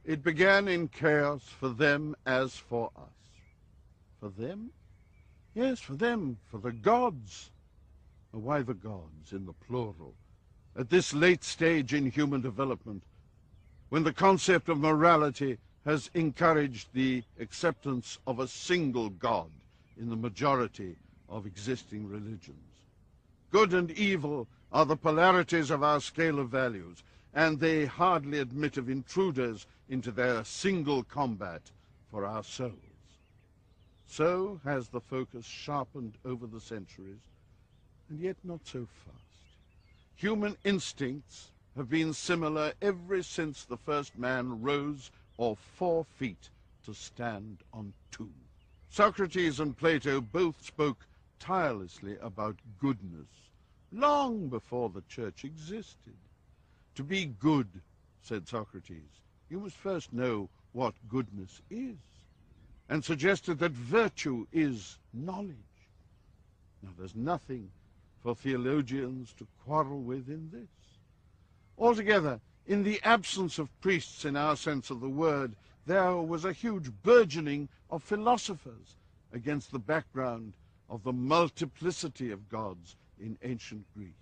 It began in chaos for them as for us. For them? Yes, for them, for the gods. Why the gods in the plural? At this late stage in human development, when the concept of morality has encouraged the acceptance of a single God in the majority of existing religions. Good and evil are the polarities of our scale of values, and they hardly admit of intruders into their single combat for our souls. So has the focus sharpened over the centuries, and yet not so fast. Human instincts have been similar ever since the first man rose off 4 feet to stand on 2. Socrates and Plato both spoke tirelessly about goodness, long before the church existed. To be good, said Socrates, you must first know what goodness is, and suggested that virtue is knowledge. Now, there's nothing for theologians to quarrel with in this. Altogether, in the absence of priests in our sense of the word, there was a huge burgeoning of philosophers against the background of the multiplicity of gods in ancient Greece.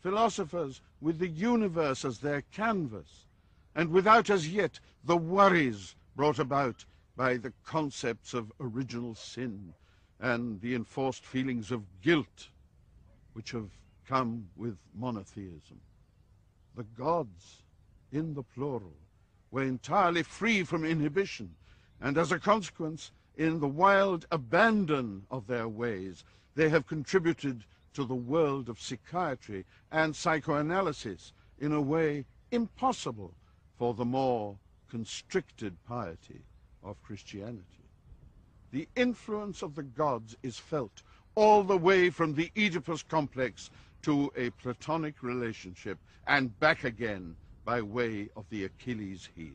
Philosophers with the universe as their canvas, and without as yet the worries brought about by the concepts of original sin and the enforced feelings of guilt which have come with monotheism. The gods, in the plural, were entirely free from inhibition, and as a consequence, in the wild abandon of their ways, they have contributed to the world of psychiatry and psychoanalysis in a way impossible for the more constricted piety of Christianity. The influence of the gods is felt all the way from the Oedipus complex to a Platonic relationship and back again by way of the Achilles heel.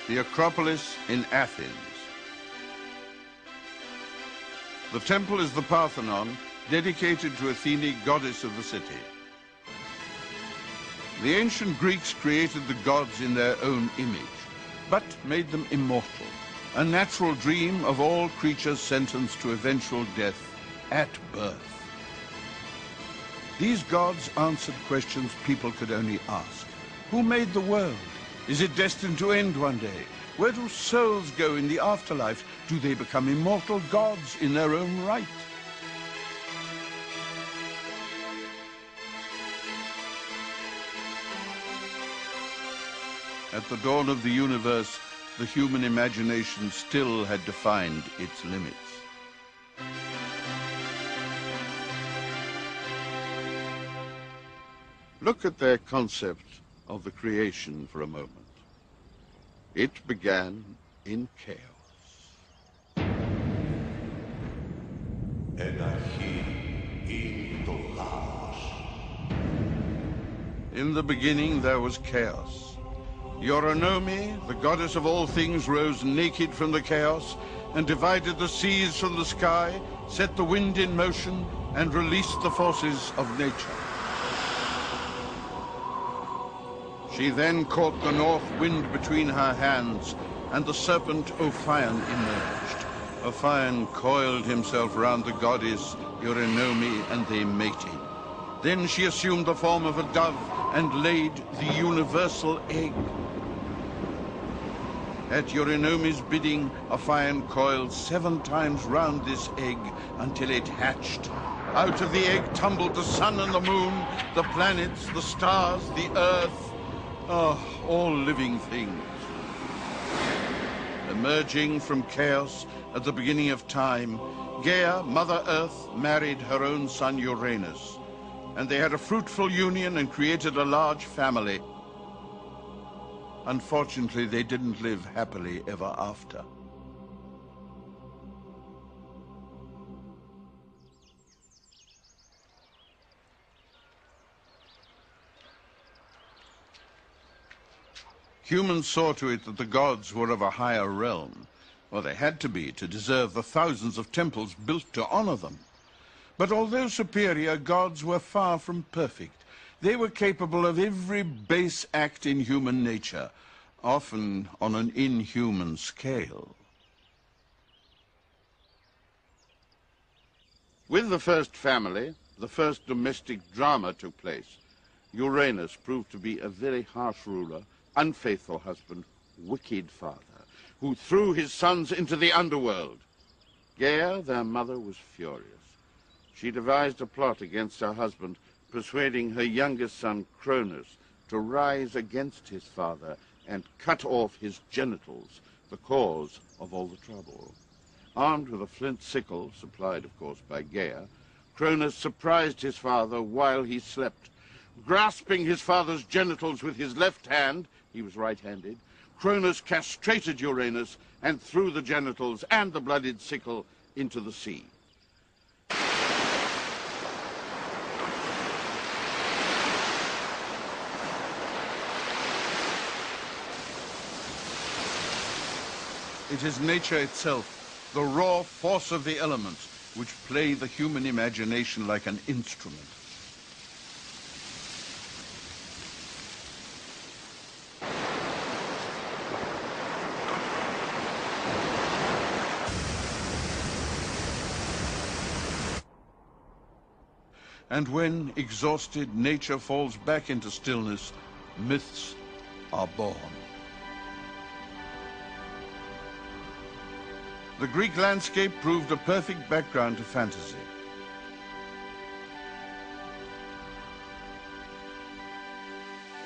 The Acropolis in Athens. The temple is the Parthenon, dedicated to Athene, goddess of the city. The ancient Greeks created the gods in their own image, but made them immortal, a natural dream of all creatures sentenced to eventual death at birth. These gods answered questions people could only ask. Who made the world? Is it destined to end one day? Where do souls go in the afterlife? Do they become immortal gods in their own right? At the dawn of the universe, the human imagination still had defined its limits. Look at their concept of the creation for a moment. It began in chaos. In the beginning there was chaos. Eurynomé, the goddess of all things, rose naked from the chaos and divided the seas from the sky, set the wind in motion, and released the forces of nature. She then caught the north wind between her hands, and the serpent Ophion emerged. Ophion coiled himself round the goddess Eurynomé, and they mated. Then she assumed the form of a dove and laid the universal egg. At Eurynomie's bidding, Ophion coiled 7 times round this egg until it hatched. Out of the egg tumbled the sun and the moon, the planets, the stars, the earth, all living things. Emerging from chaos at the beginning of time, Gaia, Mother Earth, married her own son Uranus, and they had a fruitful union and created a large family. Unfortunately, they didn't live happily ever after. Humans saw to it that the gods were of a higher realm. Well, they had to be to deserve the thousands of temples built to honor them. But although superior, gods were far from perfect. They were capable of every base act in human nature, often on an inhuman scale. With the first family, the first domestic drama took place. Uranus proved to be a very harsh ruler, unfaithful husband, wicked father, who threw his sons into the underworld. Gaia, their mother, was furious. She devised a plot against her husband, persuading her youngest son, Cronus, to rise against his father and cut off his genitals, the cause of all the trouble. Armed with a flint sickle, supplied, of course, by Gaia, Cronus surprised his father while he slept. Grasping his father's genitals with his left hand, he was right-handed, Cronus castrated Uranus and threw the genitals and the blooded sickle into the sea. It is nature itself, the raw force of the elements, which play the human imagination like an instrument. And when, exhausted, nature falls back into stillness, myths are born. The Greek landscape proved a perfect background to fantasy.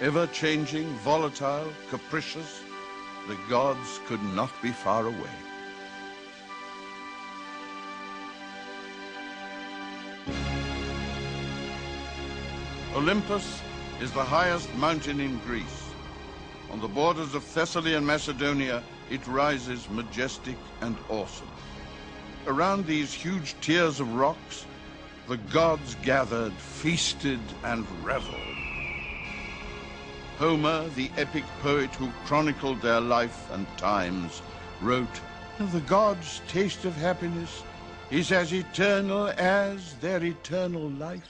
Ever-changing, volatile, capricious, the gods could not be far away. Olympus is the highest mountain in Greece. On the borders of Thessaly and Macedonia, it rises majestic and awesome. Around these huge tiers of rocks, the gods gathered, feasted, and reveled. Homer, the epic poet who chronicled their life and times, wrote, "The gods' taste of happiness is as eternal as their eternal life."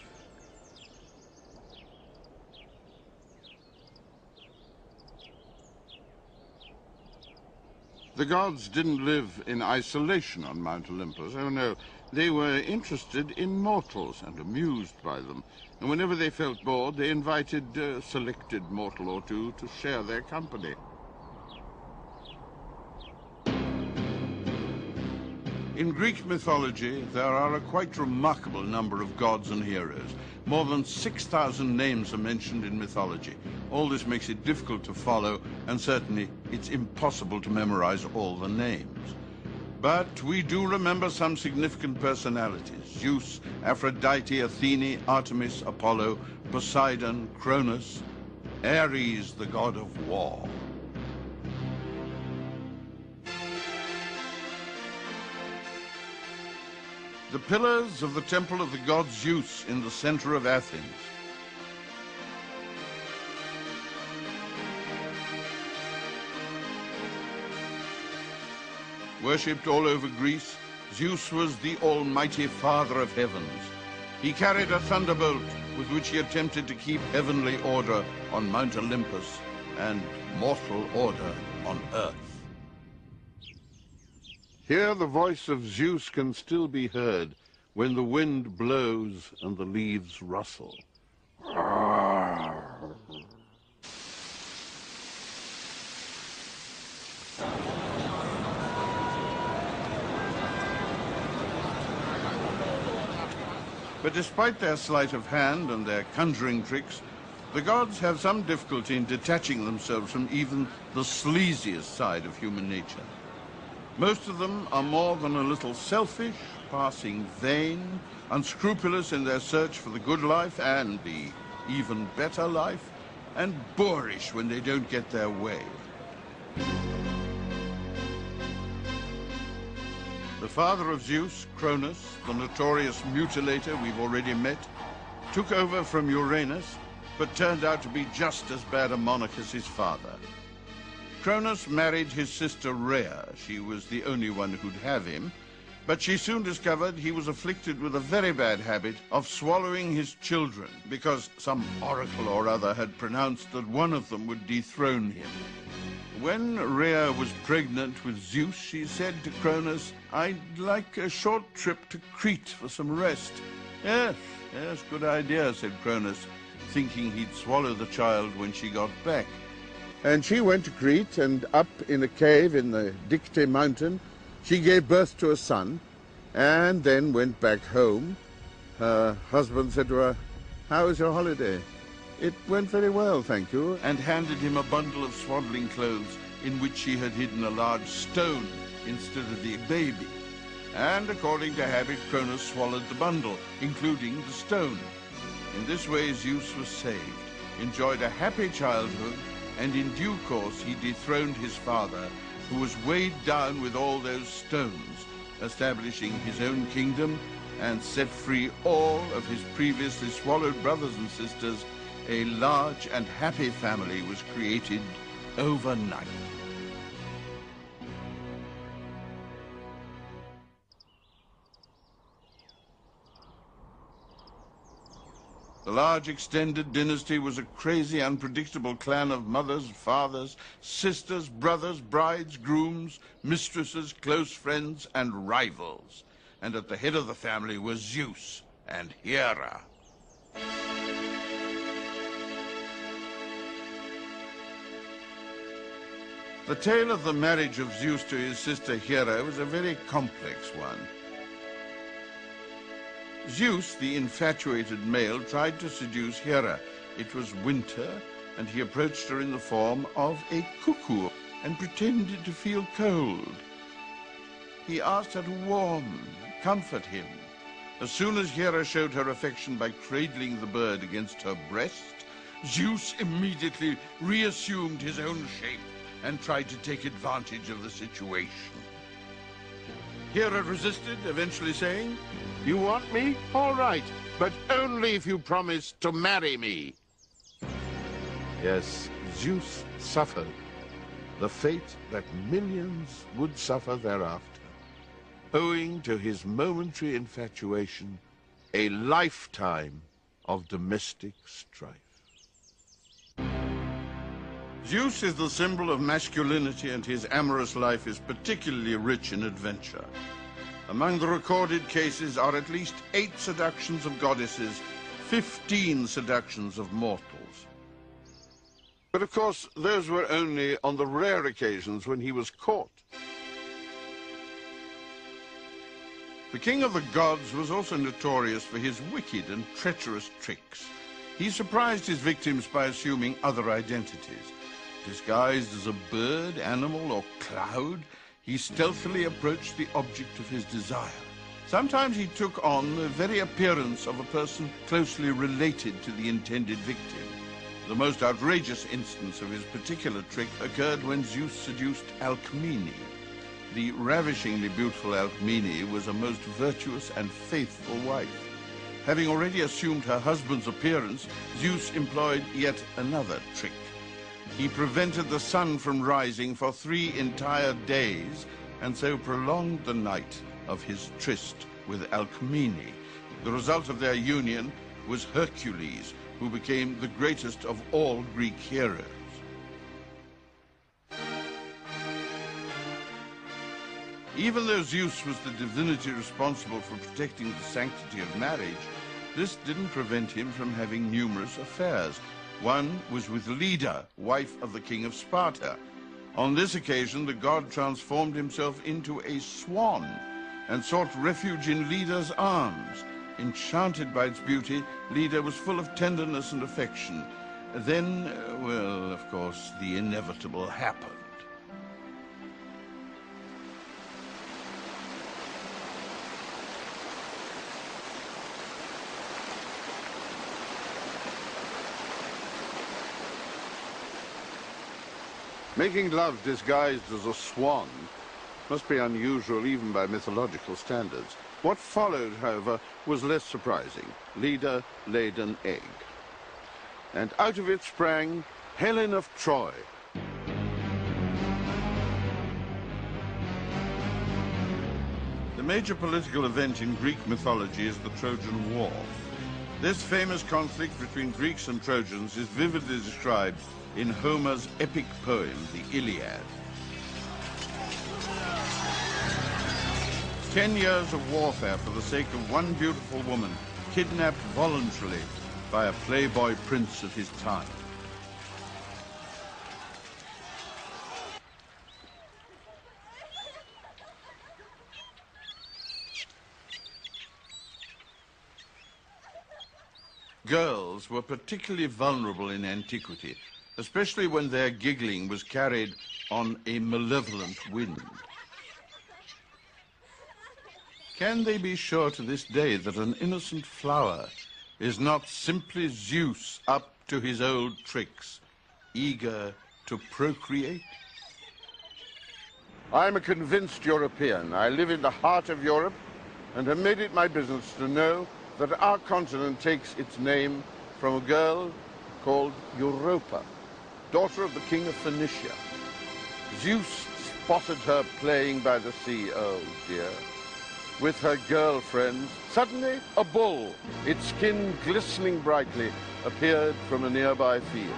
The gods didn't live in isolation on Mount Olympus. Oh no, they were interested in mortals and amused by them. And whenever they felt bored, they invited a selected mortal or two to share their company. In Greek mythology, there are a quite remarkable number of gods and heroes. More than 6,000 names are mentioned in mythology. All this makes it difficult to follow, and certainly it's impossible to memorize all the names. But we do remember some significant personalities: Zeus, Aphrodite, Athene, Artemis, Apollo, Poseidon, Cronus, Ares, the god of war. The pillars of the temple of the god Zeus in the center of Athens. Worshipped all over Greece, Zeus was the almighty father of heavens. He carried a thunderbolt with which he attempted to keep heavenly order on Mount Olympus and mortal order on earth. Here the voice of Zeus can still be heard when the wind blows and the leaves rustle. But despite their sleight of hand and their conjuring tricks, the gods have some difficulty in detaching themselves from even the sleaziest side of human nature. Most of them are more than a little selfish, passing vain, unscrupulous in their search for the good life and the even better life, and boorish when they don't get their way. The father of Zeus, Cronus, the notorious mutilator we've already met, took over from Uranus, but turned out to be just as bad a monarch as his father. Cronus married his sister Rhea. She was the only one who'd have him, but she soon discovered he was afflicted with a very bad habit of swallowing his children, because some oracle or other had pronounced that one of them would dethrone him. When Rhea was pregnant with Zeus, she said to Cronus, "I'd like a short trip to Crete for some rest." Yes, good idea, said Cronus, thinking he'd swallow the child when she got back. And she went to Crete, and up in a cave in the Dicte mountain, she gave birth to a son, and then went back home. Her husband said to her, "How was your holiday?" "It went very well, thank you," and handed him a bundle of swaddling clothes in which she had hidden a large stone instead of the baby. And according to habit, Cronus swallowed the bundle, including the stone. In this way, Zeus was saved, enjoyed a happy childhood, and in due course he dethroned his father, who was weighed down with all those stones, establishing his own kingdom, and set free all of his previously swallowed brothers and sisters. A large and happy family was created overnight. The large extended dynasty was a crazy, unpredictable clan of mothers, fathers, sisters, brothers, brides, grooms, mistresses, close friends, and rivals. And at the head of the family was Zeus and Hera. The tale of the marriage of Zeus to his sister Hera was a very complex one. Zeus, the infatuated male, tried to seduce Hera. It was winter, and he approached her in the form of a cuckoo and pretended to feel cold. He asked her to warm, comfort him. As soon as Hera showed her affection by cradling the bird against her breast, Zeus immediately reassumed his own shape and tried to take advantage of the situation. Hera resisted, eventually saying, "You want me? All right, but only if you promise to marry me." Yes, Zeus suffered the fate that millions would suffer thereafter, owing to his momentary infatuation, a lifetime of domestic strife. Zeus is the symbol of masculinity, and his amorous life is particularly rich in adventure. Among the recorded cases are at least 8 seductions of goddesses, 15 seductions of mortals. But of course, those were only on the rare occasions when he was caught. The king of the gods was also notorious for his wicked and treacherous tricks. He surprised his victims by assuming other identities. Disguised as a bird, animal, or cloud, he stealthily approached the object of his desire. Sometimes he took on the very appearance of a person closely related to the intended victim. The most outrageous instance of his particular trick occurred when Zeus seduced Alcmene. The ravishingly beautiful Alcmene was a most virtuous and faithful wife. Having already assumed her husband's appearance, Zeus employed yet another trick. He prevented the sun from rising for 3 entire days, and so prolonged the night of his tryst with Alcmene. The result of their union was Hercules, who became the greatest of all Greek heroes. Even though Zeus was the divinity responsible for protecting the sanctity of marriage, this didn't prevent him from having numerous affairs. One was with Leda, wife of the king of Sparta. On this occasion, the god transformed himself into a swan and sought refuge in Leda's arms. Enchanted by its beauty, Leda was full of tenderness and affection. Then, well, of course, the inevitable happened. Making love disguised as a swan must be unusual even by mythological standards. What followed, however, was less surprising. Leda laid an egg. And out of it sprang Helen of Troy. The major political event in Greek mythology is the Trojan War. This famous conflict between Greeks and Trojans is vividly described in Homer's epic poem, the Iliad. 10 years of warfare for the sake of one beautiful woman, kidnapped voluntarily by a playboy prince of his time. Girls were particularly vulnerable in antiquity, especially when their giggling was carried on a malevolent wind. Can they be sure to this day that an innocent flower is not simply Zeus up to his old tricks, eager to procreate? I'm a convinced European. I live in the heart of Europe and have made it my business to know that our continent takes its name from a girl called Europa, daughter of the king of Phoenicia. Zeus spotted her playing by the sea, oh dear, with her girlfriends. Suddenly, a bull, its skin glistening brightly, appeared from a nearby field.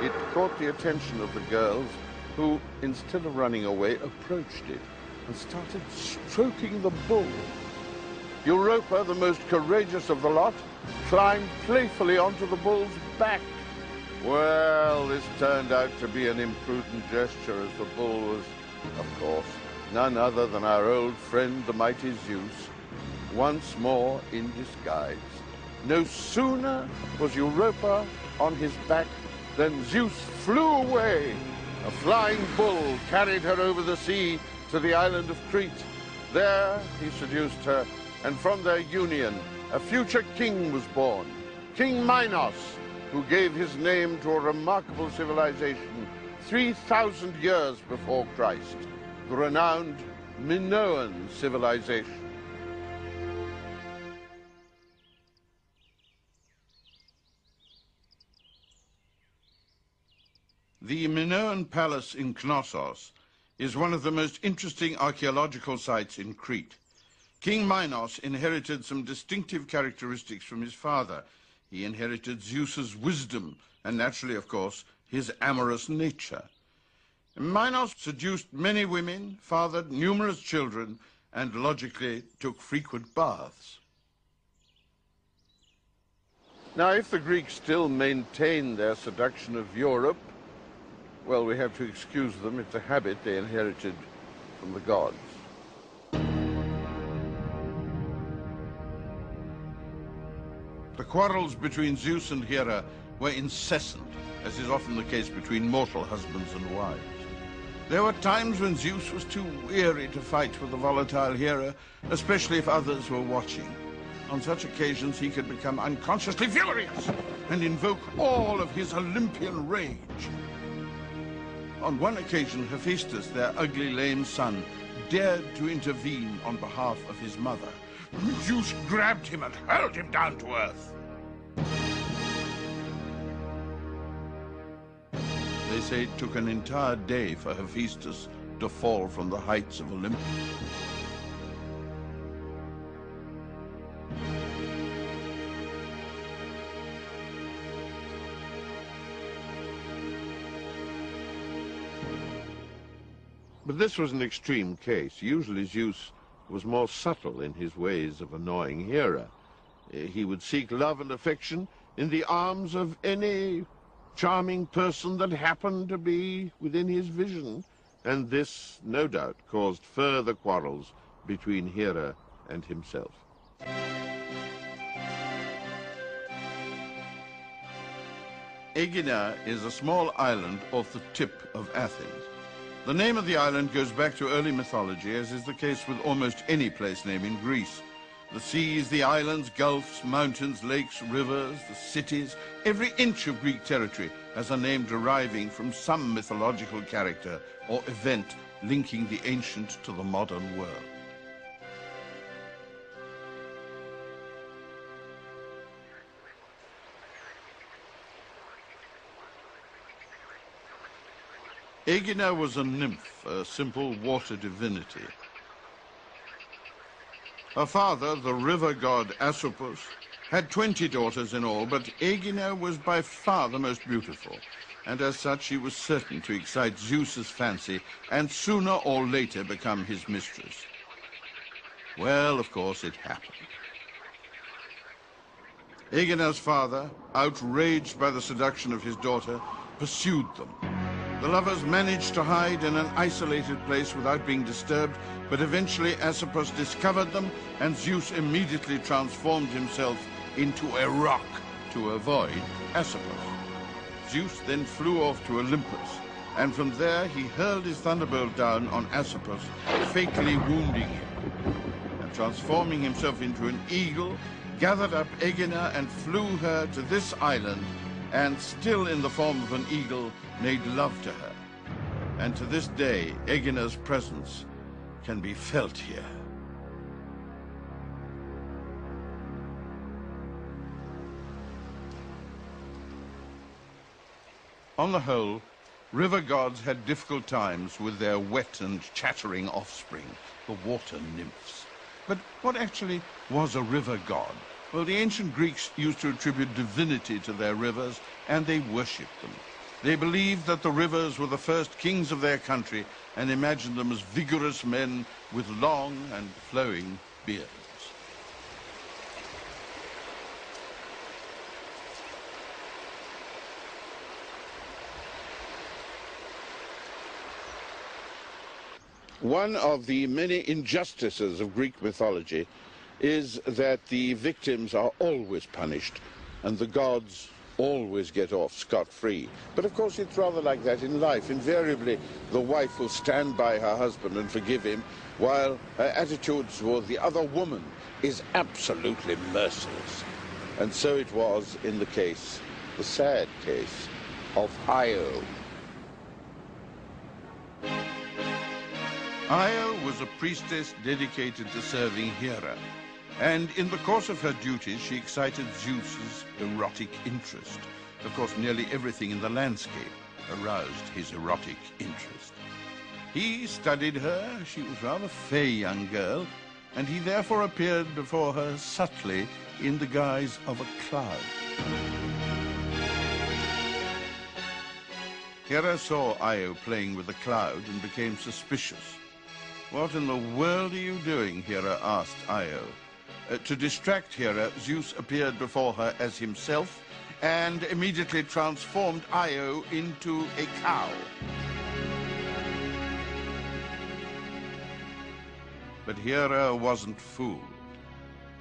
It caught the attention of the girls, who, instead of running away, approached it and started stroking the bull. Europa, the most courageous of the lot, climbed playfully onto the bull's back. Well, this turned out to be an imprudent gesture, as the bull was, of course, none other than our old friend, the mighty Zeus, once more in disguise. No sooner was Europa on his back than Zeus flew away. A flying bull carried her over the sea to the island of Crete. There he seduced her, and from their union a future king was born, King Minos, who gave his name to a remarkable civilization 3,000 years before Christ, the renowned Minoan civilization. The Minoan palace in Knossos is one of the most interesting archaeological sites in Crete. King Minos inherited some distinctive characteristics from his father. He inherited Zeus's wisdom and, naturally, of course, his amorous nature. Minos seduced many women, fathered numerous children, and logically took frequent baths. Now, if the Greeks still maintain their seduction of Europe, well, we have to excuse them. It's a habit they inherited from the gods. The quarrels between Zeus and Hera were incessant, as is often the case between mortal husbands and wives. There were times when Zeus was too weary to fight with the volatile Hera, especially if others were watching. On such occasions, he could become unconsciously furious and invoke all of his Olympian rage. On one occasion, Hephaestus, their ugly, lame son, dared to intervene on behalf of his mother. Zeus grabbed him and hurled him down to earth. They say it took an entire day for Hephaestus to fall from the heights of Olympus. But this was an extreme case. Usually Zeus was more subtle in his ways of annoying Hera. He would seek love and affection in the arms of any charming person that happened to be within his vision, and this, no doubt, caused further quarrels between Hera and himself. Aegina is a small island off the tip of Athens. The name of the island goes back to early mythology, as is the case with almost any place name in Greece. The seas, the islands, gulfs, mountains, lakes, rivers, the cities, every inch of Greek territory has a name deriving from some mythological character or event linking the ancient to the modern world. Aegina was a nymph, a simple water divinity. Her father, the river god Asopus, had 20 daughters in all, but Aegina was by far the most beautiful, and as such she was certain to excite Zeus's fancy and sooner or later become his mistress. Well, of course, it happened. Aegina's father, outraged by the seduction of his daughter, pursued them. The lovers managed to hide in an isolated place without being disturbed, but eventually Asopus discovered them, and Zeus immediately transformed himself into a rock to avoid Asopus. Zeus then flew off to Olympus, and from there he hurled his thunderbolt down on Asopus, fatally wounding him. And transforming himself into an eagle, gathered up Aegina and flew her to this island, and still in the form of an eagle, made love to her. And to this day, Aegina's presence can be felt here. On the whole, river gods had difficult times with their wet and chattering offspring, the water nymphs. But what actually was a river god? Well, the ancient Greeks used to attribute divinity to their rivers, and they worshipped them. They believed that the rivers were the first kings of their country and imagined them as vigorous men with long and flowing beards. One of the many injustices of Greek mythology is that the victims are always punished and the gods always get off scot-free. But of course it's rather like that in life. Invariably the wife will stand by her husband and forgive him, while her attitude toward the other woman is absolutely merciless. And so it was in the case, the sad case, of Io. Io was a priestess dedicated to serving Hera, and in the course of her duties she excited Zeus's erotic interest. Of course, nearly everything in the landscape aroused his erotic interest. He studied her, she was rather a fair young girl, and he therefore appeared before her subtly in the guise of a cloud. Hera saw Io playing with the cloud and became suspicious. "What in the world are you doing?" Hera asked Io. To distract Hera, Zeus appeared before her as himself and immediately transformed Io into a cow. But Hera wasn't fooled.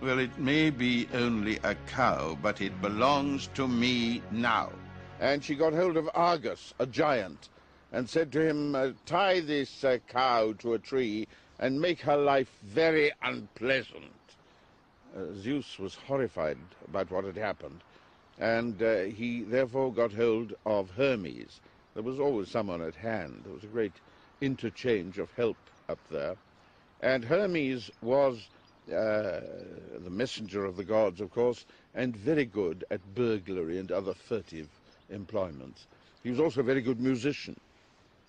"Well, it may be only a cow, but it belongs to me now." And she got hold of Argus, a giant, and said to him, "Tie this cow to a tree and make her life very unpleasant." Zeus was horrified about what had happened, and he therefore got hold of Hermes. There was always someone at hand. There was a great interchange of help up there. And Hermes was the messenger of the gods, of course, and very good at burglary and other furtive employments. He was also a very good musician.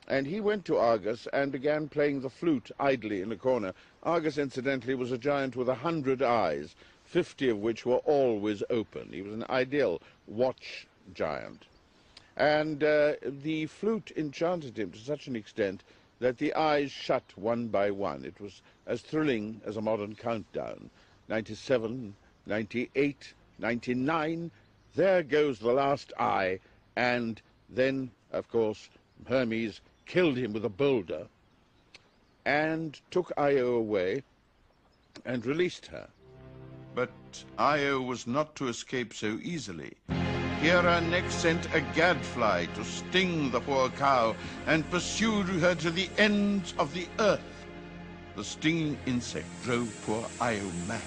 And he went to Argus and began playing the flute idly in a corner. Argus, incidentally, was a giant with 100 eyes, 50 of which were always open. He was an ideal watch giant. And the flute enchanted him to such an extent that the eyes shut one by one. It was as thrilling as a modern countdown. 97, 98, 99, there goes the last eye, and then, of course, Hermes killed him with a boulder and took Io away and released her. But Io was not to escape so easily. Hera next sent a gadfly to sting the poor cow and pursued her to the ends of the earth. The stinging insect drove poor Io mad.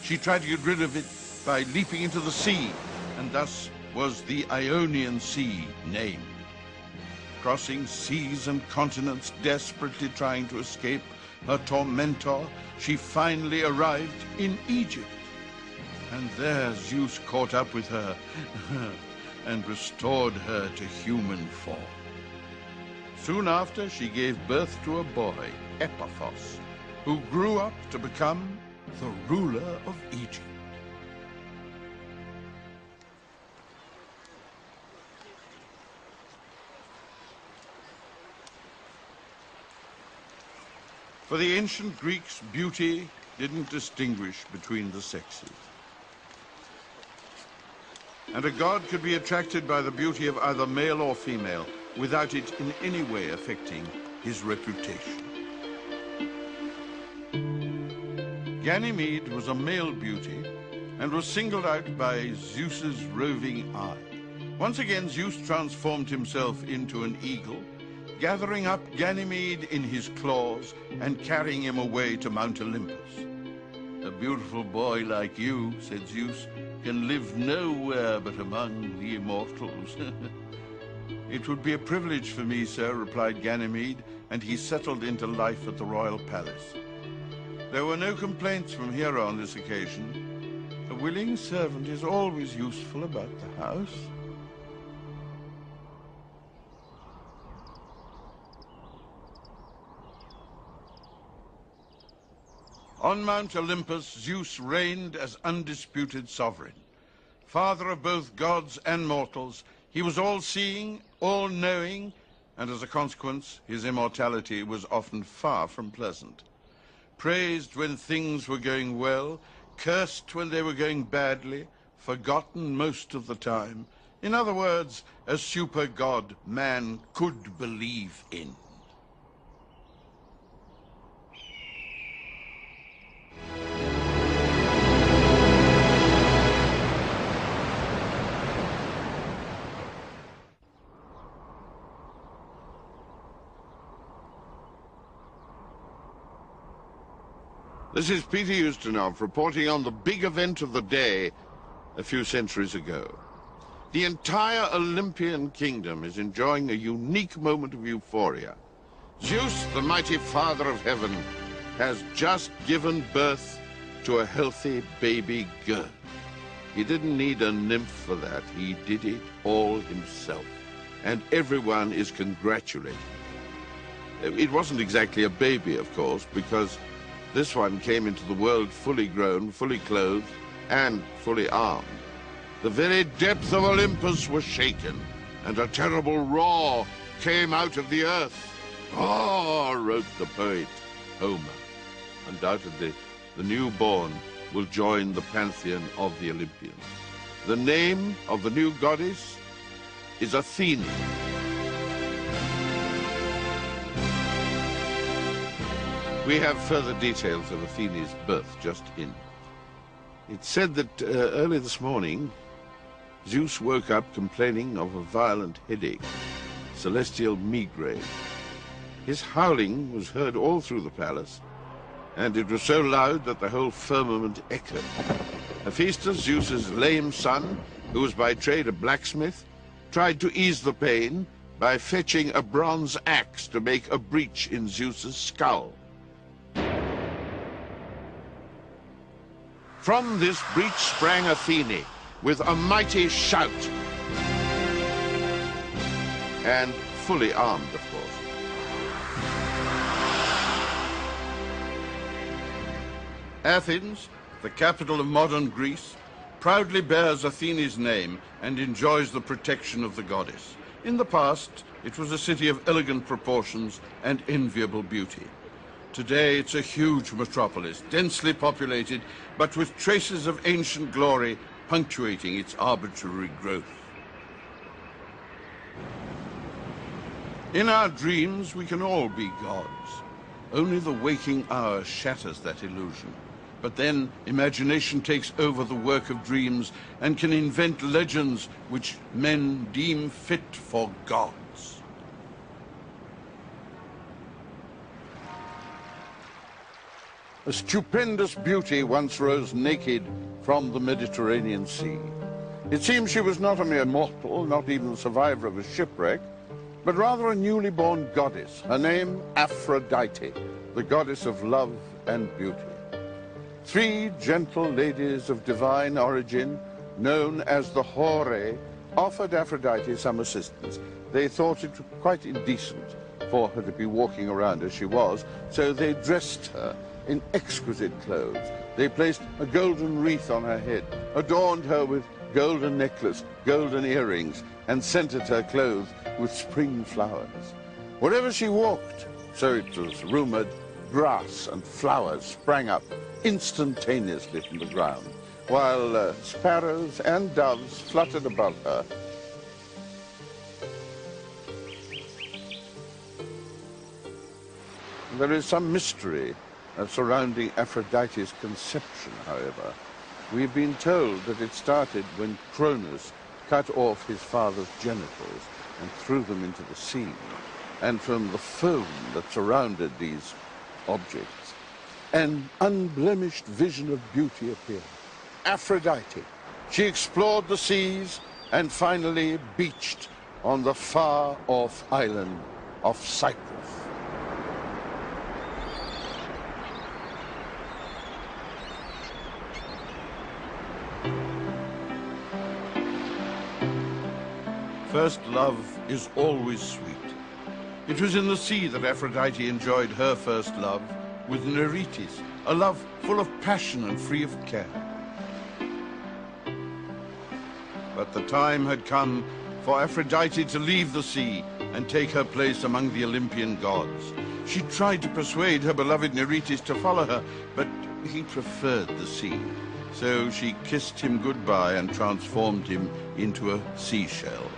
She tried to get rid of it by leaping into the sea, and thus was the Ionian Sea named. Crossing seas and continents, desperately trying to escape her tormentor, she finally arrived in Egypt. And there Zeus caught up with her and restored her to human form. Soon after, she gave birth to a boy, Epaphos, who grew up to become the ruler of Egypt. For the ancient Greeks, beauty didn't distinguish between the sexes. And a god could be attracted by the beauty of either male or female without it in any way affecting his reputation. Ganymede was a male beauty and was singled out by Zeus's roving eye. Once again, Zeus transformed himself into an eagle, gathering up Ganymede in his claws and carrying him away to Mount Olympus. A beautiful boy like you, said Zeus, can live nowhere but among the immortals. It would be a privilege for me, sir, replied Ganymede, and he settled into life at the royal palace. There were no complaints from Hera on this occasion. A willing servant is always useful about the house. On Mount Olympus, Zeus reigned as undisputed sovereign. Father of both gods and mortals, he was all-seeing, all-knowing, and as a consequence, his immortality was often far from pleasant. Praised when things were going well, cursed when they were going badly, forgotten most of the time. In other words, a super god man could believe in. This is Pieter Ustinoff reporting on the big event of the day a few centuries ago. The entire Olympian kingdom is enjoying a unique moment of euphoria. Zeus, the mighty father of heaven, has just given birth to a healthy baby girl. He didn't need a nymph for that. He did it all himself. And everyone is congratulating. It wasn't exactly a baby, of course, because this one came into the world fully grown, fully clothed, and fully armed. The very depth of Olympus was shaken, and a terrible roar came out of the earth. Roar, wrote the poet Homer. Undoubtedly, the newborn will join the pantheon of the Olympians. The name of the new goddess is Athene. We have further details of Athene's birth just in. It's said that early this morning, Zeus woke up complaining of a violent headache, celestial migraine. His howling was heard all through the palace, and it was so loud that the whole firmament echoed. Hephaestus, Zeus's lame son, who was by trade a blacksmith, tried to ease the pain by fetching a bronze axe to make a breach in Zeus's skull. From this breach sprang Athene with a mighty shout, and fully armed, of course. Athens, the capital of modern Greece, proudly bears Athene's name and enjoys the protection of the goddess. In the past, it was a city of elegant proportions and enviable beauty. Today, it's a huge metropolis, densely populated, but with traces of ancient glory punctuating its arbitrary growth. In our dreams, we can all be gods. Only the waking hour shatters that illusion. But then imagination takes over the work of dreams and can invent legends which men deem fit for gods. A stupendous beauty once rose naked from the Mediterranean Sea. It seems she was not a mere mortal, not even the survivor of a shipwreck, but rather a newly born goddess, her name Aphrodite, the goddess of love and beauty. 3 gentle ladies of divine origin, known as the Horae, offered Aphrodite some assistance. They thought it quite indecent for her to be walking around as she was, so they dressed her in exquisite clothes. They placed a golden wreath on her head, adorned her with golden necklace, golden earrings, and scented her clothes with spring flowers. Wherever she walked, so it was rumored, grass and flowers sprang up instantaneously from the ground, while sparrows and doves fluttered above her. There is some mystery surrounding Aphrodite's conception, however. We've been told that it started when Cronus cut off his father's genitals and threw them into the sea, and from the foam that surrounded these objects, an unblemished vision of beauty appeared. Aphrodite. She explored the seas and finally beached on the far-off island of Cyprus. First love is always sweet. It was in the sea that Aphrodite enjoyed her first love with Neretes, a love full of passion and free of care. But the time had come for Aphrodite to leave the sea and take her place among the Olympian gods. She tried to persuade her beloved Neretes to follow her, but he preferred the sea. So she kissed him goodbye and transformed him into a seashell.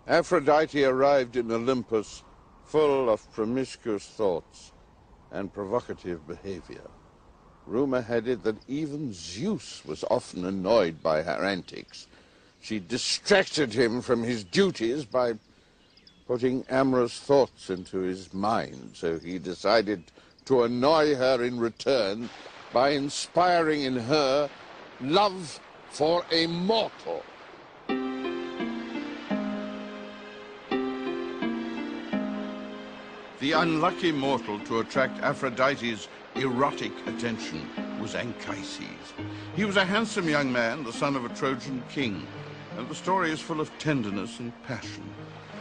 Aphrodite arrived in Olympus full of promiscuous thoughts and provocative behavior. Rumor had it that even Zeus was often annoyed by her antics. She distracted him from his duties by putting amorous thoughts into his mind, so he decided to annoy her in return by inspiring in her love for a mortal. The unlucky mortal to attract Aphrodite's erotic attention was Anchises. He was a handsome young man, the son of a Trojan king, and the story is full of tenderness and passion.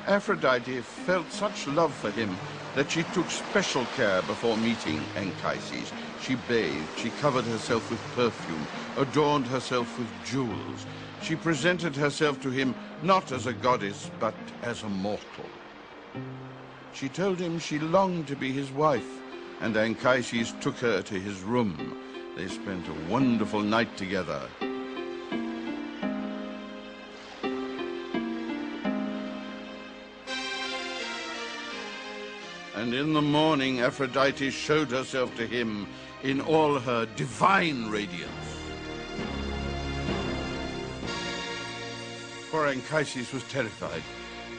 Aphrodite felt such love for him that she took special care before meeting Anchises. She bathed, she covered herself with perfume, adorned herself with jewels. She presented herself to him not as a goddess, but as a mortal. She told him she longed to be his wife, and Anchises took her to his room. They spent a wonderful night together. And in the morning, Aphrodite showed herself to him in all her divine radiance. For Anchises was terrified.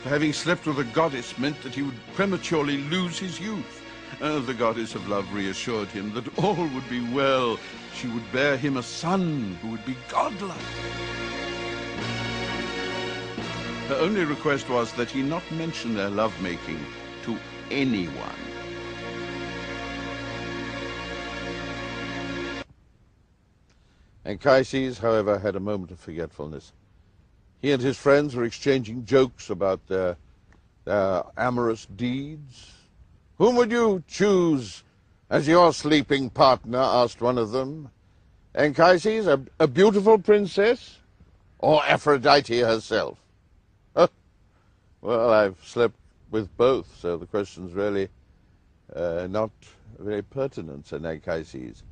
For having slept with a goddess meant that he would prematurely lose his youth. The goddess of love reassured him that all would be well. She would bear him a son who would be godlike. Her only request was that he not mention their lovemaking to anyone. Anchises, however, had a moment of forgetfulness. He and his friends were exchanging jokes about their amorous deeds. "Whom would you choose as your sleeping partner?" asked one of them. "Anchises, a beautiful princess, or Aphrodite herself?" Well, I've slept with both, so the question's really not very pertinent, said Anchises.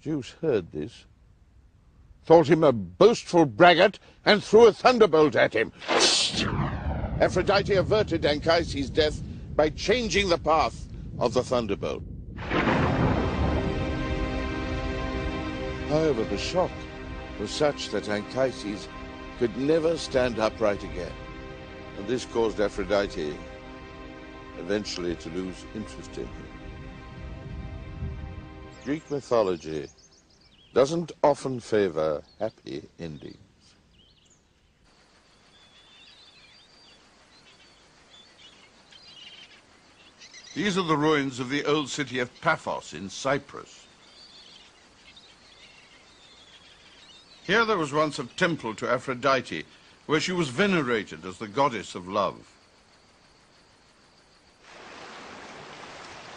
Zeus heard this, thought him a boastful braggart, and threw a thunderbolt at him. Aphrodite averted Anchises' death by changing the path of the thunderbolt. However, the shock was such that Anchises could never stand upright again, and this caused Aphrodite eventually to lose interest in him. Greek mythology doesn't often favor happy endings. These are the ruins of the old city of Paphos in Cyprus. Here there was once a temple to Aphrodite, where she was venerated as the goddess of love.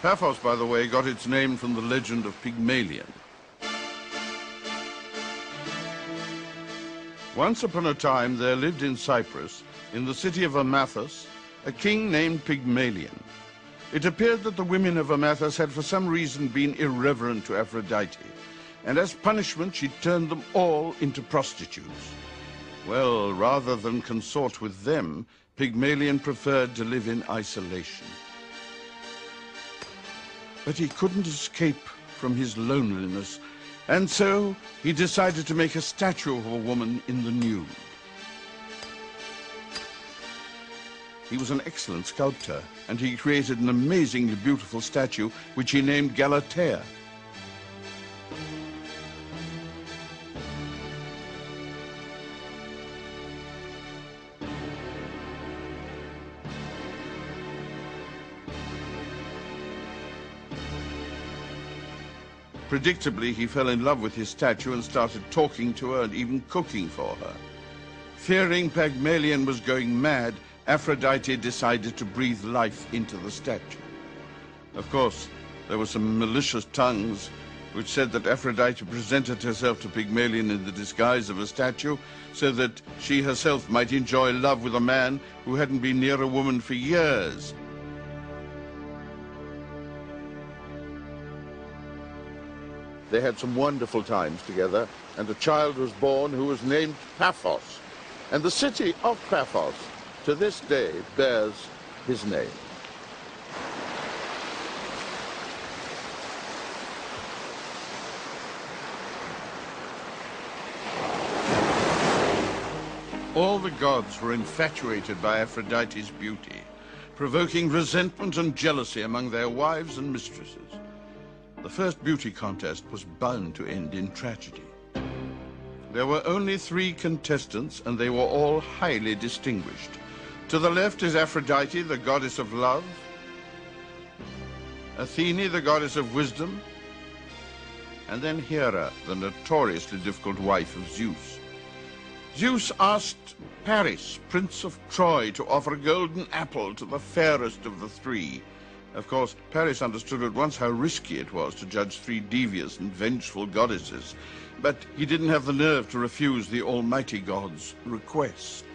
Paphos, by the way, got its name from the legend of Pygmalion. Once upon a time there lived in Cyprus, in the city of Amathus, a king named Pygmalion. It appeared that the women of Amathus had for some reason been irreverent to Aphrodite, and as punishment she turned them all into prostitutes. Well, rather than consort with them, Pygmalion preferred to live in isolation. But he couldn't escape from his loneliness, and so he decided to make a statue of a woman in the nude. He was an excellent sculptor, and he created an amazingly beautiful statue which he named Galatea. Predictably, he fell in love with his statue and started talking to her and even cooking for her. Fearing Pygmalion was going mad, Aphrodite decided to breathe life into the statue. Of course, there were some malicious tongues which said that Aphrodite presented herself to Pygmalion in the disguise of a statue so that she herself might enjoy love with a man who hadn't been near a woman for years. They had some wonderful times together, and a child was born who was named Paphos. And the city of Paphos, to this day, bears his name. All the gods were infatuated by Aphrodite's beauty, provoking resentment and jealousy among their wives and mistresses. The first beauty contest was bound to end in tragedy. There were only 3 contestants, and they were all highly distinguished. To the left is Aphrodite, the goddess of love, Athene, the goddess of wisdom, and then Hera, the notoriously difficult wife of Zeus. Zeus asked Paris, Prince of Troy, to offer a golden apple to the fairest of the 3. Of course, Paris understood at once how risky it was to judge 3 devious and vengeful goddesses, but he didn't have the nerve to refuse the almighty god's request.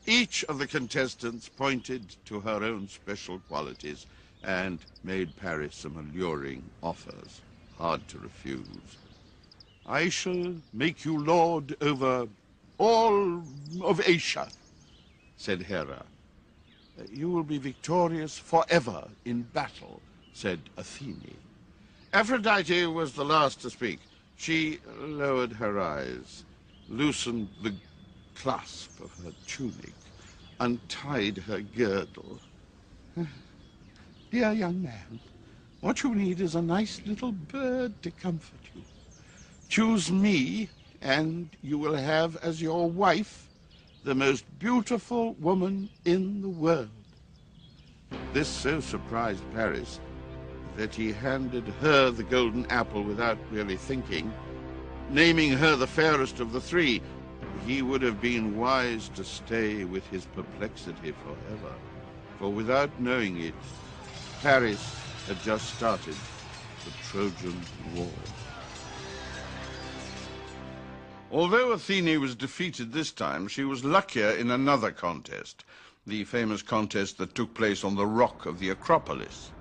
Each of the contestants pointed to her own special qualities and made Paris some alluring offers, hard to refuse. I shall make you lord over all of Asia, said Hera. You will be victorious forever in battle, said Athene. Aphrodite was the last to speak. She lowered her eyes, loosened the clasp of her tunic, untied her girdle. Dear young man, what you need is a nice little bird to comfort you. Choose me, and you will have as your wife the most beautiful woman in the world. This so surprised Paris that he handed her the golden apple without really thinking, naming her the fairest of the 3. He would have been wise to stay with his perplexity forever, for without knowing it, Paris had just started the Trojan War. Although Athene was defeated this time, she was luckier in another contest, the famous contest that took place on the rock of the Acropolis.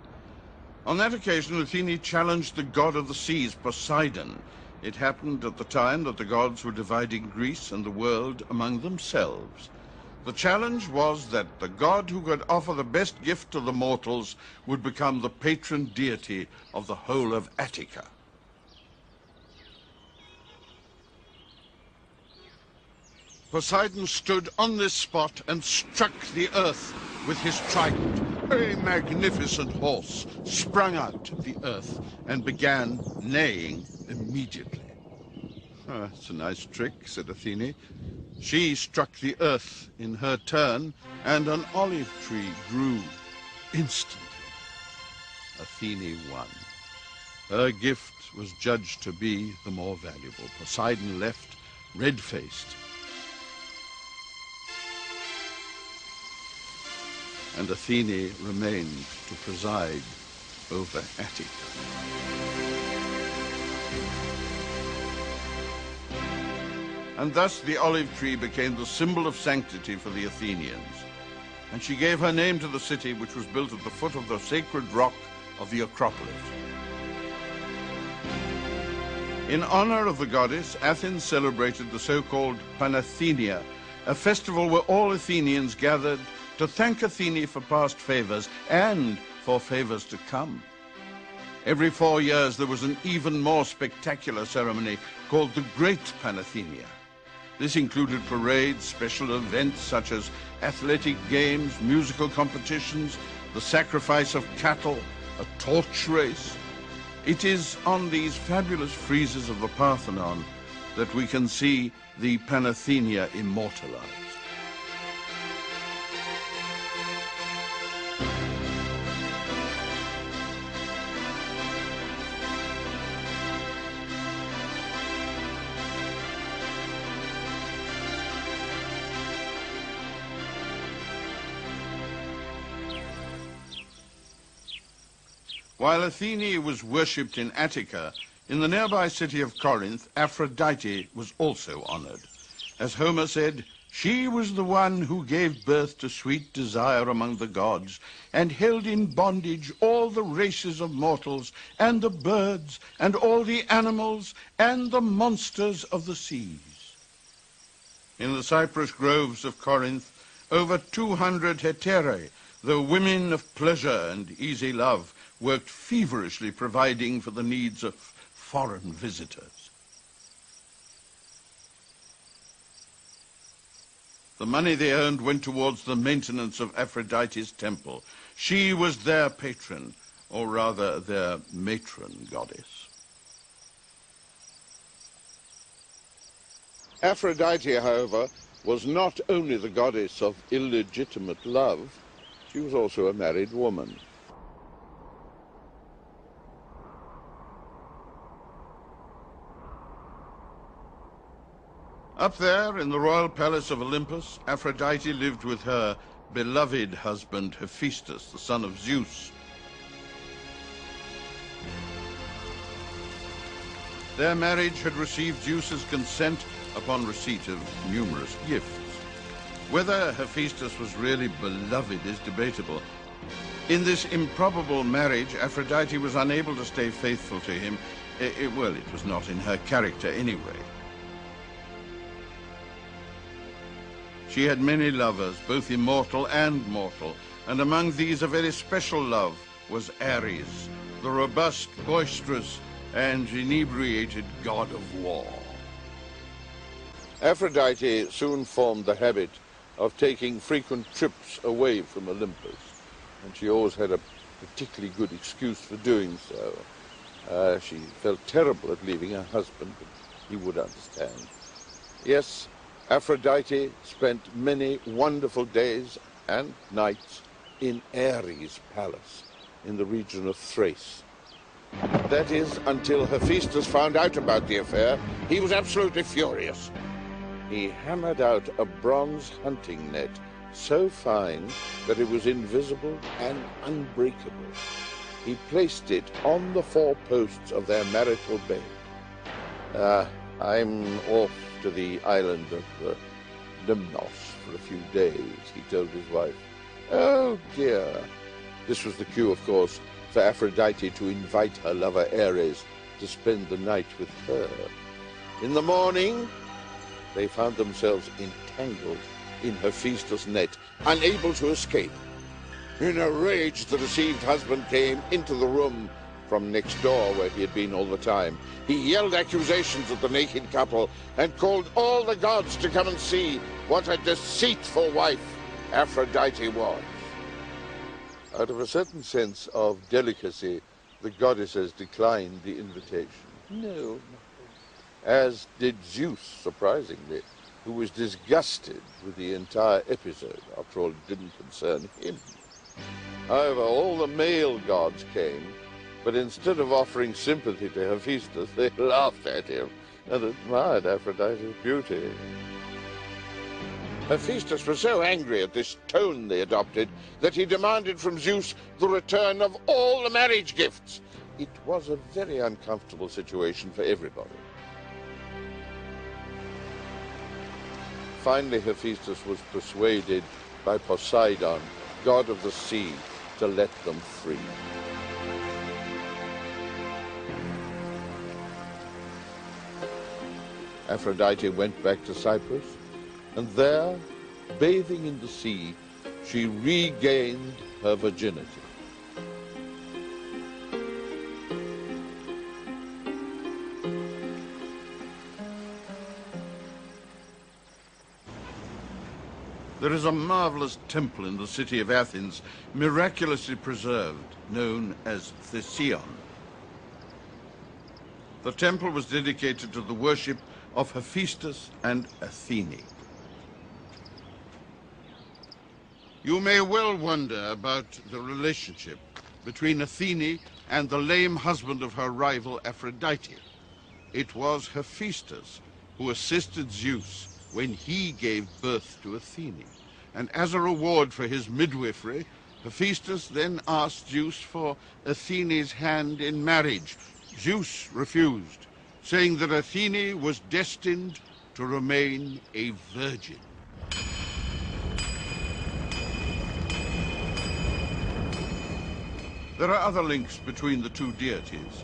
On that occasion, Athene challenged the god of the seas, Poseidon, It happened at the time that the gods were dividing Greece and the world among themselves. The challenge was that the god who could offer the best gift to the mortals would become the patron deity of the whole of Attica. Poseidon stood on this spot and struck the earth with his trident. A magnificent horse sprung out of the earth and began neighing immediately. "Oh, that's a nice trick," said Athene. She struck the earth in her turn, and an olive tree grew instantly. Athene won. Her gift was judged to be the more valuable. Poseidon left red-faced, and Athene remained to preside over Attica. And thus the olive tree became the symbol of sanctity for the Athenians. And she gave her name to the city, which was built at the foot of the sacred rock of the Acropolis. In honor of the goddess, Athens celebrated the so-called Panathenia, a festival where all Athenians gathered to thank Athene for past favors and for favors to come. Every 4 years there was an even more spectacular ceremony called the Great Panathenia. This included parades, special events such as athletic games, musical competitions, the sacrifice of cattle, a torch race. It is on these fabulous friezes of the Parthenon that we can see the Panathenia immortalized. While Athene was worshipped in Attica, in the nearby city of Corinth, Aphrodite was also honored. As Homer said, "She was the one who gave birth to sweet desire among the gods, and held in bondage all the races of mortals, and the birds, and all the animals, and the monsters of the seas." In the cypress groves of Corinth, over 200 heterae, though women of pleasure and easy love, worked feverishly providing for the needs of foreign visitors. The money they earned went towards the maintenance of Aphrodite's temple. She was their patron, or rather their matron goddess. Aphrodite, however, was not only the goddess of illegitimate love, she was also a married woman. Up there in the royal palace of Olympus, Aphrodite lived with her beloved husband Hephaestus, the son of Zeus. Their marriage had received Zeus's consent upon receipt of numerous gifts. Whether Hephaestus was really beloved is debatable. In this improbable marriage, Aphrodite was unable to stay faithful to him. Well, it was not in her character anyway. She had many lovers, both immortal and mortal, and among these a very special love was Ares, the robust, boisterous, and inebriated god of war. Aphrodite soon formed the habit of taking frequent trips away from Olympus, and she always had a particularly good excuse for doing so. She felt terrible at leaving her husband, but he would understand. Yes, Aphrodite spent many wonderful days and nights in Ares' palace in the region of Thrace. That is, until Hephaestus found out about the affair. He was absolutely furious. He hammered out a bronze hunting net so fine that it was invisible and unbreakable. He placed it on the 4 posts of their marital bed. I'm off to the island of Lemnos for a few days, he told his wife. Oh dear. This was the cue, of course, for Aphrodite to invite her lover Ares to spend the night with her. In the morning, they found themselves entangled in Hephaestus' net, unable to escape. In a rage, the deceived husband came into the room from next door where he had been all the time. He yelled accusations at the naked couple and called all the gods to come and see what a deceitful wife Aphrodite was. Out of a certain sense of delicacy, the goddesses declined the invitation. No, as did Zeus, surprisingly, who was disgusted with the entire episode. After all, it didn't concern him. However, all the male gods came, but instead of offering sympathy to Hephaestus, they laughed at him and admired Aphrodite's beauty. Hephaestus was so angry at this tone they adopted that he demanded from Zeus the return of all the marriage gifts. It was a very uncomfortable situation for everybody. Finally, Hephaestus was persuaded by Poseidon, god of the sea, to let them free. Aphrodite went back to Cyprus, and there, bathing in the sea, she regained her virginity. There is a marvelous temple in the city of Athens, miraculously preserved, known as Theon. The temple was dedicated to the worship of Hephaestus and Athene. You may well wonder about the relationship between Athene and the lame husband of her rival Aphrodite. It was Hephaestus who assisted Zeus when he gave birth to Athene. And as a reward for his midwifery, Hephaestus then asked Zeus for Athene's hand in marriage. Zeus refused, saying that Athene was destined to remain a virgin. There are other links between the two deities.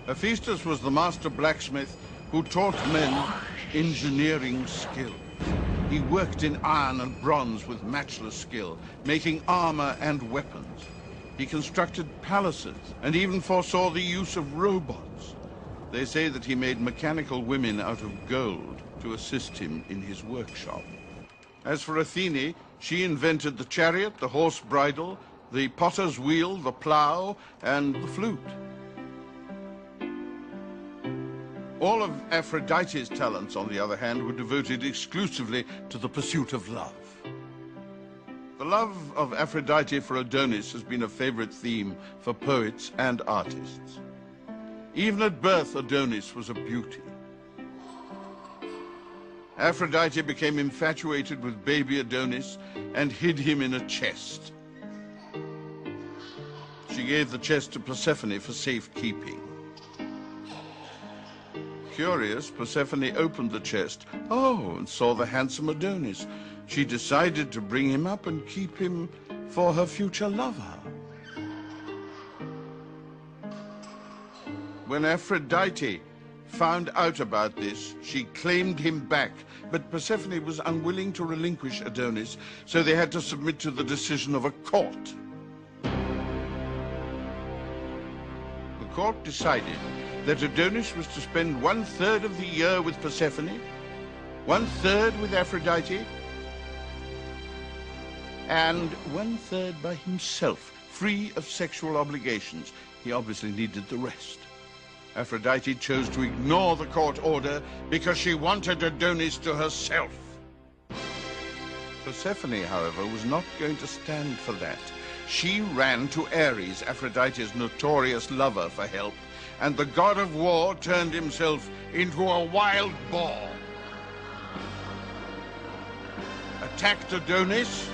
Hephaestus was the master blacksmith who taught men engineering skill. He worked in iron and bronze with matchless skill, making armor and weapons. He constructed palaces and even foresaw the use of robots. They say that he made mechanical women out of gold to assist him in his workshop. As for Athene, she invented the chariot, the horse bridle, the potter's wheel, the plow, and the flute. All of Aphrodite's talents, on the other hand, were devoted exclusively to the pursuit of love. The love of Aphrodite for Adonis has been a favorite theme for poets and artists. Even at birth, Adonis was a beauty. Aphrodite became infatuated with baby Adonis and hid him in a chest. She gave the chest to Persephone for safekeeping. Curious, Persephone opened the chest, and saw the handsome Adonis. She decided to bring him up and keep him for her future lover. When Aphrodite found out about this, she claimed him back, but Persephone was unwilling to relinquish Adonis, so they had to submit to the decision of a court. The court decided that Adonis was to spend 1/3 of the year with Persephone, 1/3 with Aphrodite, and 1/3 by himself, free of sexual obligations. He obviously needed the rest. Aphrodite chose to ignore the court order because she wanted Adonis to herself. Persephone, however, was not going to stand for that. She ran to Ares, Aphrodite's notorious lover, for help, and the god of war turned himself into a wild boar, attacked Adonis,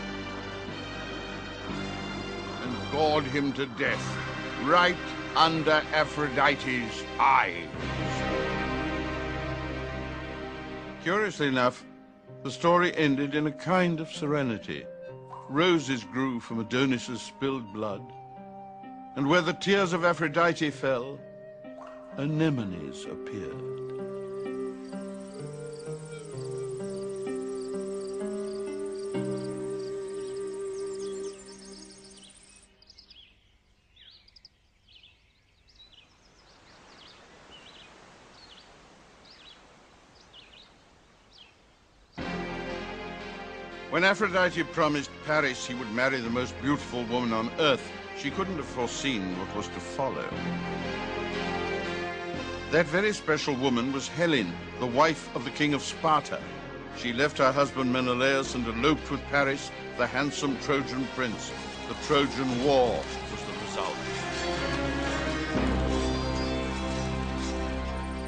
and gored him to death right under Aphrodite's eyes. Curiously enough, the story ended in a kind of serenity. Roses grew from Adonis's spilled blood, and where the tears of Aphrodite fell, anemones appeared. When Aphrodite promised Paris he would marry the most beautiful woman on earth, she couldn't have foreseen what was to follow. That very special woman was Helen, the wife of the king of Sparta. She left her husband Menelaus and eloped with Paris, the handsome Trojan prince. The Trojan War was the result.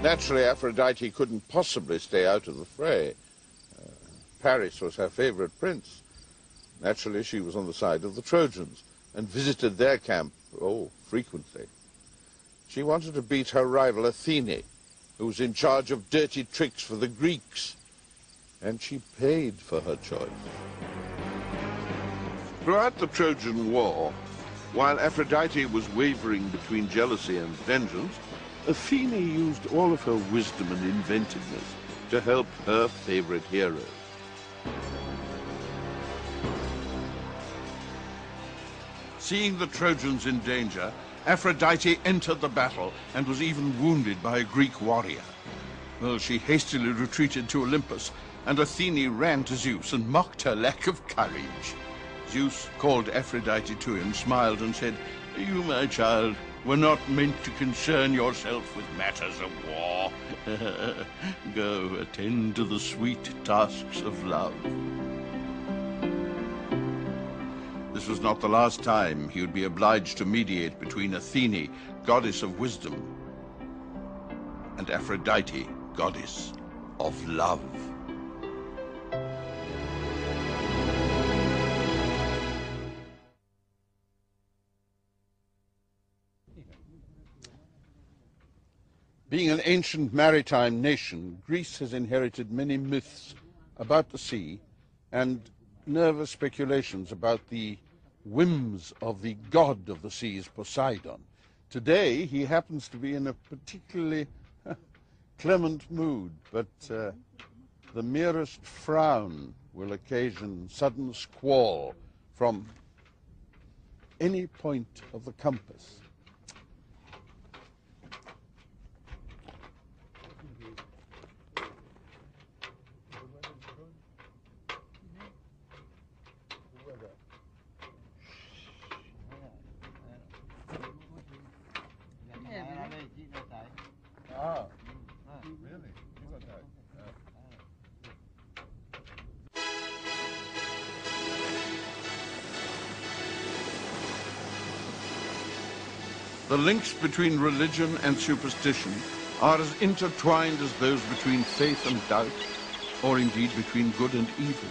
Naturally, Aphrodite couldn't possibly stay out of the fray. Paris was her favorite prince. Naturally, she was on the side of the Trojans and visited their camp, frequently. She wanted to beat her rival Athene, who was in charge of dirty tricks for the Greeks, and she paid for her choice. Throughout the Trojan War, while Aphrodite was wavering between jealousy and vengeance, Athene used all of her wisdom and inventiveness to help her favorite heroes. Seeing the Trojans in danger, Aphrodite entered the battle and was even wounded by a Greek warrior. Well, she hastily retreated to Olympus, and Athene ran to Zeus and mocked her lack of courage. Zeus called Aphrodite to him, smiled and said, "You, my child, were not meant to concern yourself with matters of war. Go, attend to the sweet tasks of love." This was not the last time he would be obliged to mediate between Athene, goddess of wisdom, and Aphrodite, goddess of love. Being an ancient maritime nation, Greece has inherited many myths about the sea and nervous speculations about the whims of the god of the seas, Poseidon. Today, he happens to be in a particularly clement mood, but the merest frown will occasion sudden squall from any point of the compass. The links between religion and superstition are as intertwined as those between faith and doubt, or indeed between good and evil.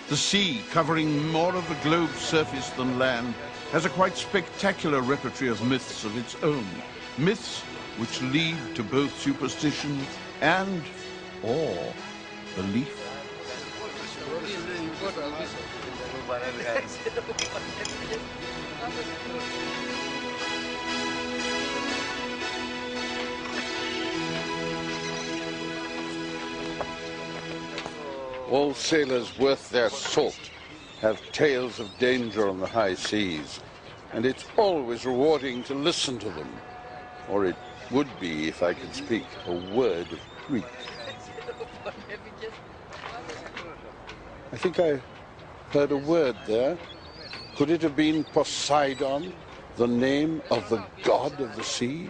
The sea, covering more of the globe's surface than land, has a quite spectacular repertory of myths of its own. Myths which lead to both superstition and, or belief. All sailors worth their salt have tales of danger on the high seas, and it's always rewarding to listen to them. Or it would be if I could speak a word of Greek. I think I heard a word there. Could it have been Poseidon, the name of the god of the seas?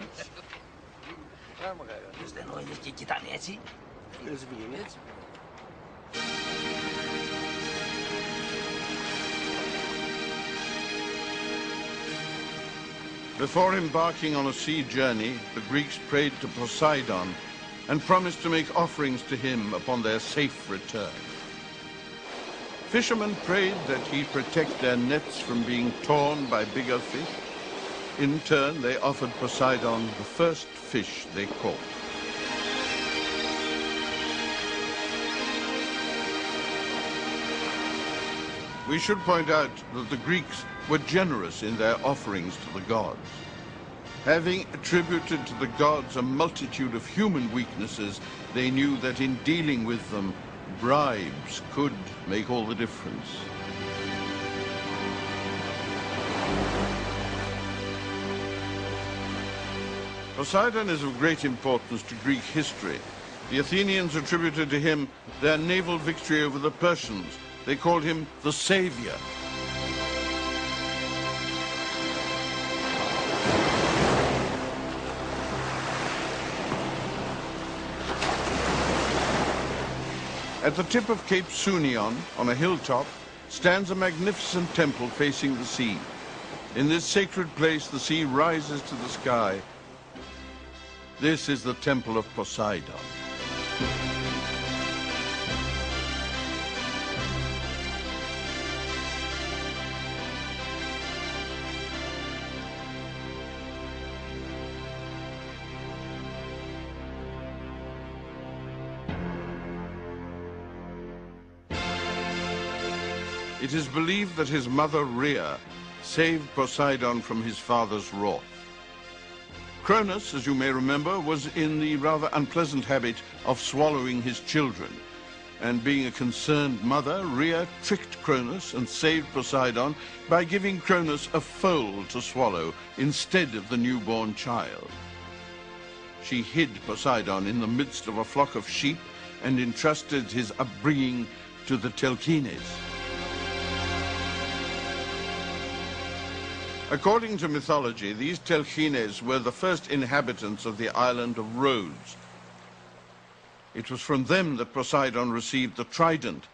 Before embarking on a sea journey, the Greeks prayed to Poseidon and promised to make offerings to him upon their safe return. Fishermen prayed that he protect their nets from being torn by bigger fish. In turn, they offered Poseidon the first fish they caught. We should point out that the Greeks were generous in their offerings to the gods. Having attributed to the gods a multitude of human weaknesses, they knew that in dealing with them, bribes could make all the difference. Poseidon is of great importance to Greek history. The Athenians attributed to him their naval victory over the Persians. They called him the Savior. At the tip of Cape Sunion, on a hilltop, stands a magnificent temple facing the sea. In this sacred place, the sea rises to the sky. This is the temple of Poseidon. It is believed that his mother Rhea saved Poseidon from his father's wrath. Cronus, as you may remember, was in the rather unpleasant habit of swallowing his children. And being a concerned mother, Rhea tricked Cronus and saved Poseidon by giving Cronus a foal to swallow instead of the newborn child. She hid Poseidon in the midst of a flock of sheep and entrusted his upbringing to the Telchines. According to mythology, these Telchines were the first inhabitants of the island of Rhodes. It was from them that Poseidon received the trident,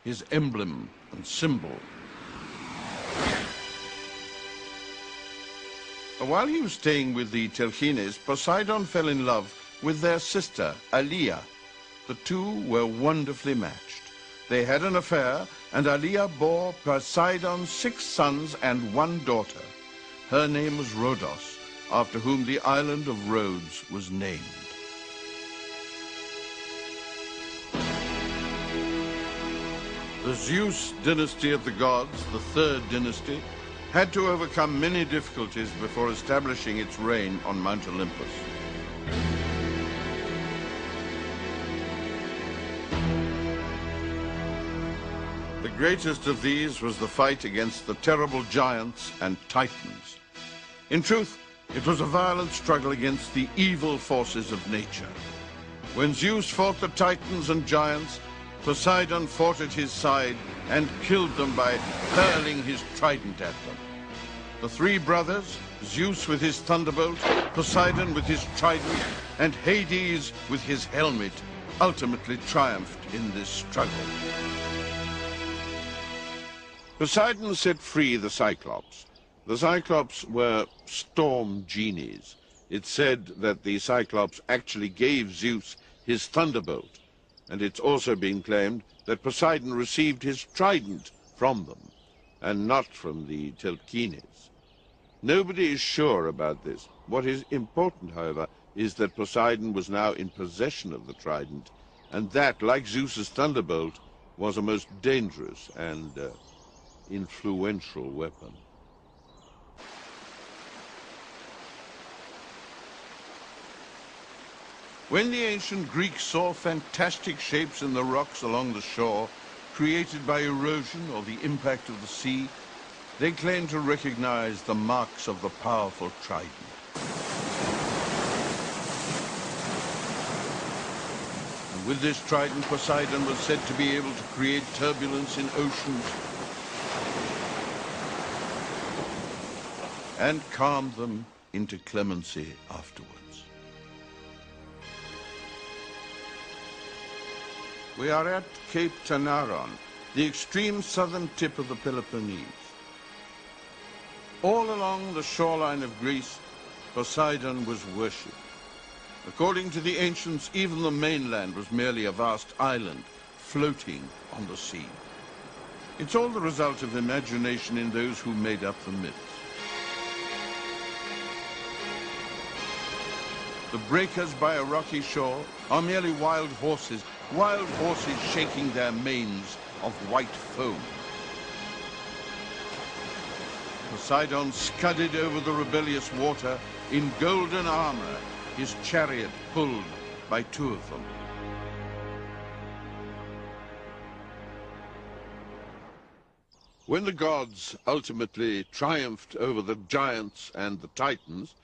his emblem and symbol. While he was staying with the Telchines, Poseidon fell in love with their sister, Alia. The two were wonderfully matched. They had an affair, and Alia bore Poseidon 6 sons and 1 daughter. Her name was Rhodos, after whom the island of Rhodes was named. The Zeus dynasty of the gods, the 3rd dynasty, had to overcome many difficulties before establishing its reign on Mount Olympus. The greatest of these was the fight against the terrible giants and titans. In truth, it was a violent struggle against the evil forces of nature. When Zeus fought the titans and giants, Poseidon fought at his side and killed them by hurling his trident at them. The 3 brothers, Zeus with his thunderbolt, Poseidon with his trident, and Hades with his helmet, ultimately triumphed in this struggle. Poseidon set free the Cyclops. The Cyclops were storm genies. It's said that the Cyclops actually gave Zeus his thunderbolt, and it's also been claimed that Poseidon received his trident from them, and not from the Telchines. Nobody is sure about this. What is important, however, is that Poseidon was now in possession of the trident, and that, like Zeus's thunderbolt, was a most dangerous and influential weapon. When the ancient Greeks saw fantastic shapes in the rocks along the shore, created by erosion or the impact of the sea, they claimed to recognize the marks of the powerful trident. And with this trident, Poseidon was said to be able to create turbulence in oceans and calm them into clemency afterwards. We are at Cape Tanaron, the extreme southern tip of the Peloponnese. All along the shoreline of Greece, Poseidon was worshipped. According to the ancients, even the mainland was merely a vast island floating on the sea. It's all the result of imagination in those who made up the myths. The breakers by a rocky shore are merely wild horses shaking their manes of white foam. Poseidon scudded over the rebellious water in golden armor, his chariot pulled by two of them. When the gods ultimately triumphed over the giants and the titans,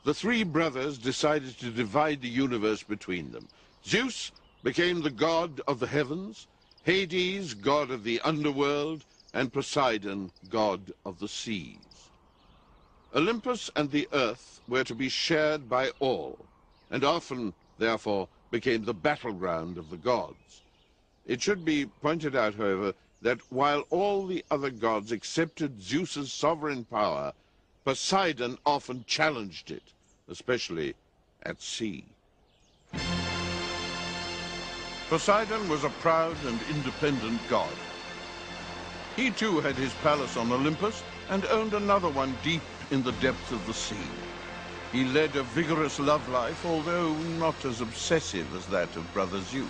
the three brothers decided to divide the universe between them. Zeus became the god of the heavens, Hades, god of the underworld, and Poseidon, god of the seas. Olympus and the earth were to be shared by all, and often, therefore, became the battleground of the gods. It should be pointed out, however, that while all the other gods accepted Zeus's sovereign power, Poseidon often challenged it, especially at sea. Poseidon was a proud and independent god. He too had his palace on Olympus and owned another one deep in the depths of the sea. He led a vigorous love life, although not as obsessive as that of brother Zeus.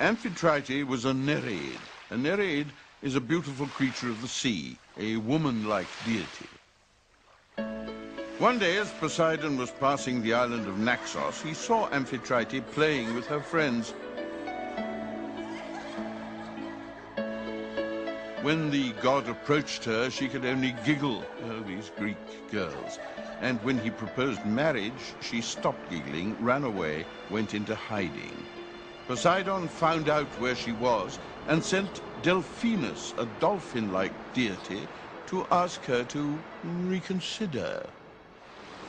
Amphitrite was a Nereid. A Nereid is a beautiful creature of the sea, a woman-like deity. One day, as Poseidon was passing the island of Naxos, he saw Amphitrite playing with her friends. When the god approached her, she could only giggle, oh, these Greek girls. And when he proposed marriage, she stopped giggling, ran away, went into hiding. Poseidon found out where she was and sent Delphinus, a dolphin-like deity, to ask her to reconsider.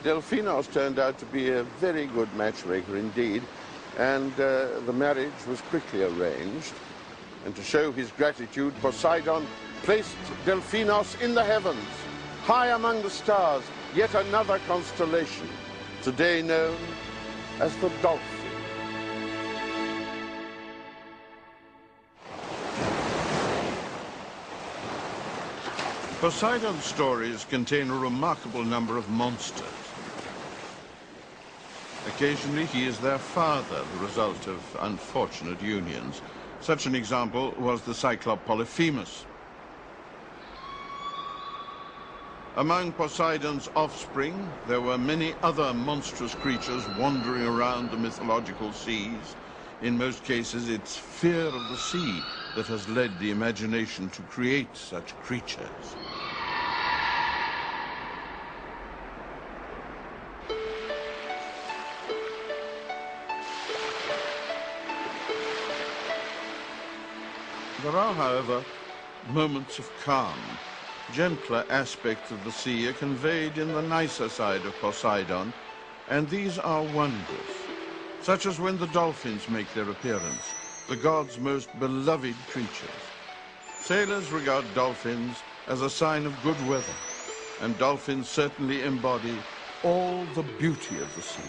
Delphinos turned out to be a very good matchmaker indeed, and the marriage was quickly arranged. And to show his gratitude, Poseidon placed Delphinos in the heavens, high among the stars, yet another constellation, today known as the Dolphin. Poseidon's stories contain a remarkable number of monsters. Occasionally he is their father, the result of unfortunate unions. Such an example was the cyclop Polyphemus. Among Poseidon's offspring, there were many other monstrous creatures wandering around the mythological seas. In most cases, it's fear of the sea that has led the imagination to create such creatures. There are, however, moments of calm. Gentler aspects of the sea are conveyed in the nicer side of Poseidon, and these are wonders, such as when the dolphins make their appearance, the god's most beloved creatures. Sailors regard dolphins as a sign of good weather, and dolphins certainly embody all the beauty of the sea.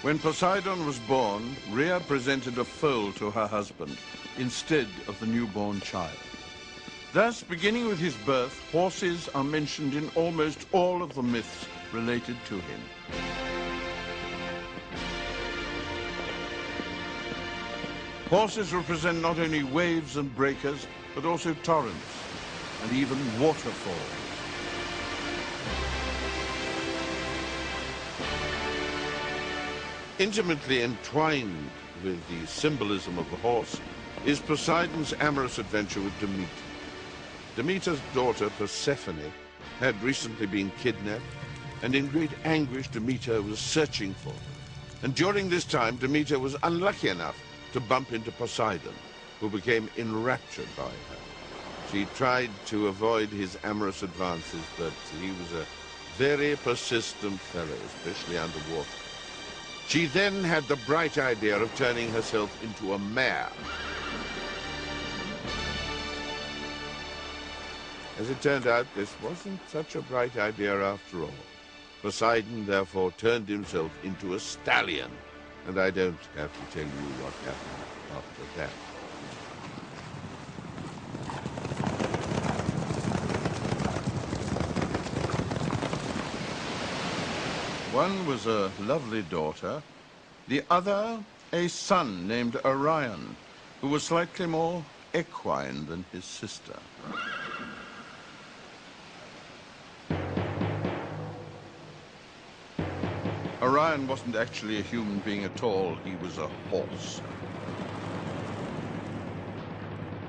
When Poseidon was born, Rhea presented a foal to her husband instead of the newborn child. Thus, beginning with his birth, horses are mentioned in almost all of the myths related to him. Horses represent not only waves and breakers, but also torrents and even waterfalls. Intimately entwined with the symbolism of the horse is Poseidon's amorous adventure with Demeter. Demeter's daughter, Persephone, had recently been kidnapped, and in great anguish Demeter was searching for her. And during this time, Demeter was unlucky enough to bump into Poseidon, who became enraptured by her. She tried to avoid his amorous advances, but he was a very persistent fellow, especially underwater. She then had the bright idea of turning herself into a mare. As it turned out, this wasn't such a bright idea after all. Poseidon therefore turned himself into a stallion, And I don't have to tell you what happened after that. One was a lovely daughter, the other a son named Orion, who was slightly more equine than his sister. Orion wasn't actually a human being at all, he was a horse.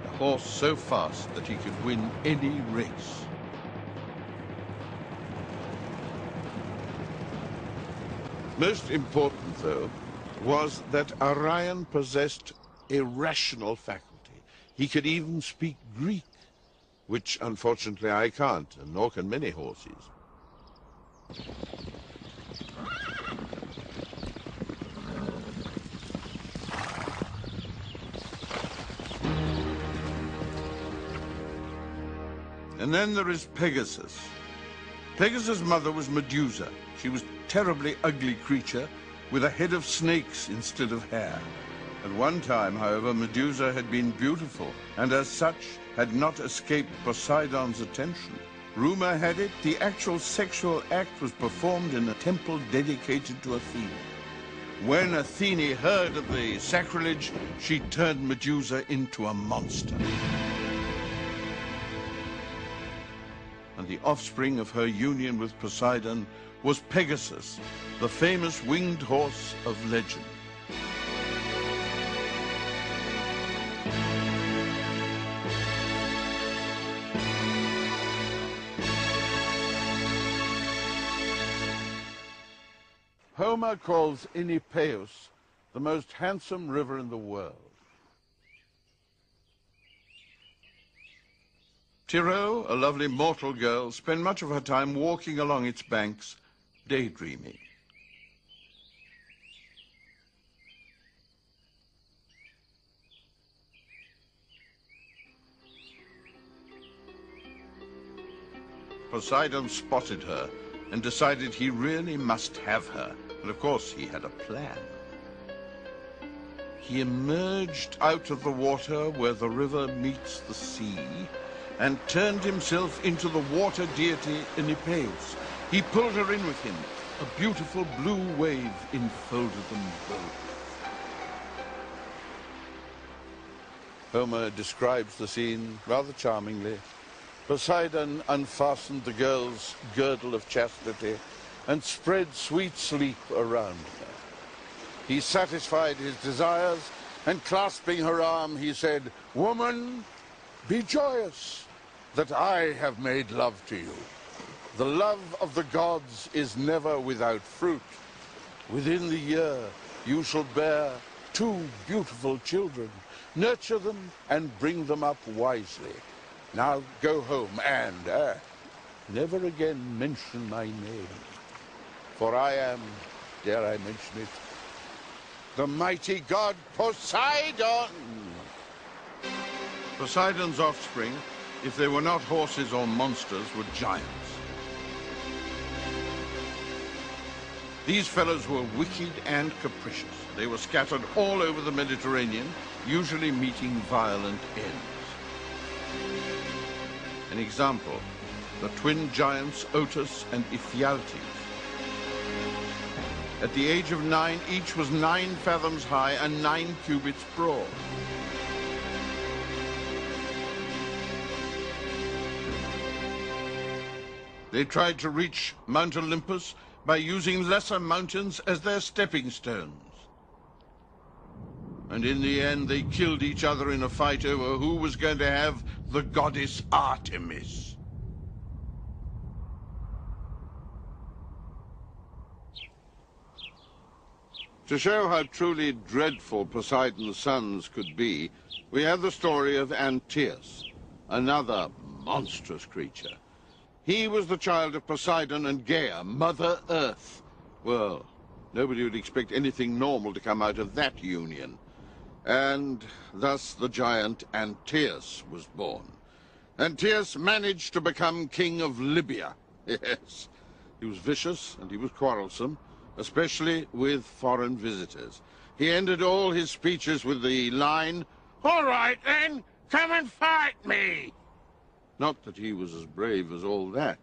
A horse so fast that he could win any race. Most important, though, was that Orion possessed a rational faculty. He could even speak Greek, which unfortunately I can't, and nor can many horses. And then there is Pegasus. Pegasus' mother was Medusa. She was a terribly ugly creature with a head of snakes instead of hair. At one time, however, Medusa had been beautiful, and as such had not escaped Poseidon's attention. Rumor had it the actual sexual act was performed in a temple dedicated to Athene. When Athene heard of the sacrilege, she turned Medusa into a monster. And the offspring of her union with Poseidon was Pegasus, the famous winged horse of legend. Homer calls Enipeus the most handsome river in the world. Tyro, a lovely mortal girl, spent much of her time walking along its banks, daydreaming. Poseidon spotted her and decided he really must have her. And of course, he had a plan. He emerged out of the water where the river meets the sea and turned himself into the water deity Enipeus. He pulled her in with him. A beautiful blue wave enfolded them both. Homer describes the scene rather charmingly. Poseidon unfastened the girl's girdle of chastity and spread sweet sleep around her. He satisfied his desires, and clasping her arm, he said, "Woman, be joyous that I have made love to you. The love of the gods is never without fruit. Within the year you shall bear 2 beautiful children. Nurture them and bring them up wisely. Now go home and never again mention my name. For I am, dare I mention it, the mighty god Poseidon." Poseidon's offspring, if they were not horses or monsters, were giants. These fellows were wicked and capricious. They were scattered all over the Mediterranean, usually meeting violent ends. An example, the twin giants Otus and Ephialtes. At the age of 9, each was 9 fathoms high and 9 cubits broad. They tried to reach Mount Olympus by using lesser mountains as their stepping stones. And in the end, they killed each other in a fight over who was going to have the goddess Artemis. To show how truly dreadful Poseidon's sons could be, we have the story of Antaeus, another monstrous creature. He was the child of Poseidon and Gaia, Mother Earth. Well, nobody would expect anything normal to come out of that union. And thus the giant Antaeus was born. Antaeus managed to become king of Libya. Yes, he was vicious and he was quarrelsome, especially with foreign visitors. He ended all his speeches with the line, "All right then, come and fight me." Not that he was as brave as all that.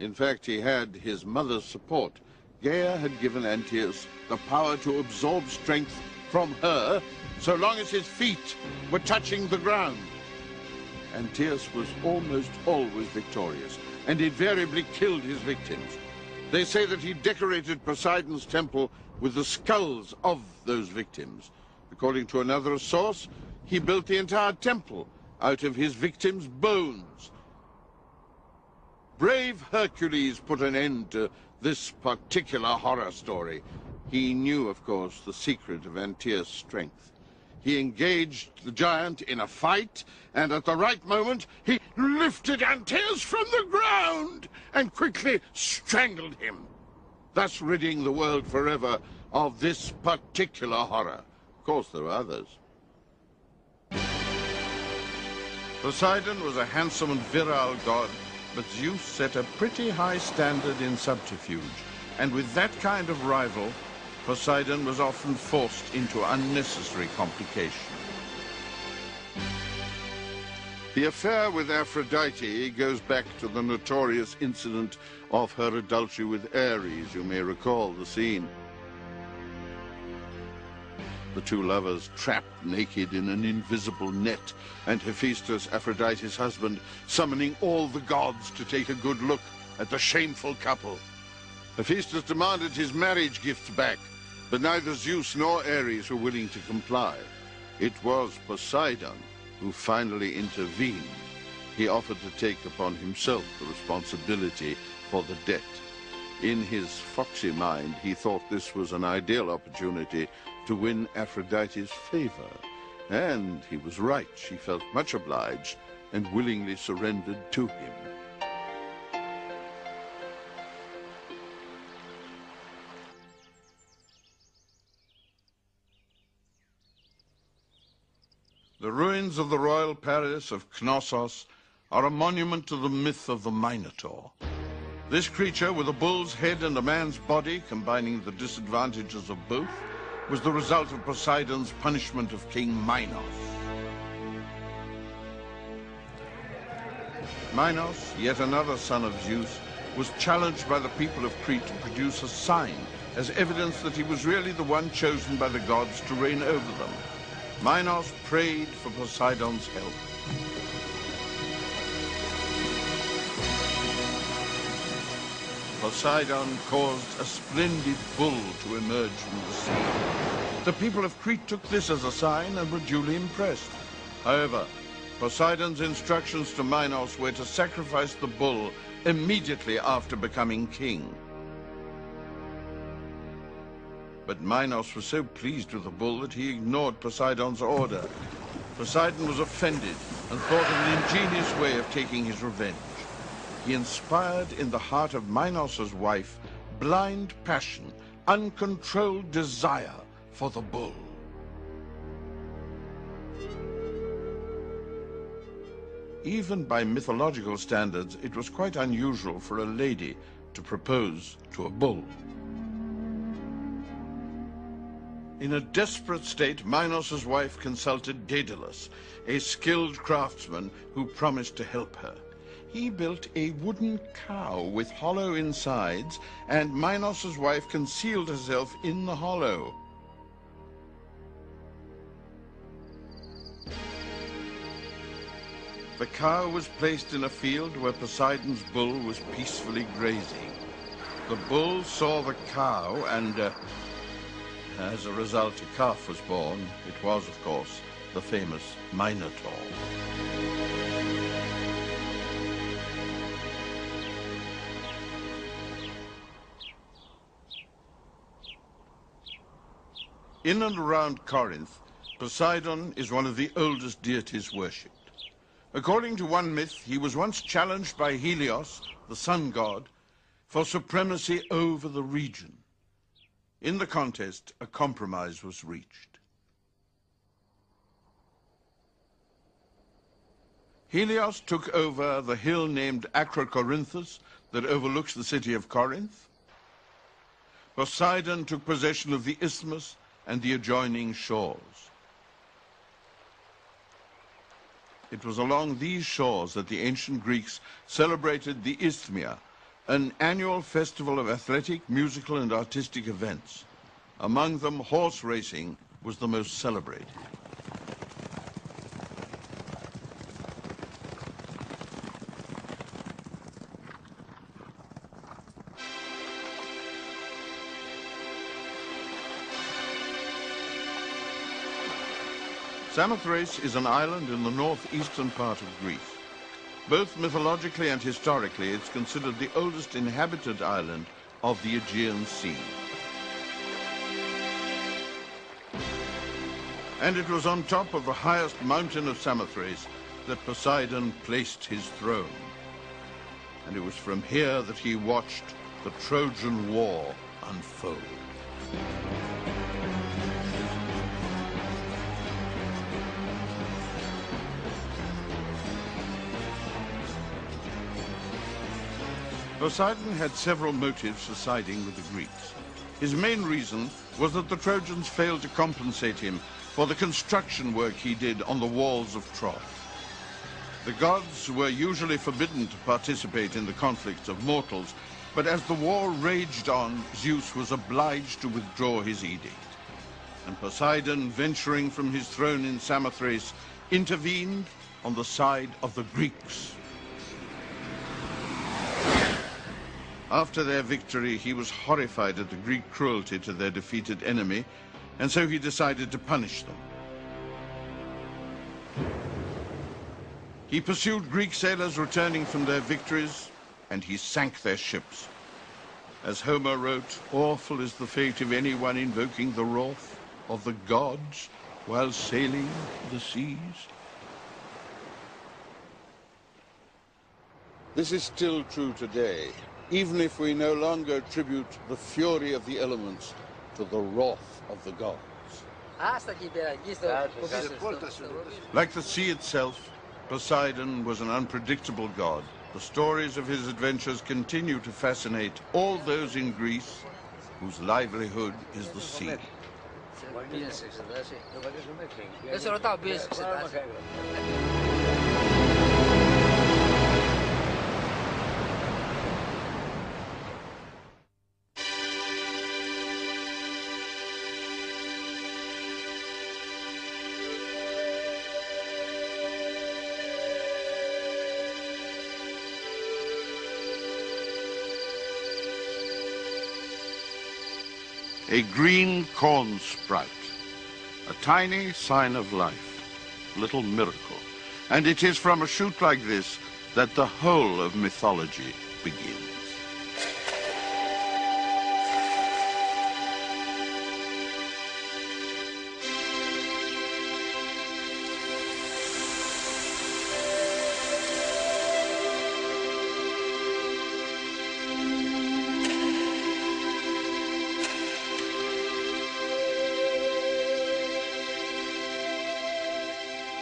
In fact, he had his mother's support. Gaia had given Antaeus the power to absorb strength from her so long as his feet were touching the ground. Antaeus was almost always victorious and invariably killed his victims. They say that he decorated Poseidon's temple with the skulls of those victims. According to another source, he built the entire temple out of his victims' bones. Brave Hercules put an end to this particular horror story. He knew, of course, the secret of Antaeus' strength. He engaged the giant in a fight, and at the right moment, he lifted Antaeus from the ground and quickly strangled him, thus ridding the world forever of this particular horror. Of course, there are others. Poseidon was a handsome and virile god, but Zeus set a pretty high standard in subterfuge, and with that kind of rival, Poseidon was often forced into unnecessary complication. The affair with Aphrodite goes back to the notorious incident of her adultery with Ares. You may recall the scene. The two lovers trapped naked in an invisible net, and Hephaestus, Aphrodite's husband, summoning all the gods to take a good look at the shameful couple. Hephaestus demanded his marriage gifts back, but neither Zeus nor Ares were willing to comply. It was Poseidon who finally intervened. He offered to take upon himself the responsibility for the debt. In his foxy mind, he thought this was an ideal opportunity to win Aphrodite's favor. And he was right. She felt much obliged and willingly surrendered to him. The ruins of the royal palace of Knossos are a monument to the myth of the Minotaur. This creature, with a bull's head and a man's body, combining the disadvantages of both, was the result of Poseidon's punishment of King Minos. Minos, yet another son of Zeus, was challenged by the people of Crete to produce a sign as evidence that he was really the one chosen by the gods to reign over them. Minos prayed for Poseidon's help. Poseidon caused a splendid bull to emerge from the sea. The people of Crete took this as a sign and were duly impressed. However, Poseidon's instructions to Minos were to sacrifice the bull immediately after becoming king. But Minos was so pleased with the bull that he ignored Poseidon's order. Poseidon was offended and thought of an ingenious way of taking his revenge. He inspired in the heart of Minos' wife blind passion, uncontrolled desire for the bull. Even by mythological standards, it was quite unusual for a lady to propose to a bull. In a desperate state, Minos' wife consulted Daedalus, a skilled craftsman who promised to help her. He built a wooden cow with hollow insides, and Minos' wife concealed herself in the hollow. The cow was placed in a field where Poseidon's bull was peacefully grazing. The bull saw the cow and, as a result, a calf was born. It was, of course, the famous Minotaur. In and around Corinth, Poseidon is one of the oldest deities worshipped. According to one myth, he was once challenged by Helios, the sun god, for supremacy over the region. In the contest, a compromise was reached. Helios took over the hill named Acrocorinthus that overlooks the city of Corinth. Poseidon took possession of the isthmus and the adjoining shores. It was along these shores that the ancient Greeks celebrated the Isthmia, an annual festival of athletic, musical, and artistic events. Among them, horse racing was the most celebrated. Samothrace is an island in the northeastern part of Greece. Both mythologically and historically, it's considered the oldest inhabited island of the Aegean Sea. And it was on top of the highest mountain of Samothrace that Poseidon placed his throne. And it was from here that he watched the Trojan War unfold. Poseidon had several motives for siding with the Greeks. His main reason was that the Trojans failed to compensate him for the construction work he did on the walls of Troy. The gods were usually forbidden to participate in the conflicts of mortals, but as the war raged on, Zeus was obliged to withdraw his edict. And Poseidon, venturing from his throne in Samothrace, intervened on the side of the Greeks. After their victory, he was horrified at the Greek cruelty to their defeated enemy, and so he decided to punish them. He pursued Greek sailors returning from their victories, and he sank their ships. As Homer wrote, "Awful is the fate of anyone invoking the wrath of the gods while sailing the seas." This is still true today, even if we no longer attribute the fury of the elements to the wrath of the gods. Like the sea itself, Poseidon was an unpredictable god. The stories of his adventures continue to fascinate all those in Greece whose livelihood is the sea. A green corn sprout, a tiny sign of life, little miracle. And it is from a shoot like this that the whole of mythology begins.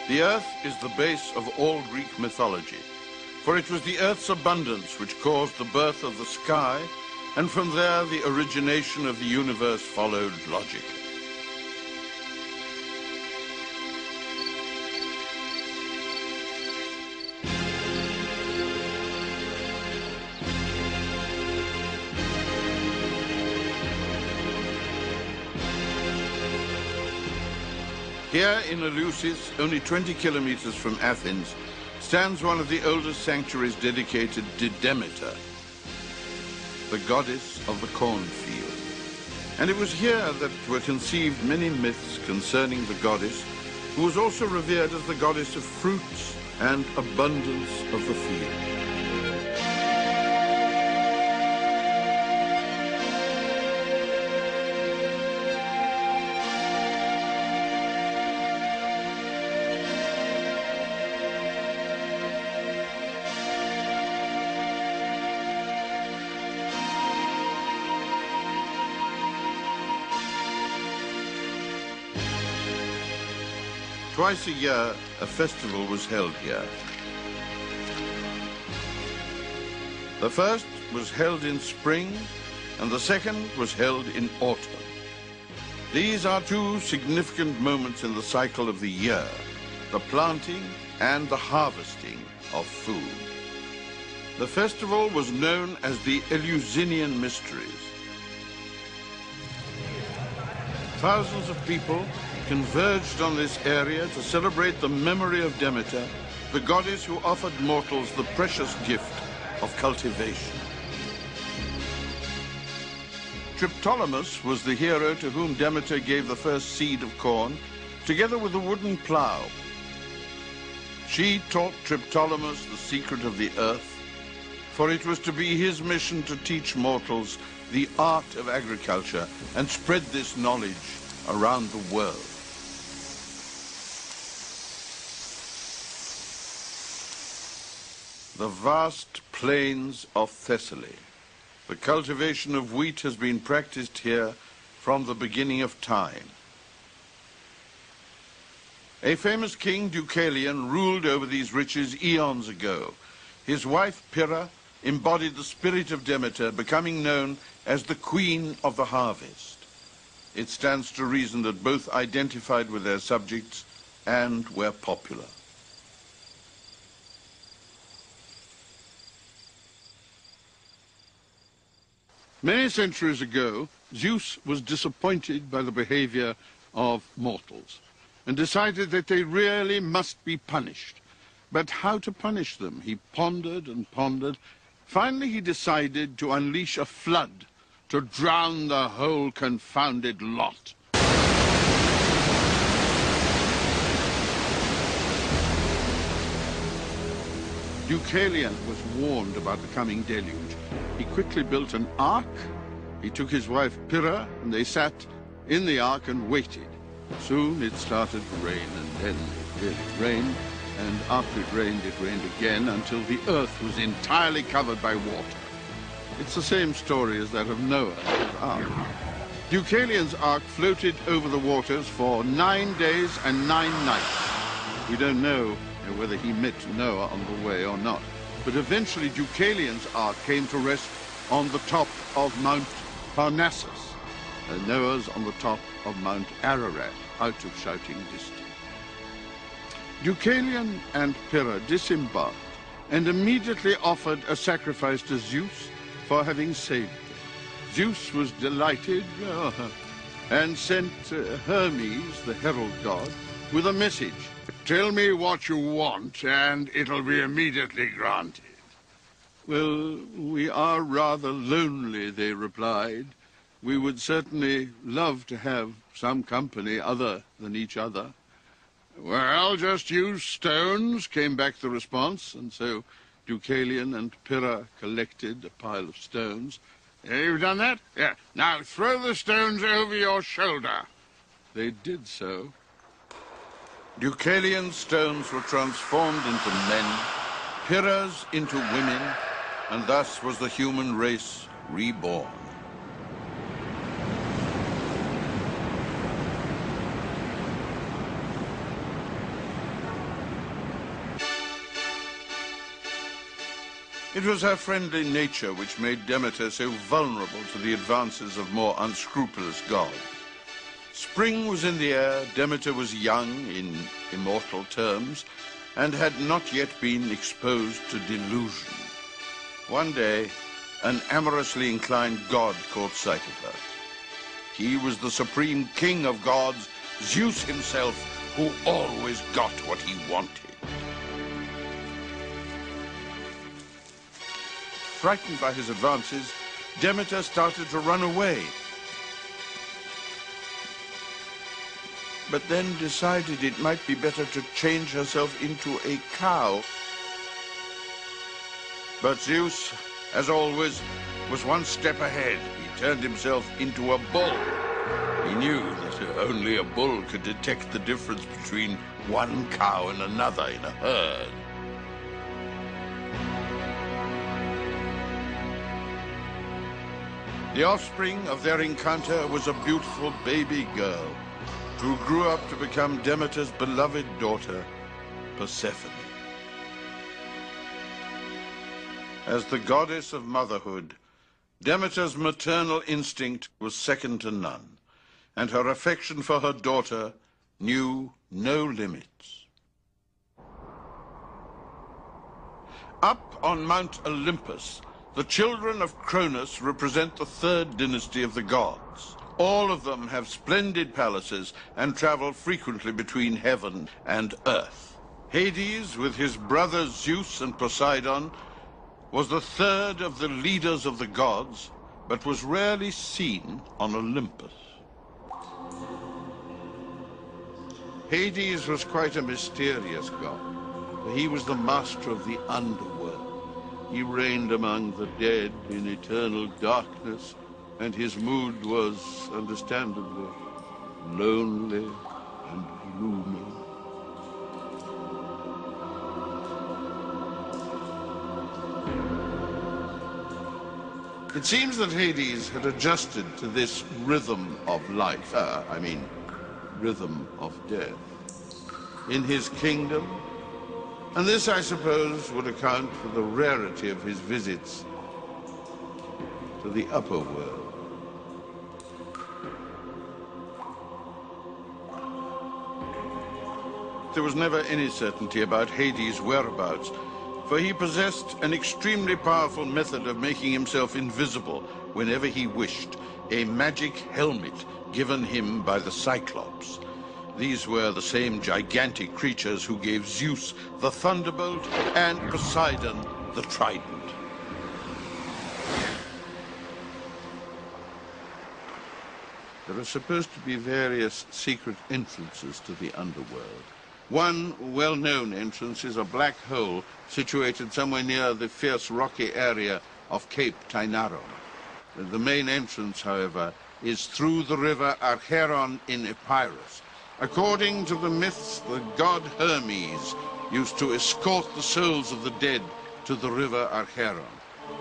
The earth is the base of all Greek mythology, for it was the earth's abundance which caused the birth of the sky, and from there the origination of the universe followed logically. Here in Eleusis, only 20 kilometers from Athens, stands one of the oldest sanctuaries dedicated to Demeter, the goddess of the cornfield. And it was here that were conceived many myths concerning the goddess, who was also revered as the goddess of fruits and abundance of the field. Twice a year, a festival was held here. The first was held in spring and the second was held in autumn. These are two significant moments in the cycle of the year, the planting and the harvesting of food. The festival was known as the Eleusinian Mysteries. Thousands of people converged on this area to celebrate the memory of Demeter, the goddess who offered mortals the precious gift of cultivation. Triptolemus was the hero to whom Demeter gave the first seed of corn, together with a wooden plough. She taught Triptolemus the secret of the earth, for it was to be his mission to teach mortals the art of agriculture and spread this knowledge around the world. The vast plains of Thessaly. The cultivation of wheat has been practiced here from the beginning of time. A famous king, Deucalion, ruled over these riches eons ago. His wife, Pyrrha, embodied the spirit of Demeter, becoming known as the Queen of the Harvest. It stands to reason that both identified with their subjects and were popular. Many centuries ago, Zeus was disappointed by the behavior of mortals and decided that they really must be punished. But how to punish them? He pondered and pondered. Finally, he decided to unleash a flood to drown the whole confounded lot. Deucalion was warned about the coming deluge. He quickly built an ark. He took his wife Pyrrha, and they sat in the ark and waited. Soon it started to rain, and then it really rained. And after it rained again, until the earth was entirely covered by water. It's the same story as that of Noah's ark. Deucalion's ark floated over the waters for 9 days and 9 nights. We don't know whether he met Noah on the way or not. But eventually Deucalion's ark came to rest on the top of Mount Parnassus, and Noah's on the top of Mount Ararat, out of shouting distance. Deucalion and Pyrrha disembarked and immediately offered a sacrifice to Zeus for having saved them. Zeus was delighted and sent Hermes, the herald god, with a message. Tell me what you want and it'll be immediately granted. Well, we are rather lonely, they replied. We would certainly love to have some company other than each other. Well, just use stones, came back the response, and so Deucalion and Pyrrha collected a pile of stones. You've done that? Yeah. Now throw the stones over your shoulder. They did so. Deucalion's stones were transformed into men, Pyrrha's into women, and thus was the human race reborn. It was her friendly nature which made Demeter so vulnerable to the advances of more unscrupulous gods. Spring was in the air, Demeter was young in immortal terms, and had not yet been exposed to delusion. One day, an amorously inclined god caught sight of her. He was the supreme king of gods, Zeus himself, who always got what he wanted. Frightened by his advances, Demeter started to run away, but then decided it might be better to change herself into a cow. But Zeus, as always, was one step ahead. He turned himself into a bull. He knew that only a bull could detect the difference between one cow and another in a herd. The offspring of their encounter was a beautiful baby girl who grew up to become Demeter's beloved daughter, Persephone. As the goddess of motherhood, Demeter's maternal instinct was second to none, and her affection for her daughter knew no limits. Up on Mount Olympus, the children of Cronus represent the third dynasty of the gods. All of them have splendid palaces and travel frequently between heaven and earth. Hades, with his brothers Zeus and Poseidon, was the third of the leaders of the gods, but was rarely seen on Olympus. Hades was quite a mysterious god, for he was the master of the underworld. He reigned among the dead in eternal darkness, and his mood was, understandably, lonely and gloomy. It seems that Hades had adjusted to this rhythm of life, rhythm of death, in his kingdom, and this, I suppose, would account for the rarity of his visits to the upper world. There was never any certainty about Hades' whereabouts, for he possessed an extremely powerful method of making himself invisible whenever he wished, a magic helmet given him by the Cyclops. These were the same gigantic creatures who gave Zeus the thunderbolt and Poseidon the trident. There are supposed to be various secret entrances to the underworld. One well-known entrance is a black hole situated somewhere near the fierce rocky area of Cape Tainaron. The main entrance, however, is through the river Archeron in Epirus. According to the myths, the god Hermes used to escort the souls of the dead to the river Archeron,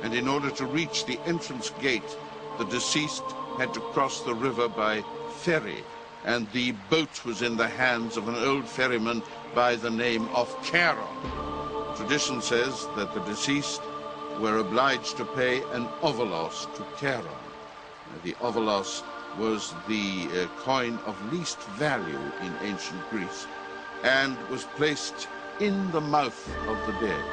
and in order to reach the entrance gate, the deceased had to cross the river by ferry, and the boat was in the hands of an old ferryman by the name of Charon. Tradition says that the deceased were obliged to pay an ovolos to Charon. The ovolos was the coin of least value in ancient Greece and was placed in the mouth of the dead.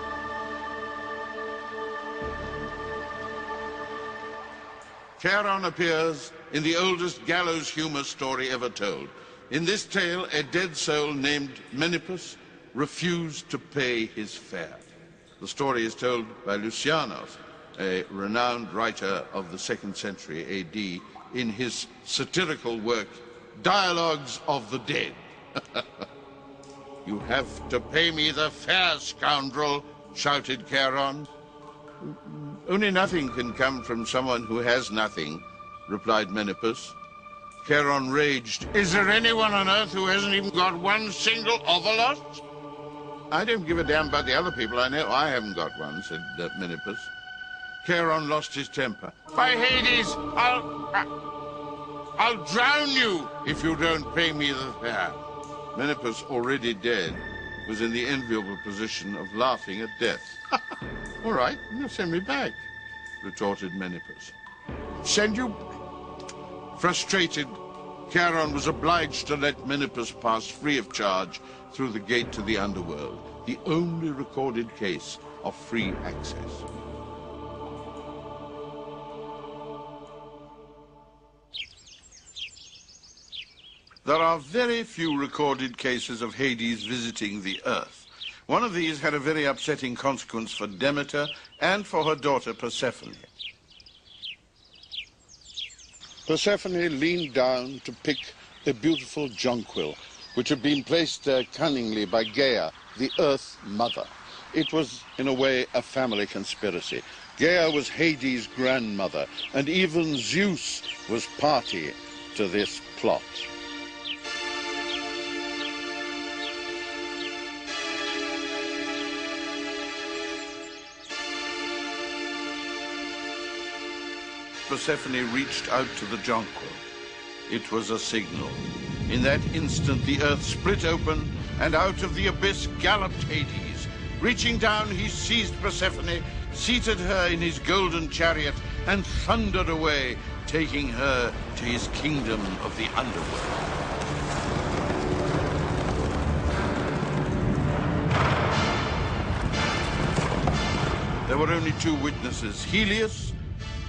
Charon appears in the oldest gallows humor story ever told. In this tale, a dead soul named Menippus refused to pay his fare. The story is told by Lucianos, a renowned writer of the 2nd century AD, in his satirical work, Dialogues of the Dead. "You have to pay me the fare, scoundrel," shouted Charon. "Only nothing can come from someone who has nothing," replied Menippus. Charon raged. "Is there anyone on earth who hasn't even got one single ovolos?" "I don't give a damn about the other people. I know I haven't got one," said Menippus. Charon lost his temper. "By Hades, I'll drown you if you don't pay me the fare." Menippus, already dead, was in the enviable position of laughing at death. "All right, you'll send me back," retorted Menippus. "Send you?" Frustrated, Charon was obliged to let Menippus pass free of charge through the gate to the underworld, the only recorded case of free access. There are very few recorded cases of Hades visiting the earth. One of these had a very upsetting consequence for Demeter and for her daughter Persephone. Persephone leaned down to pick a beautiful jonquil, which had been placed there cunningly by Gaia, the Earth Mother. It was, in a way, a family conspiracy. Gaia was Hades' grandmother, and even Zeus was party to this plot. Persephone reached out to the jonquil. It was a signal. In that instant, the earth split open, and out of the abyss galloped Hades. Reaching down, he seized Persephone, seated her in his golden chariot, and thundered away, taking her to his kingdom of the underworld. There were only two witnesses, Helios,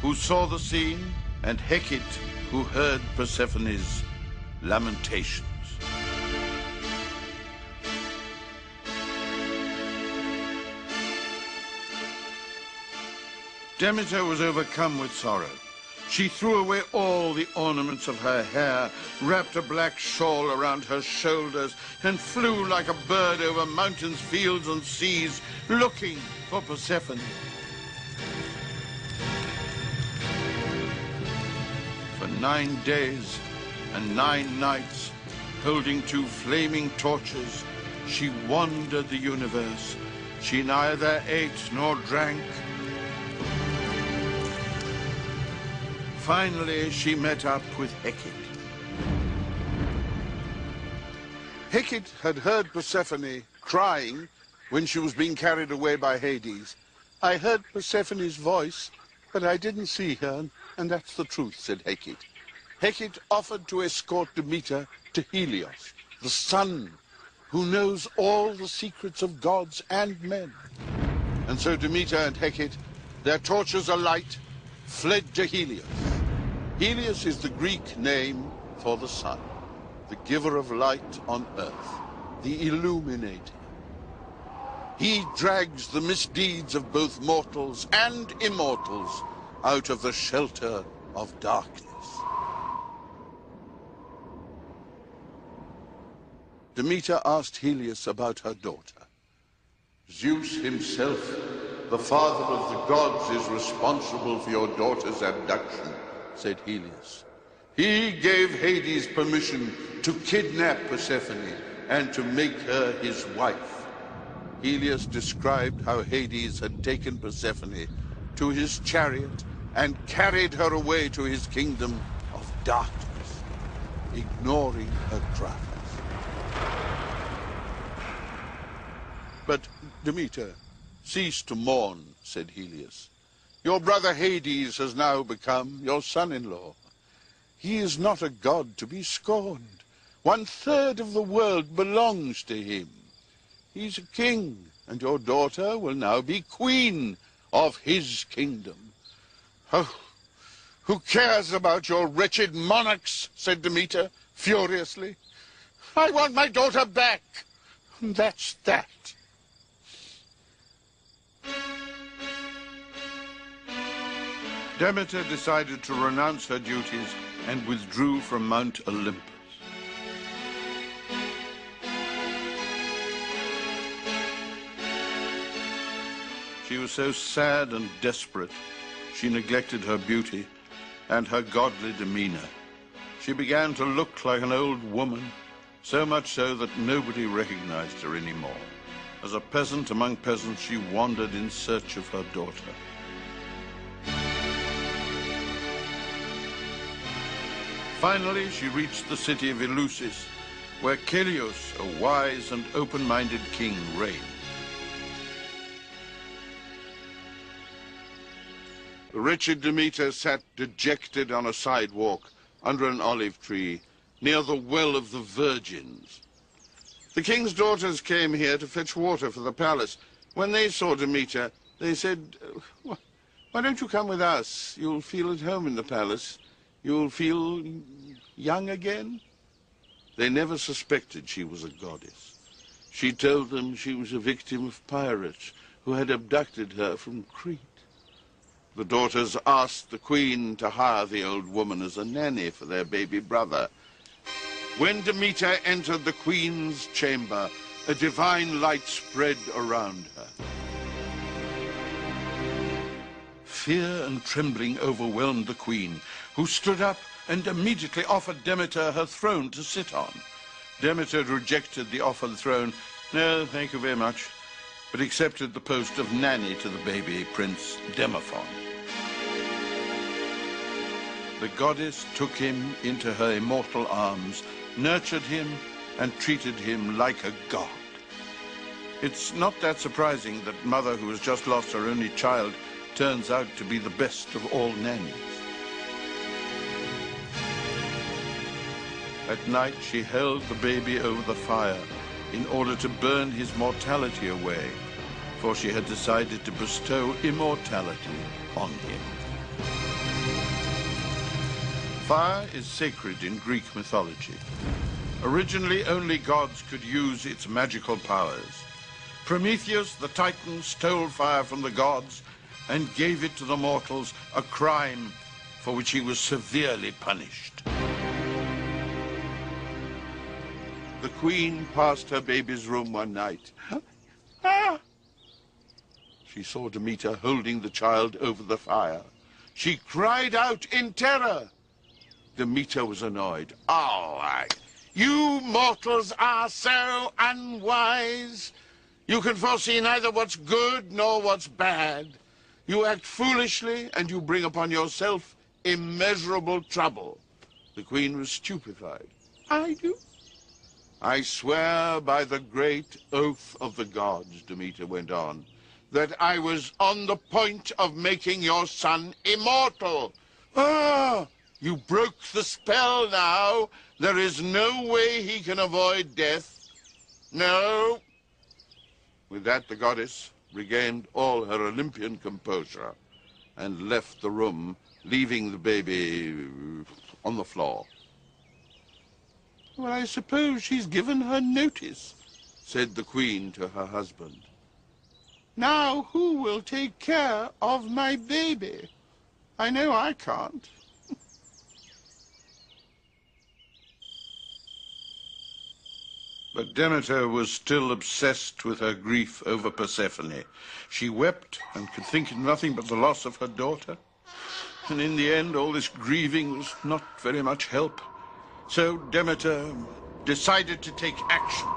who saw the scene, and Hecate, who heard Persephone's lamentations. Demeter was overcome with sorrow. She threw away all the ornaments of her hair, wrapped a black shawl around her shoulders, and flew like a bird over mountains, fields, and seas, looking for Persephone. For 9 days and 9 nights, holding 2 flaming torches, she wandered the universe. She neither ate nor drank. Finally, she met up with Hecate. Hecate had heard Persephone crying when she was being carried away by Hades. I heard Persephone's voice, but I didn't see her, and that's the truth, said Hecate. Hecate offered to escort Demeter to Helios, the sun, who knows all the secrets of gods and men. And so Demeter and Hecate, their torches alight, fled to Helios. Helios is the Greek name for the sun, the giver of light on earth, the illuminator. He drags the misdeeds of both mortals and immortals out of the shelter of darkness. Demeter asked Helios about her daughter. Zeus himself, the father of the gods, is responsible for your daughter's abduction, said Helios. He gave Hades permission to kidnap Persephone and to make her his wife. Helios described how Hades had taken Persephone to his chariot and carried her away to his kingdom of darkness, ignoring her cries. But Demeter, cease to mourn, said Helios. Your brother Hades has now become your son-in-law. He is not a god to be scorned. 1/3 of the world belongs to him. He's a king, and your daughter will now be queen of his kingdom. Oh, who cares about your wretched monarchs, said Demeter furiously. I want my daughter back. That's that. Demeter decided to renounce her duties and withdrew from Mount Olympus. She was so sad and desperate, she neglected her beauty and her godly demeanor. She began to look like an old woman, so much so that nobody recognized her anymore. As a peasant among peasants, she wandered in search of her daughter. Finally, she reached the city of Eleusis, where Helios, a wise and open-minded king, reigned. The wretched Demeter sat dejected on a sidewalk under an olive tree near the well of the virgins. The king's daughters came here to fetch water for the palace. When they saw Demeter, they said, why don't you come with us? You'll feel at home in the palace. You'll feel young again. They never suspected she was a goddess. She told them she was a victim of pirates who had abducted her from Crete. The daughters asked the queen to hire the old woman as a nanny for their baby brother. When Demeter entered the queen's chamber, a divine light spread around her. Fear and trembling overwhelmed the queen, who stood up and immediately offered Demeter her throne to sit on. Demeter rejected the offered throne. No, thank you very much, but accepted the post of nanny to the baby prince Demophon. The goddess took him into her immortal arms, nurtured him, and treated him like a god. It's not that surprising that mother who has just lost her only child turns out to be the best of all nannies. At night, she held the baby over the fire in order to burn his mortality away, for she had decided to bestow immortality on him. Fire is sacred in Greek mythology. Originally, only gods could use its magical powers. Prometheus, the Titan, stole fire from the gods and gave it to the mortals, a crime for which he was severely punished. The queen passed her baby's room one night. She saw Demeter holding the child over the fire. She cried out in terror. Demeter was annoyed. All right. You mortals are so unwise. You can foresee neither what's good nor what's bad. You act foolishly and you bring upon yourself immeasurable trouble. The queen was stupefied. I do? I swear by the great oath of the gods, Demeter went on, that I was on the point of making your son immortal. Ah! You broke the spell now. There is no way he can avoid death. No. With that, the goddess regained all her Olympian composure and left the room, leaving the baby on the floor. Well, I suppose she's given her notice, said the queen to her husband. Now who will take care of my baby? I know I can't. But Demeter was still obsessed with her grief over Persephone. She wept and could think of nothing but the loss of her daughter. And in the end, all this grieving was not very much help. So Demeter decided to take action.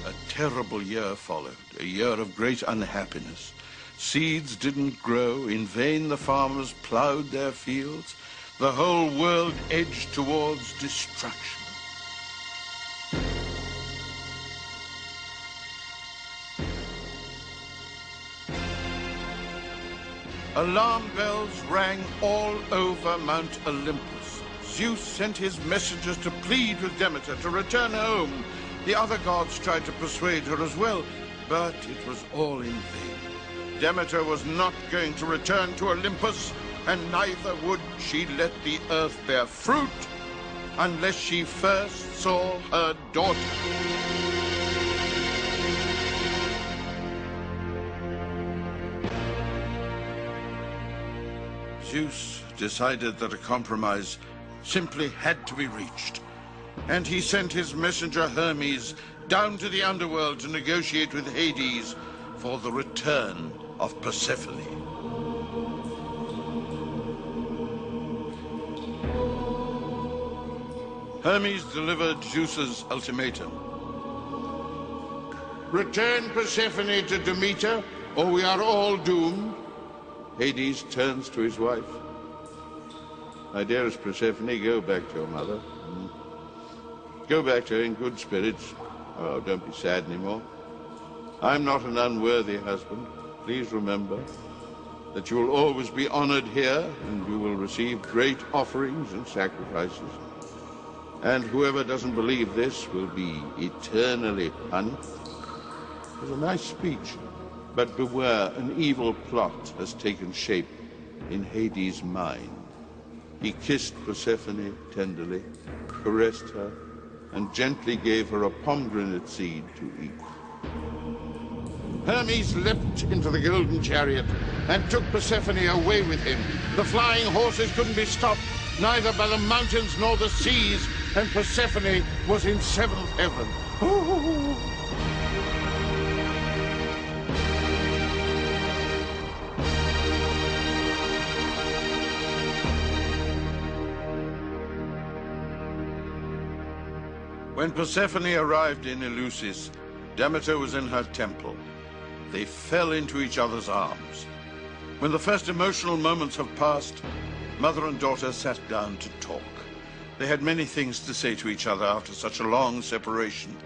A terrible year followed, a year of great unhappiness. Seeds didn't grow. In vain the farmers plowed their fields. The whole world edged towards destruction. Alarm bells rang all over Mount Olympus. Zeus sent his messengers to plead with Demeter to return home. The other gods tried to persuade her as well, but it was all in vain. Demeter was not going to return to Olympus, and neither would she let the earth bear fruit unless she first saw her daughter. Zeus decided that a compromise simply had to be reached, and he sent his messenger Hermes down to the underworld to negotiate with Hades for the return of Persephone. Hermes delivered Zeus's ultimatum. Return Persephone to Demeter, or we are all doomed. Hades turns to his wife. My dearest Persephone, go back to your mother. Go back to her in good spirits. Oh, don't be sad anymore. I'm not an unworthy husband. Please remember that you will always be honored here, and you will receive great offerings and sacrifices. And whoever doesn't believe this will be eternally punished. It was a nice speech, but beware, an evil plot has taken shape in Hades' mind. He kissed Persephone tenderly, caressed her, and gently gave her a pomegranate seed to eat. Hermes leapt into the golden chariot and took Persephone away with him. The flying horses couldn't be stopped, neither by the mountains nor the seas, and Persephone was in seventh heaven. Oh. When Persephone arrived in Eleusis, Demeter was in her temple. They fell into each other's arms. When the first emotional moments have passed, mother and daughter sat down to talk. They had many things to say to each other after such a long separation.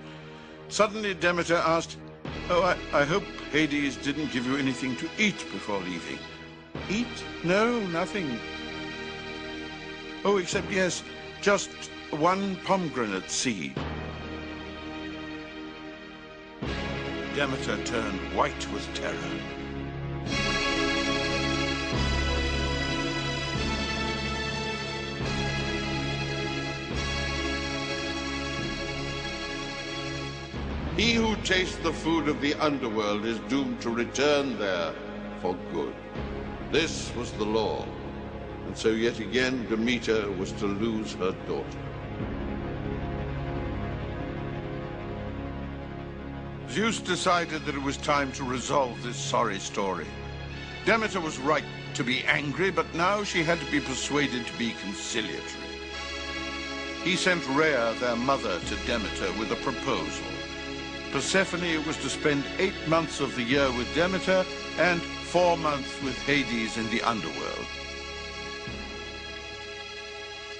Suddenly Demeter asked, "Oh, I hope Hades didn't give you anything to eat before leaving." "Eat? No, nothing. Oh, except, yes, just one pomegranate seed." Demeter turned white with terror. He who tastes the food of the underworld is doomed to return there for good. This was the law, and so yet again Demeter was to lose her daughter. Zeus decided that it was time to resolve this sorry story. Demeter was right to be angry, but now she had to be persuaded to be conciliatory. He sent Rhea, their mother, to Demeter with a proposal. Persephone was to spend 8 months of the year with Demeter and 4 months with Hades in the underworld.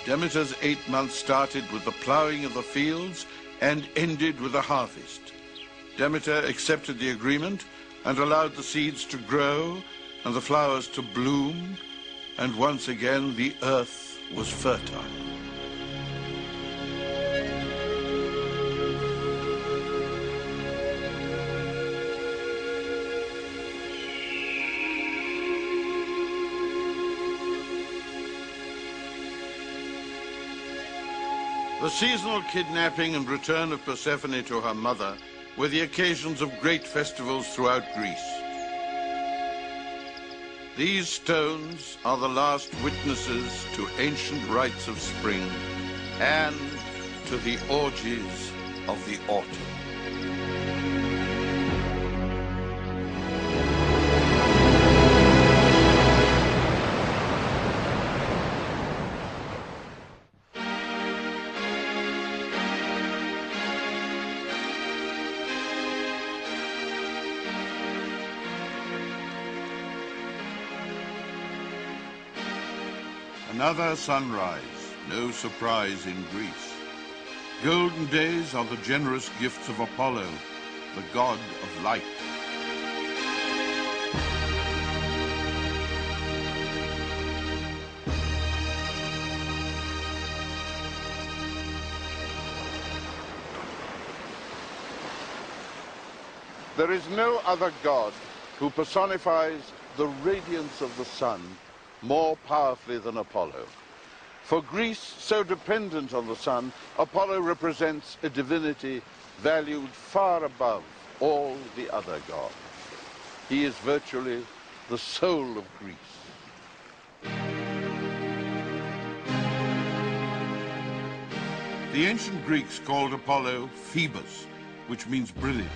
Demeter's 8 months started with the plowing of the fields and ended with the harvest. Demeter accepted the agreement and allowed the seeds to grow and the flowers to bloom, and once again the earth was fertile. The seasonal kidnapping and return of Persephone to her mother were the occasions of great festivals throughout Greece. These stones are the last witnesses to ancient rites of spring and to the orgies of the autumn. Another sunrise, no surprise in Greece. Golden days are the generous gifts of Apollo, the god of light. There is no other god who personifies the radiance of the sun more powerfully than Apollo. For Greece, so dependent on the sun, Apollo represents a divinity valued far above all the other gods. He is virtually the soul of Greece. The ancient Greeks called Apollo Phoebus, which means brilliant.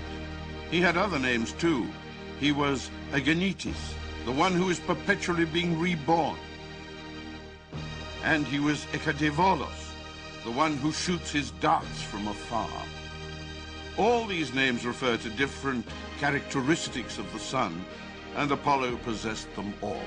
He had other names too. He was Agenitis, the one who is perpetually being reborn. And he was Ekatevolos, the one who shoots his darts from afar. All these names refer to different characteristics of the sun, and Apollo possessed them all.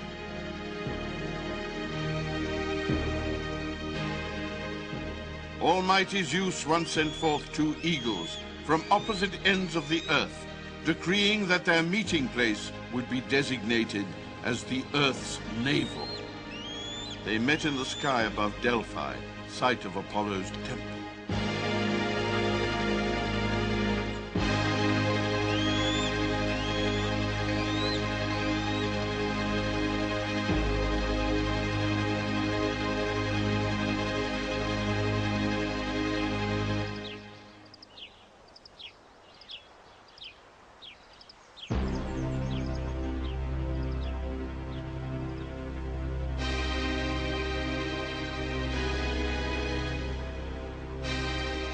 Almighty Zeus once sent forth 2 eagles from opposite ends of the earth, decreeing that their meeting place would be designated as the Earth's navel. They met in the sky above Delphi, site of Apollo's temple.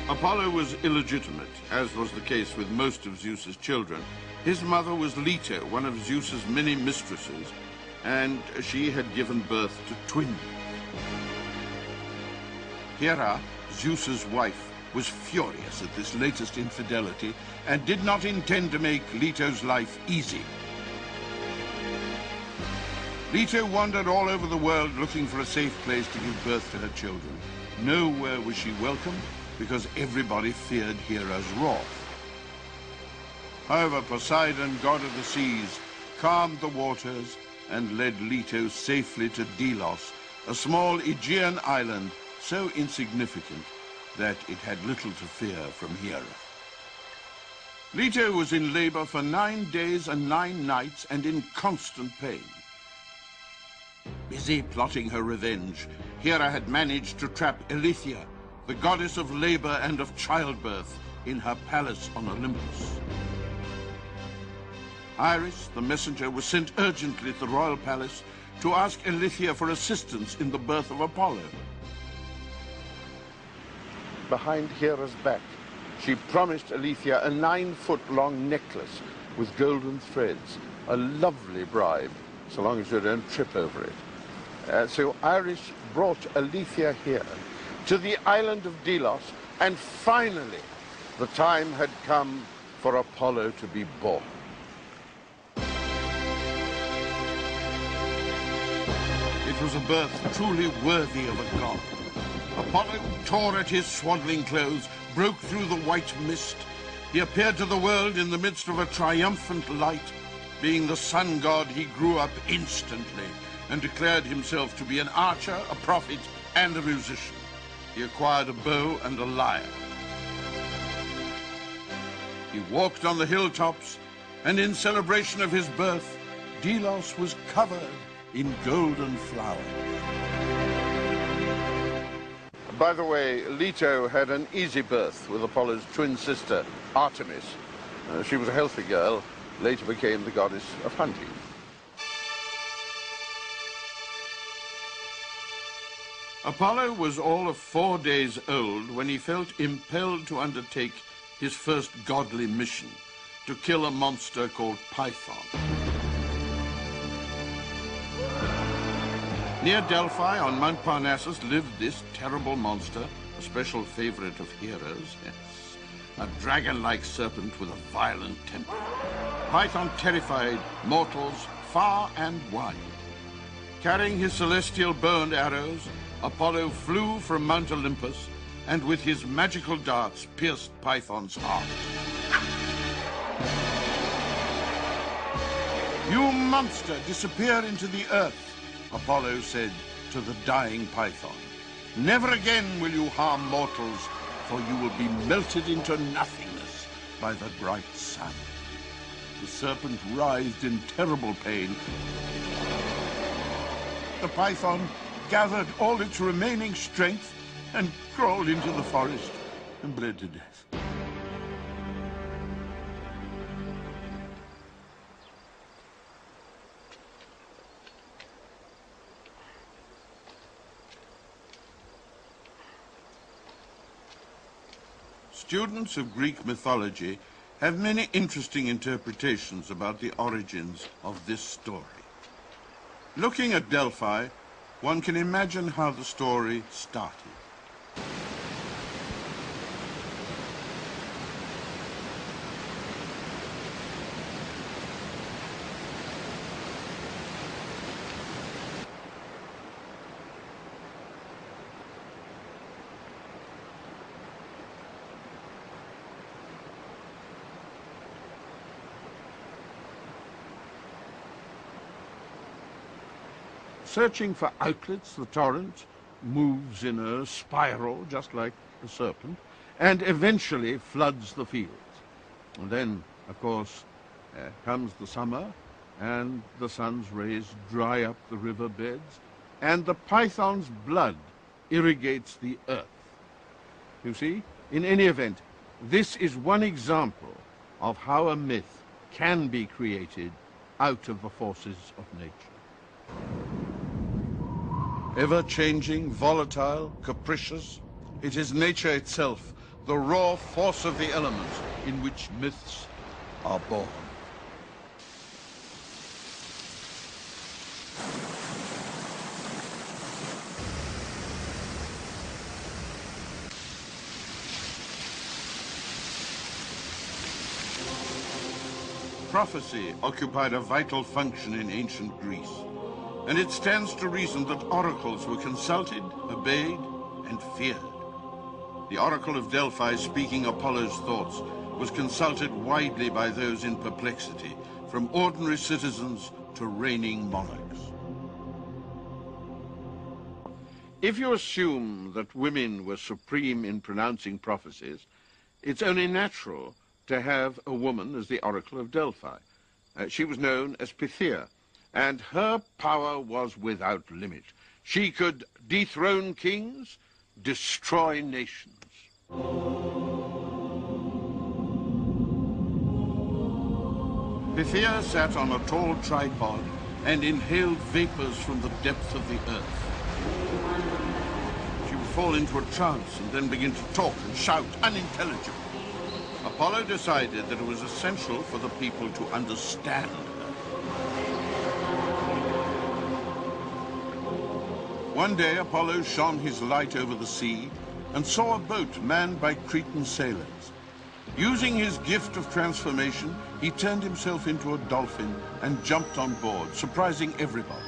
Apollo was illegitimate, as was the case with most of Zeus's children. His mother was Leto, one of Zeus's many mistresses, and she had given birth to twins. Hera, Zeus's wife, was furious at this latest infidelity and did not intend to make Leto's life easy. Leto wandered all over the world looking for a safe place to give birth to her children. Nowhere was she welcome because everybody feared Hera's wrath. However, Poseidon, god of the seas, calmed the waters and led Leto safely to Delos, a small Aegean island so insignificant that it had little to fear from Hera. Leto was in labor for 9 days and 9 nights and in constant pain. Busy plotting her revenge, Hera had managed to trap Eilithyia, the goddess of labor and of childbirth, in her palace on Olympus. Iris, the messenger, was sent urgently to the royal palace to ask Eilithyia for assistance in the birth of Apollo. Behind Hera's back, she promised Eilithyia a 9-foot-long necklace with golden threads, a lovely bribe, so long as you don't trip over it. So Iris brought Eilithyia here, to the island of Delos, and finally the time had come for Apollo to be born. It was a birth truly worthy of a god. Apollo tore at his swaddling clothes, broke through the white mist. He appeared to the world in the midst of a triumphant light. Being the sun god, he grew up instantly and declared himself to be an archer, a prophet, and a musician. He acquired a bow and a lyre. He walked on the hilltops, and in celebration of his birth, Delos was covered in golden flowers. By the way, Leto had an easy birth with Apollo's twin sister, Artemis. She was a healthy girl, later became the goddess of hunting. Apollo was all of 4 days old when he felt impelled to undertake his first godly mission, to kill a monster called Python. Near Delphi on Mount Parnassus lived this terrible monster, a special favorite of Hera's, yes, a dragon-like serpent with a violent temper. Python terrified mortals far and wide. Carrying his celestial bow and arrows, Apollo flew from Mount Olympus and with his magical darts pierced Python's heart. "You monster, disappear into the earth," Apollo said to the dying Python. "Never again will you harm mortals, for you will be melted into nothingness by the bright sun." The serpent writhed in terrible pain. The Python gathered all its remaining strength and crawled into the forest and bled to death. Students of Greek mythology have many interesting interpretations about the origins of this story. Looking at Delphi, one can imagine how the story started. Searching for outlets, the torrent moves in a spiral, just like a serpent, and eventually floods the fields. And then, of course, comes the summer, and the sun's rays dry up the river beds, and the python's blood irrigates the earth. You see, in any event, this is one example of how a myth can be created out of the forces of nature. Ever-changing, volatile, capricious, it is nature itself, the raw force of the elements in which myths are born. Prophecy occupied a vital function in ancient Greece. And it stands to reason that oracles were consulted, obeyed, and feared. The oracle of Delphi, speaking Apollo's thoughts, was consulted widely by those in perplexity, from ordinary citizens to reigning monarchs. If you assume that women were supreme in pronouncing prophecies, it's only natural to have a woman as the oracle of Delphi. She was known as Pythia, and her power was without limit. She could dethrone kings, destroy nations. Pythia sat on a tall tripod and inhaled vapors from the depth of the earth. She would fall into a trance and then begin to talk and shout unintelligibly. Apollo decided that it was essential for the people to understand her. One day, Apollo shone his light over the sea and saw a boat manned by Cretan sailors. Using his gift of transformation, he turned himself into a dolphin and jumped on board, surprising everybody.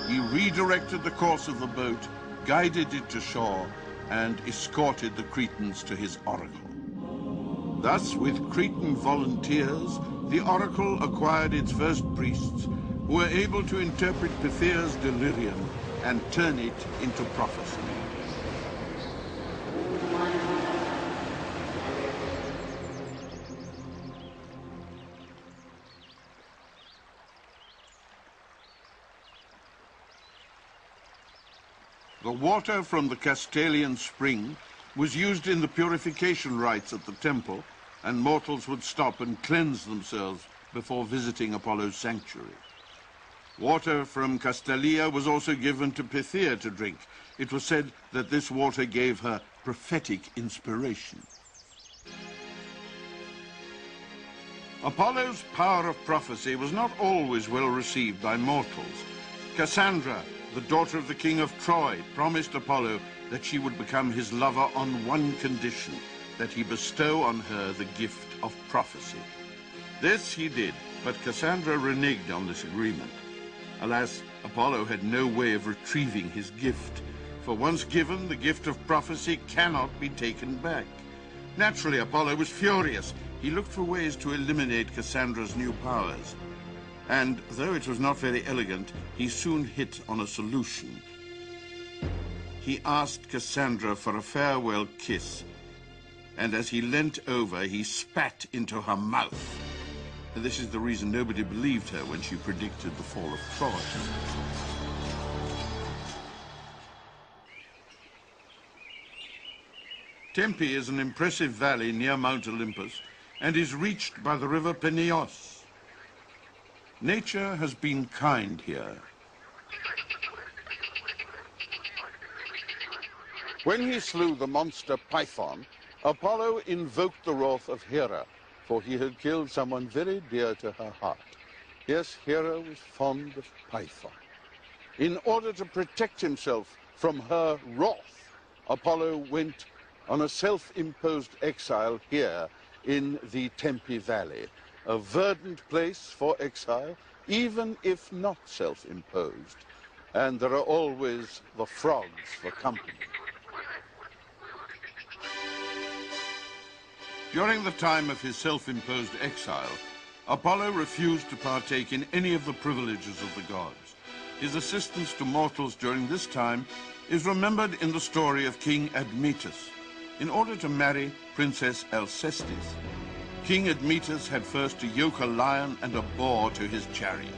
He redirected the course of the boat, guided it to shore, and escorted the Cretans to his oracle. Thus, with Cretan volunteers, the oracle acquired its first priests, who were able to interpret Pythia's delirium and turn it into prophecy. The water from the Castalian spring was used in the purification rites at the temple, and mortals would stop and cleanse themselves before visiting Apollo's sanctuary. Water from Castalia was also given to Pythia to drink. It was said that this water gave her prophetic inspiration. Apollo's power of prophecy was not always well received by mortals. Cassandra, the daughter of the king of Troy, promised Apollo that she would become his lover on one condition, that he bestow on her the gift of prophecy. This he did, but Cassandra reneged on this agreement. Alas, Apollo had no way of retrieving his gift, for once given, the gift of prophecy cannot be taken back. Naturally, Apollo was furious. He looked for ways to eliminate Cassandra's new powers. And though it was not very elegant, he soon hit on a solution. He asked Cassandra for a farewell kiss, and as he leant over, he spat into her mouth. And this is the reason nobody believed her when she predicted the fall of Troy. Tempe is an impressive valley near Mount Olympus and is reached by the river Peneus. Nature has been kind here. When he slew the monster Python, Apollo invoked the wrath of Hera, for he had killed someone very dear to her heart. Yes, Hera was fond of Python. In order to protect himself from her wrath, Apollo went on a self-imposed exile here in the Tempe Valley, a verdant place for exile, even if not self-imposed. And there are always the frogs for company. During the time of his self-imposed exile, Apollo refused to partake in any of the privileges of the gods. His assistance to mortals during this time is remembered in the story of King Admetus. In order to marry Princess Alcestis, King Admetus had first to yoke a lion and a boar to his chariot.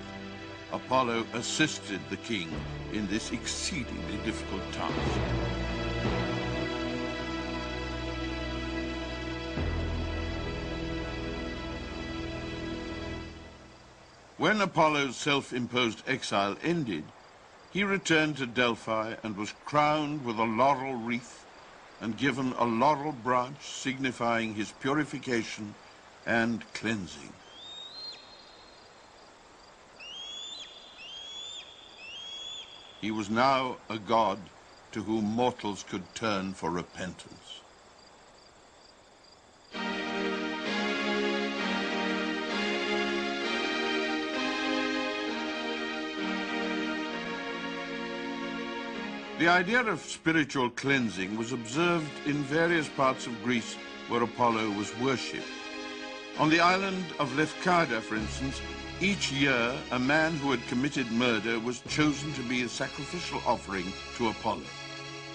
Apollo assisted the king in this exceedingly difficult task. When Apollo's self-imposed exile ended, he returned to Delphi and was crowned with a laurel wreath and given a laurel branch signifying his purification and cleansing. He was now a god to whom mortals could turn for repentance. The idea of spiritual cleansing was observed in various parts of Greece where Apollo was worshipped. On the island of Lefkada, for instance, each year a man who had committed murder was chosen to be a sacrificial offering to Apollo.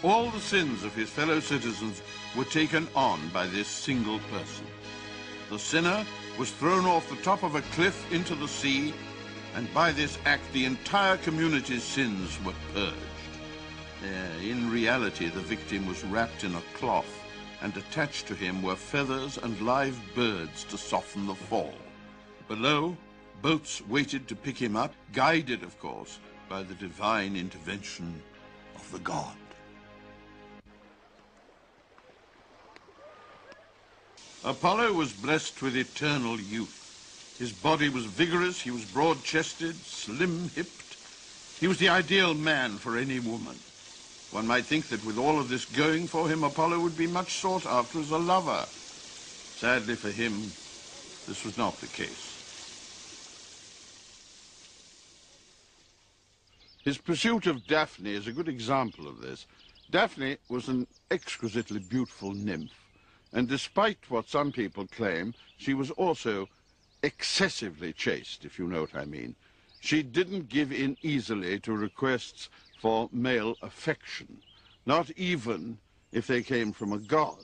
All the sins of his fellow citizens were taken on by this single person. The sinner was thrown off the top of a cliff into the sea, and by this act the entire community's sins were purged. In reality, the victim was wrapped in a cloth, and attached to him were feathers and live birds to soften the fall. Below, boats waited to pick him up, guided, of course, by the divine intervention of the god. Apollo was blessed with eternal youth. His body was vigorous, he was broad-chested, slim-hipped. He was the ideal man for any woman. One might think that with all of this going for him, Apollo would be much sought after as a lover. Sadly for him, this was not the case. His pursuit of Daphne is a good example of this. Daphne was an exquisitely beautiful nymph, and despite what some people claim, she was also excessively chaste, if you know what I mean. She didn't give in easily to requests for male affection, not even if they came from a god.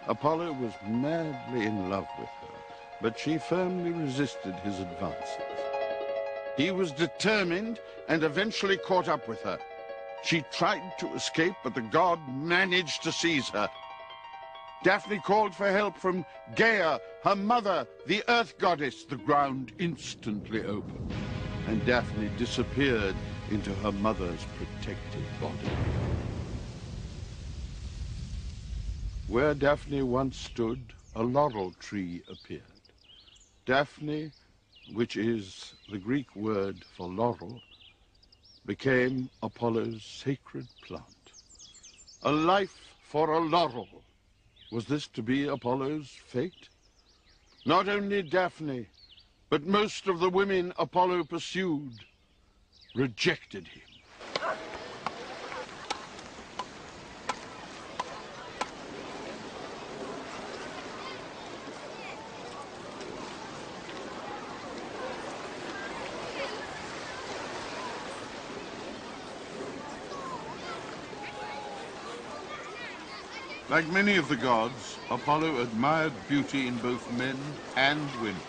Apollo was madly in love with her, but she firmly resisted his advances. He was determined and eventually caught up with her. She tried to escape, but the god managed to seize her. Daphne called for help from Gaia, her mother, the earth goddess. The ground instantly opened, and Daphne disappeared into her mother's protected body. Where Daphne once stood, a laurel tree appeared. Daphne, which is the Greek word for laurel, became Apollo's sacred plant. A life for a laurel. Was this to be Apollo's fate? Not only Daphne, but most of the women Apollo pursued rejected him. Like many of the gods, Apollo admired beauty in both men and women.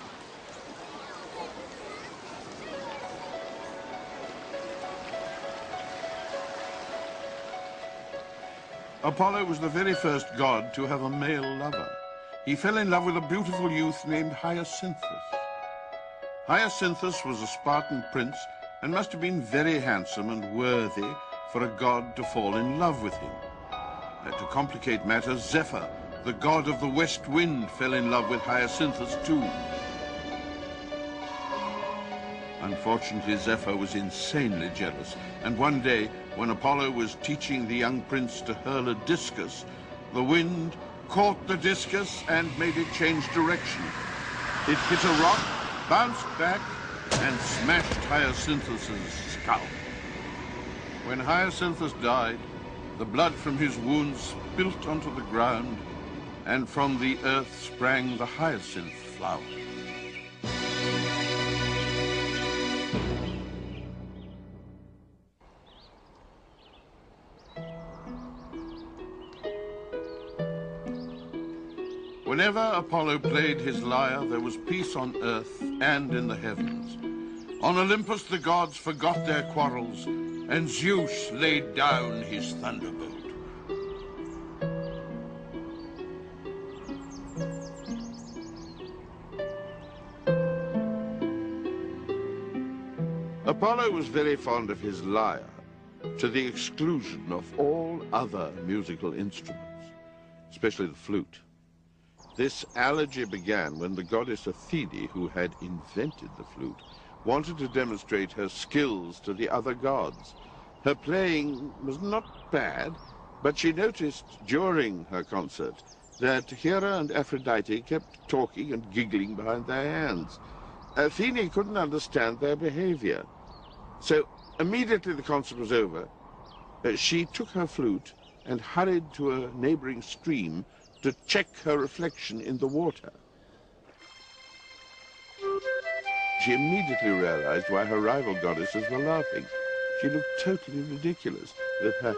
Apollo was the very first god to have a male lover. He fell in love with a beautiful youth named Hyacinthus. Hyacinthus was a Spartan prince and must have been very handsome and worthy for a god to fall in love with him. To complicate matters, Zephyr, the god of the west wind, fell in love with Hyacinthus too. Unfortunately, Zephyr was insanely jealous, and one day, when Apollo was teaching the young prince to hurl a discus, the wind caught the discus and made it change direction. It hit a rock, bounced back, and smashed Hyacinthus' skull. When Hyacinthus died, the blood from his wounds spilt onto the ground, and from the earth sprang the hyacinth flower. Whenever Apollo played his lyre, there was peace on earth and in the heavens. On Olympus, the gods forgot their quarrels, and Zeus laid down his thunderbolt. Apollo was very fond of his lyre, to the exclusion of all other musical instruments, especially the flute. This allergy began when the goddess Athene, who had invented the flute, wanted to demonstrate her skills to the other gods. Her playing was not bad, but she noticed during her concert that Hera and Aphrodite kept talking and giggling behind their hands. Athene couldn't understand their behavior. So immediately the concert was over, She took her flute and hurried to a neighboring stream to check her reflection in the water. She immediately realized why her rival goddesses were laughing. She looked totally ridiculous, with her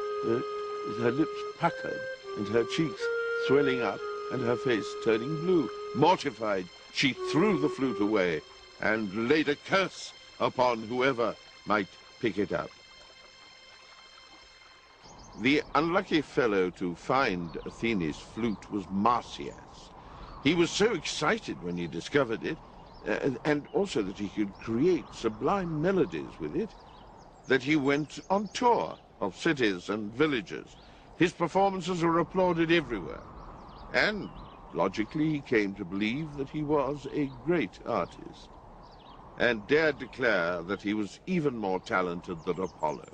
lips puckered and her cheeks swelling up and her face turning blue. Mortified, she threw the flute away and laid a curse upon whoever might pick it up. The unlucky fellow to find Athene's flute was Marsyas. He was so excited when he discovered it, and also that he could create sublime melodies with it, that he went on tour of cities and villages. His performances were applauded everywhere, and logically he came to believe that he was a great artist, and dared declare that he was even more talented than Apollo.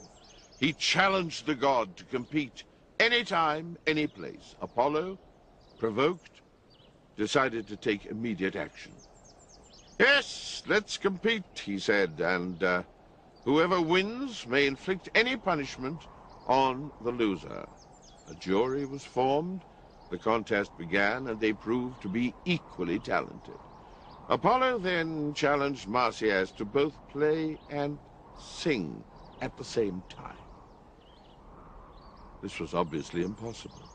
He challenged the god to compete anytime, any place. Apollo, provoked, decided to take immediate action. Yes, let's compete, he said, and whoever wins may inflict any punishment on the loser. A jury was formed, the contest began, and they proved to be equally talented. Apollo then challenged Marsyas to both play and sing at the same time. This was obviously impossible,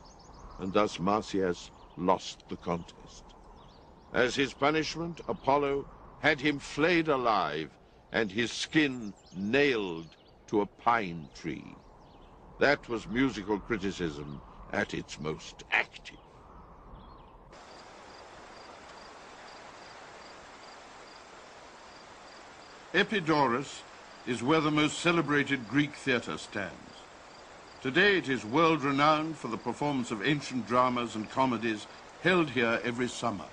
and thus Marsyas lost the contest. As his punishment, Apollo had him flayed alive and his skin nailed to a pine tree. That was musical criticism at its most active. Epidaurus is where the most celebrated Greek theatre stands. Today it is world-renowned for the performance of ancient dramas and comedies held here every summer.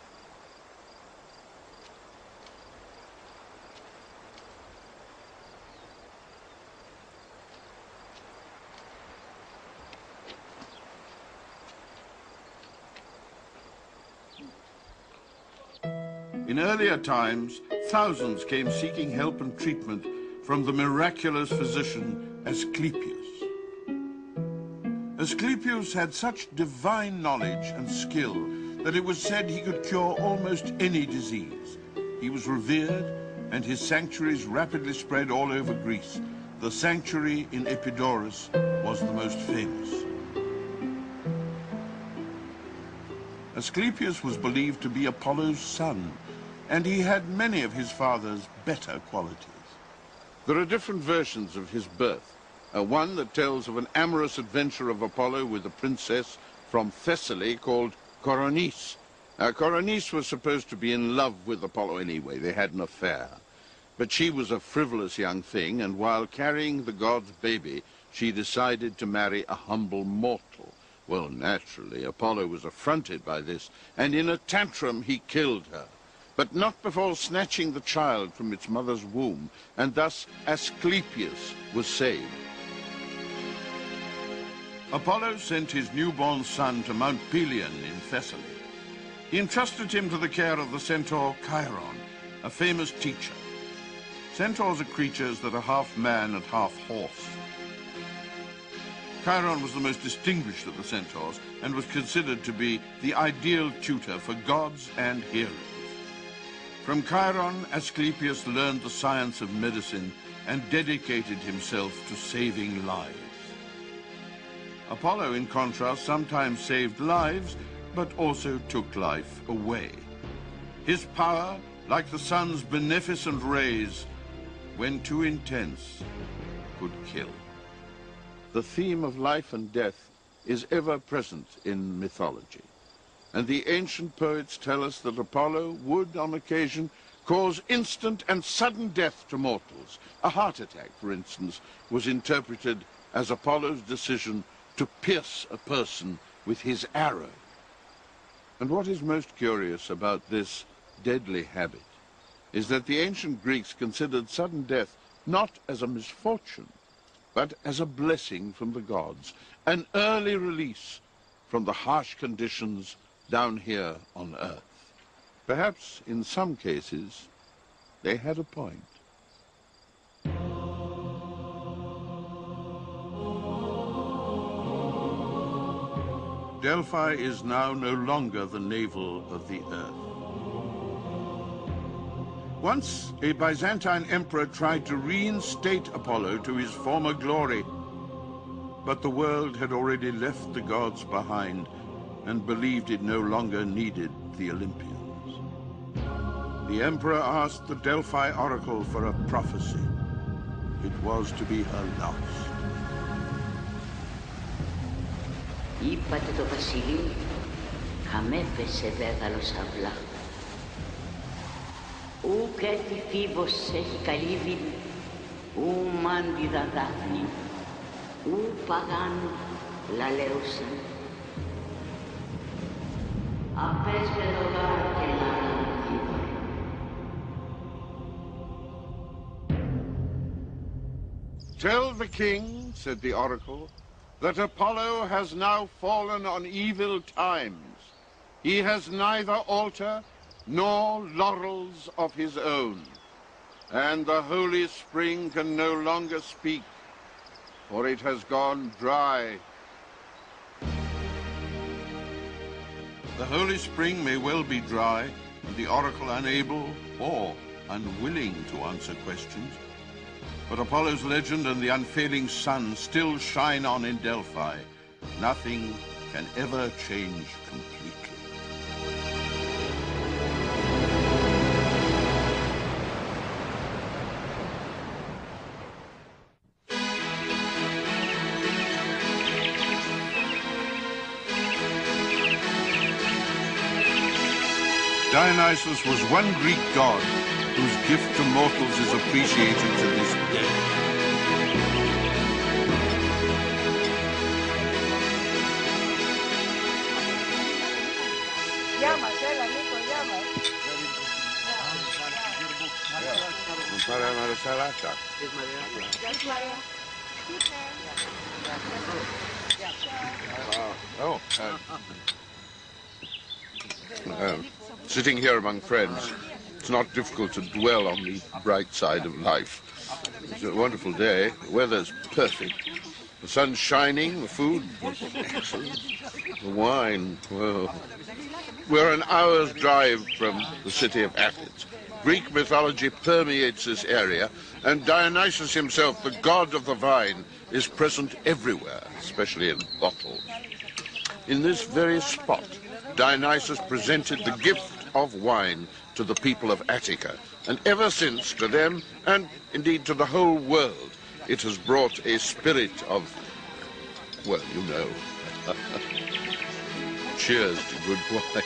In earlier times, thousands came seeking help and treatment from the miraculous physician Asclepius. Asclepius had such divine knowledge and skill that it was said he could cure almost any disease. He was revered, and his sanctuaries rapidly spread all over Greece. The sanctuary in Epidaurus was the most famous. Asclepius was believed to be Apollo's son, and he had many of his father's better qualities. There are different versions of his birth. One that tells of an amorous adventure of Apollo with a princess from Thessaly called Coronice. Coronice was supposed to be in love with Apollo anyway. They had an affair. But she was a frivolous young thing, and while carrying the god's baby, she decided to marry a humble mortal. Well, naturally, Apollo was affronted by this, and in a tantrum he killed her. But not before snatching the child from its mother's womb, and thus Asclepius was saved. Apollo sent his newborn son to Mount Pelion in Thessaly. He entrusted him to the care of the centaur Chiron, a famous teacher. Centaurs are creatures that are half man and half horse. Chiron was the most distinguished of the centaurs and was considered to be the ideal tutor for gods and heroes. From Chiron, Asclepius learned the science of medicine and dedicated himself to saving lives. Apollo, in contrast, sometimes saved lives, but also took life away. His power, like the sun's beneficent rays, when too intense, could kill. The theme of life and death is ever present in mythology. And the ancient poets tell us that Apollo would, on occasion, cause instant and sudden death to mortals. A heart attack, for instance, was interpreted as Apollo's decision to pierce a person with his arrow. And what is most curious about this deadly habit is that the ancient Greeks considered sudden death not as a misfortune, but as a blessing from the gods, an early release from the harsh conditions down here on Earth. Perhaps, in some cases, they had a point. Delphi is now no longer the navel of the earth. Once, a Byzantine emperor tried to reinstate Apollo to his former glory, but the world had already left the gods behind and believed it no longer needed the Olympians. The emperor asked the Delphi oracle for a prophecy. It was to be her last. Είπατε το βασιλεί, χαμέφεσε δέδαλος αυλά. Ουκ έτη Φίβος έχει καλύβει, ου μάντιδα δάφνη, ου παγάν λαλέουσαν. Απές παιδογάρ και λάλα Φίβο. Tell the king, said the oracle, that Apollo has now fallen on evil times. He has neither altar nor laurels of his own, and the holy spring can no longer speak, for it has gone dry. The holy spring may well be dry, and the oracle unable or unwilling to answer questions. But Apollo's legend and the unfailing sun still shine on in Delphi. Nothing can ever change completely. Dionysus was one Greek god whose gift to mortals is appreciated to this day. Sitting here among friends, it's not difficult to dwell on the bright side of life. It's a wonderful day. The weather's perfect. The sun's shining. The food is excellent. The wine, well, we're an hour's drive from the city of Athens. Greek mythology permeates this area, and Dionysus himself, the god of the vine, is present everywhere, especially in bottles. In this very spot, Dionysus presented the gift of wine to the people of Attica, and ever since to them, and indeed to the whole world, it has brought a spirit of, well, you know. Cheers to good wine.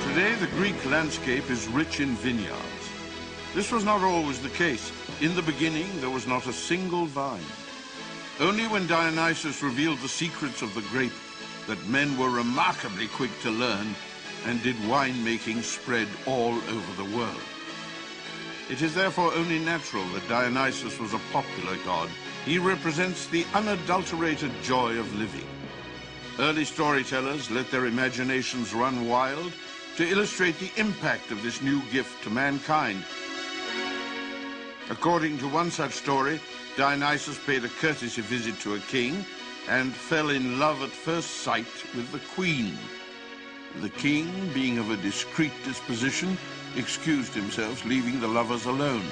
Today, the Greek landscape is rich in vineyards. This was not always the case. In the beginning, there was not a single vine. Only when Dionysus revealed the secrets of the grape that men were remarkably quick to learn, and did winemaking spread all over the world. It is therefore only natural that Dionysus was a popular god. He represents the unadulterated joy of living. Early storytellers let their imaginations run wild to illustrate the impact of this new gift to mankind. According to one such story, Dionysus paid a courtesy visit to a king and fell in love at first sight with the queen. The king, being of a discreet disposition, excused himself, leaving the lovers alone.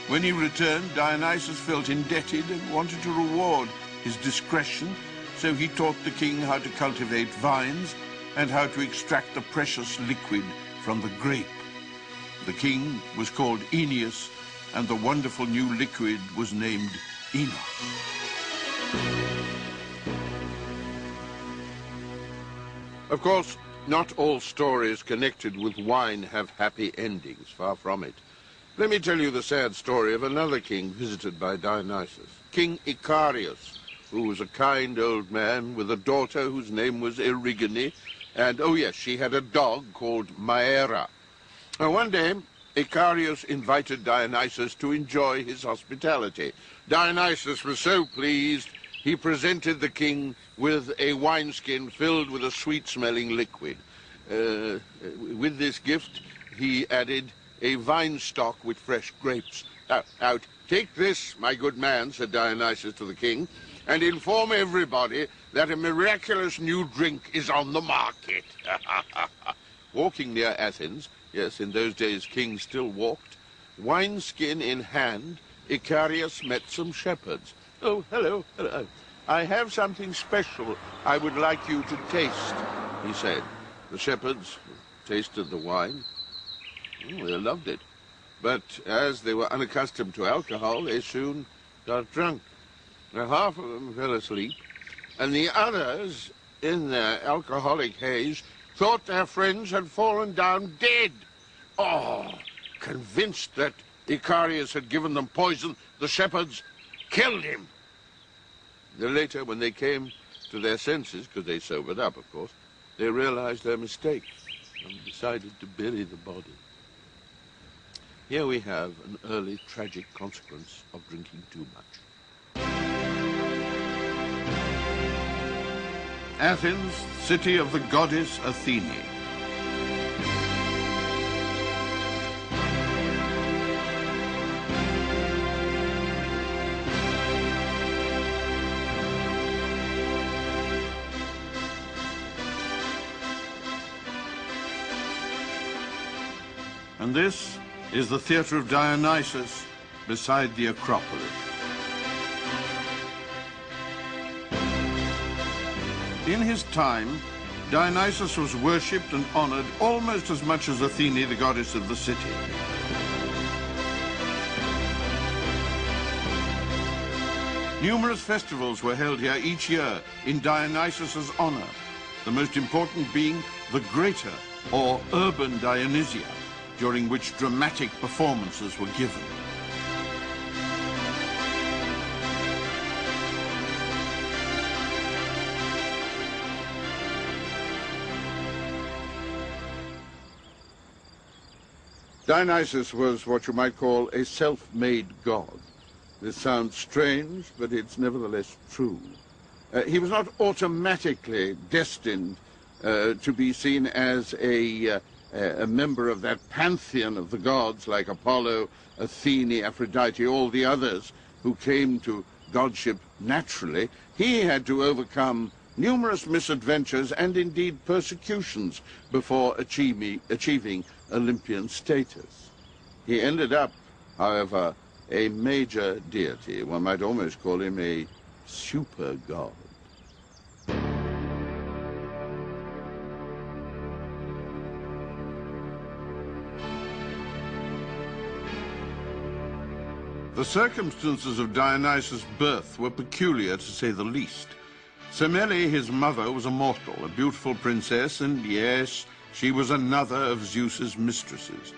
When he returned, Dionysus felt indebted and wanted to reward his discretion, so he taught the king how to cultivate vines and how to extract the precious liquid from the grape. The king was called Aeneas, and the wonderful new liquid was named Enos. Of course, not all stories connected with wine have happy endings, far from it. Let me tell you the sad story of another king visited by Dionysus, King Icarius, who was a kind old man with a daughter whose name was Erigone, and, oh yes, she had a dog called Maera. Now, one day, Icarius invited Dionysus to enjoy his hospitality. Dionysus was so pleased, he presented the king with a wineskin filled with a sweet-smelling liquid. With this gift, he added, a vine stalk with fresh grapes. Now, take this, my good man, said Dionysus to the king, and inform everybody that a miraculous new drink is on the market. Walking near Athens, yes, in those days kings still walked, wineskin in hand, Icarius met some shepherds. Oh, hello, hello. I have something special I would like you to taste, he said. The shepherds tasted the wine. Oh, they loved it. But as they were unaccustomed to alcohol, they soon got drunk. Now, half of them fell asleep, and the others, in their alcoholic haze, thought their friends had fallen down dead. Oh, convinced that Icarius had given them poison, the shepherds killed him. Later, when they came to their senses, because they sobered up, of course, they realized their mistake and decided to bury the body. Here we have an early tragic consequence of drinking too much. Athens, city of the goddess Athene. And this is the theatre of Dionysus beside the Acropolis. In his time, Dionysus was worshipped and honored almost as much as Athene, the goddess of the city. Numerous festivals were held here each year in Dionysus's honor, the most important being the Greater or Urban Dionysia, during which dramatic performances were given. Dionysus was what you might call a self-made god. This sounds strange, but it's nevertheless true. He was not automatically destined to be seen as a member of that pantheon of the gods like Apollo, Athene, Aphrodite, all the others who came to godship naturally. He had to overcome numerous misadventures and indeed persecutions before achieving Olympian status. He ended up, however, a major deity. One might almost call him a super god. The circumstances of Dionysus' birth were peculiar, to say the least. Semele, his mother, was a mortal, a beautiful princess, and yes, she was another of Zeus's mistresses.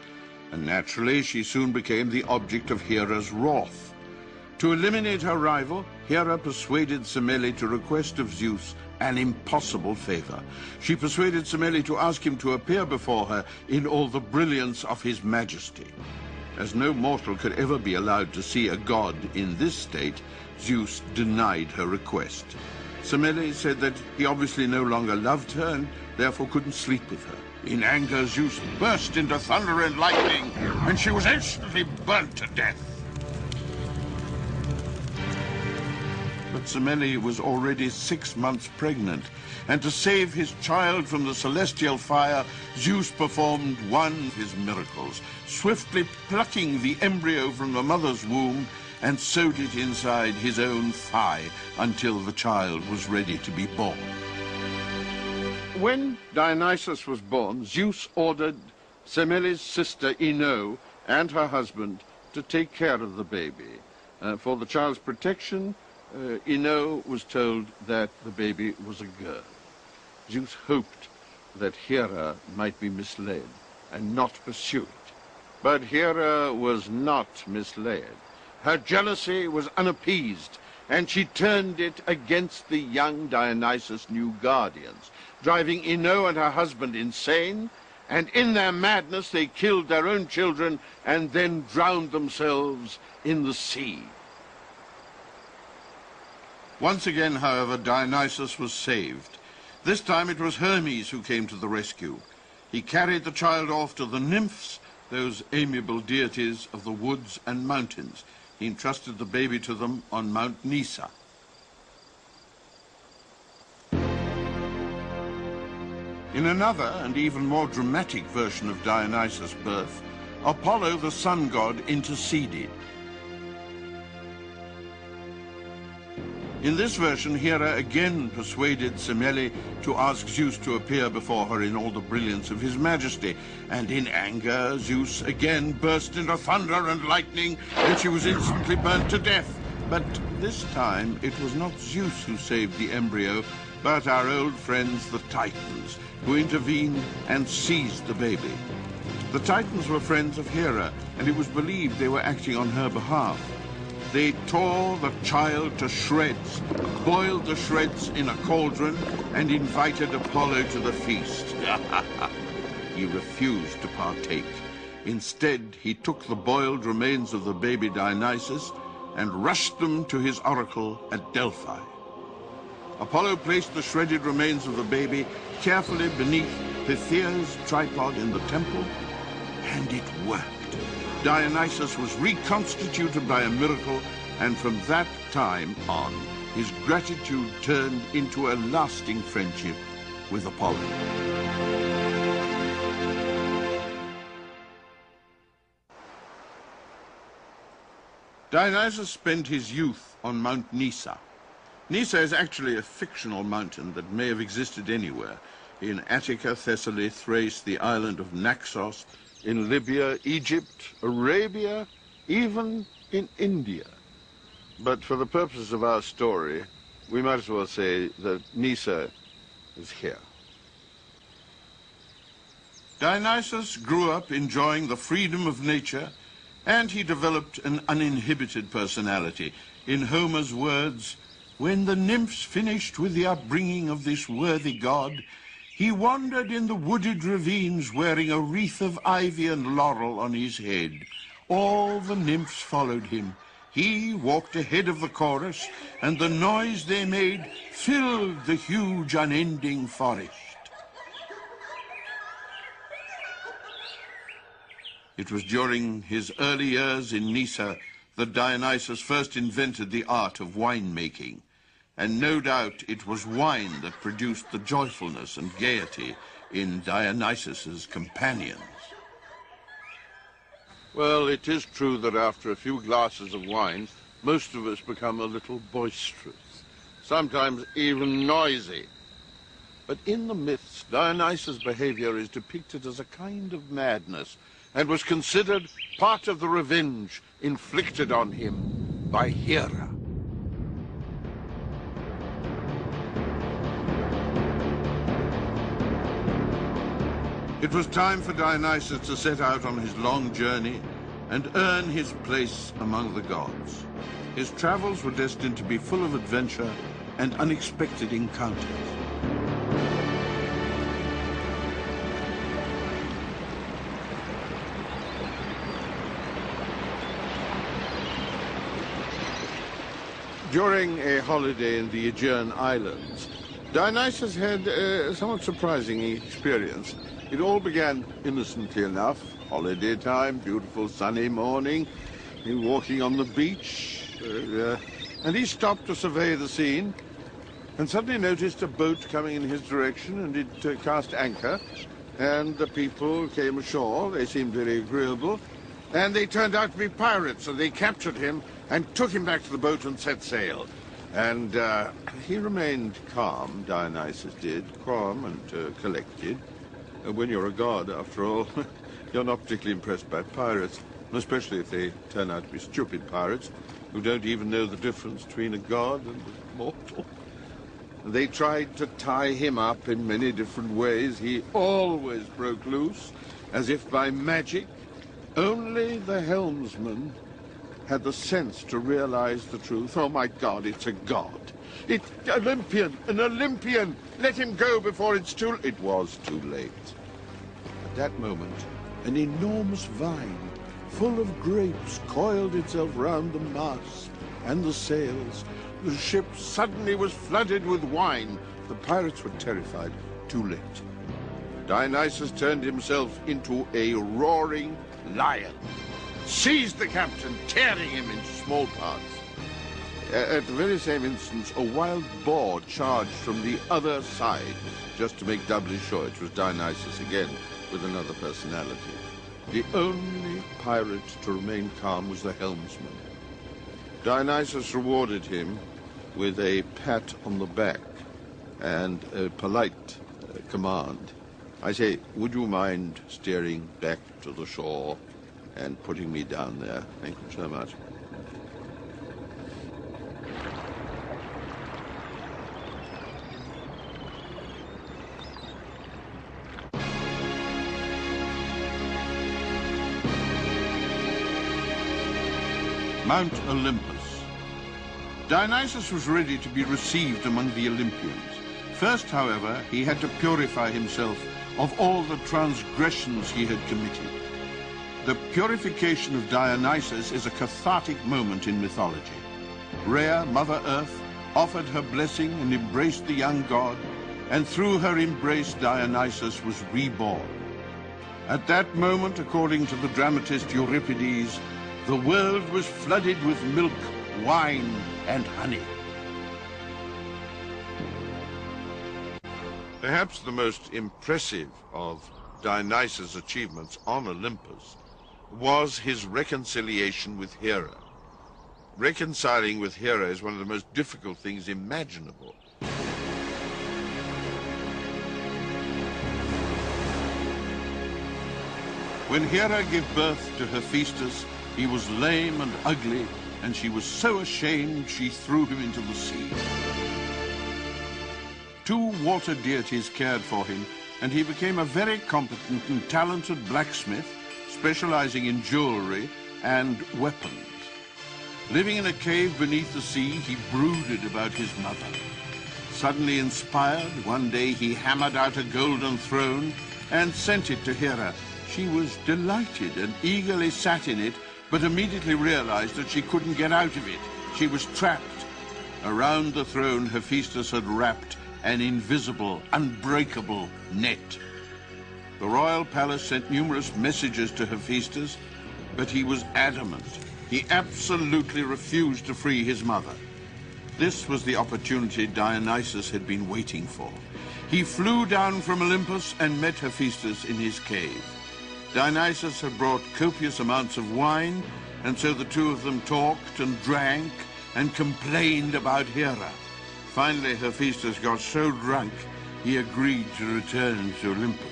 And naturally, she soon became the object of Hera's wrath. To eliminate her rival, Hera persuaded Semele to request of Zeus an impossible favor. She persuaded Semele to ask him to appear before her in all the brilliance of his majesty. As no mortal could ever be allowed to see a god in this state, Zeus denied her request. Semele said that he obviously no longer loved her and therefore couldn't sleep with her. In anger, Zeus burst into thunder and lightning, and she was instantly burnt to death. But Semele was already 6 months pregnant, and to save his child from the celestial fire, Zeus performed one of his miracles, swiftly plucking the embryo from the mother's womb and sewed it inside his own thigh until the child was ready to be born. When Dionysus was born, Zeus ordered Semele's sister Ino and her husband to take care of the baby. For the child's protection, Ino was told that the baby was a girl. Zeus hoped that Hera might be misled and not pursue it. But Hera was not misled. Her jealousy was unappeased, and she turned it against the young Dionysus' new guardians, driving Ino and her husband insane, and in their madness they killed their own children and then drowned themselves in the sea. Once again, however, Dionysus was saved. This time it was Hermes who came to the rescue. He carried the child off to the nymphs, those amiable deities of the woods and mountains. He entrusted the baby to them on Mount Nisa. In another and even more dramatic version of Dionysus' birth, Apollo, the sun god, interceded. In this version, Hera again persuaded Semele to ask Zeus to appear before her in all the brilliance of his majesty. And in anger, Zeus again burst into thunder and lightning, and she was instantly burnt to death. But this time, it was not Zeus who saved the embryo, but our old friends, the Titans, who intervened and seized the baby. The Titans were friends of Hera, and it was believed they were acting on her behalf. They tore the child to shreds, boiled the shreds in a cauldron, and invited Apollo to the feast. He refused to partake. Instead, he took the boiled remains of the baby Dionysus and rushed them to his oracle at Delphi. Apollo placed the shredded remains of the baby carefully beneath Pythia's tripod in the temple, and it worked. Dionysus was reconstituted by a miracle, and from that time on, his gratitude turned into a lasting friendship with Apollo. Dionysus spent his youth on Mount Nisa. Nisa is actually a fictional mountain that may have existed anywhere. In Attica, Thessaly, Thrace, the island of Naxos, in Libya, Egypt, Arabia, even in India. But for the purpose of our story, we might as well say that Nisa is here. Dionysus grew up enjoying the freedom of nature, and he developed an uninhibited personality. In Homer's words, when the nymphs finished with the upbringing of this worthy god, he wandered in the wooded ravines wearing a wreath of ivy and laurel on his head. All the nymphs followed him. He walked ahead of the chorus, and the noise they made filled the huge unending forest. It was during his early years in Nisa that Dionysus first invented the art of winemaking. And no doubt it was wine that produced the joyfulness and gaiety in Dionysus's companions. Well, it is true that after a few glasses of wine, most of us become a little boisterous, sometimes even noisy. But in the myths, Dionysus' behavior is depicted as a kind of madness and was considered part of the revenge inflicted on him by Hera. It was time for Dionysus to set out on his long journey and earn his place among the gods. His travels were destined to be full of adventure and unexpected encounters. During a holiday in the Aegean Islands, Dionysus had a somewhat surprising experience. It all began innocently enough. Holiday time, beautiful sunny morning. He was walking on the beach, and he stopped to survey the scene, and suddenly noticed a boat coming in his direction, and it cast anchor, and the people came ashore. They seemed very agreeable, and they turned out to be pirates, and they captured him and took him back to the boat and set sail. And he remained calm, Dionysus did, calm and collected. When you're a god, after all, you're not particularly impressed by pirates, especially if they turn out to be stupid pirates who don't even know the difference between a god and a mortal. They tried to tie him up in many different ways. He always broke loose, as if by magic. Only the helmsman had the sense to realize the truth. Oh, my God, it's a god. It's Olympian, an Olympian. Let him go before it's too... It was too late. At that moment, an enormous vine, full of grapes, coiled itself round the mast and the sails. The ship suddenly was flooded with wine. The pirates were terrified. Too late. Dionysus turned himself into a roaring lion, seized the captain, tearing him into small parts. At the very same instant, a wild boar charged from the other side, just to make doubly sure it was Dionysus again, with another personality. The only pirate to remain calm was the helmsman. Dionysus rewarded him with a pat on the back and a polite command. I say, would you mind steering back to the shore and putting me down there? Thank you so much. Mount Olympus. Dionysus was ready to be received among the Olympians. First, however, he had to purify himself of all the transgressions he had committed. The purification of Dionysus is a cathartic moment in mythology. Rhea, Mother Earth, offered her blessing and embraced the young god, and through her embrace Dionysus was reborn. At that moment, according to the dramatist Euripides, the world was flooded with milk, wine, and honey. Perhaps the most impressive of Dionysus' achievements on Olympus was his reconciliation with Hera. Reconciling with Hera is one of the most difficult things imaginable. When Hera gave birth to Hephaestus, he was lame and ugly, and she was so ashamed she threw him into the sea. 2 water deities cared for him, and he became a very competent and talented blacksmith, specializing in jewelry and weapons. Living in a cave beneath the sea, he brooded about his mother. Suddenly inspired, one day he hammered out a golden throne and sent it to Hera. She was delighted and eagerly sat in it, but immediately realized that she couldn't get out of it. She was trapped. Around the throne, Hephaestus had wrapped an invisible, unbreakable net. The royal palace sent numerous messages to Hephaestus, but he was adamant. He absolutely refused to free his mother. This was the opportunity Dionysus had been waiting for. He flew down from Olympus and met Hephaestus in his cave. Dionysus had brought copious amounts of wine, and so the two of them talked and drank and complained about Hera. Finally, Hephaestus got so drunk, he agreed to return to Olympus.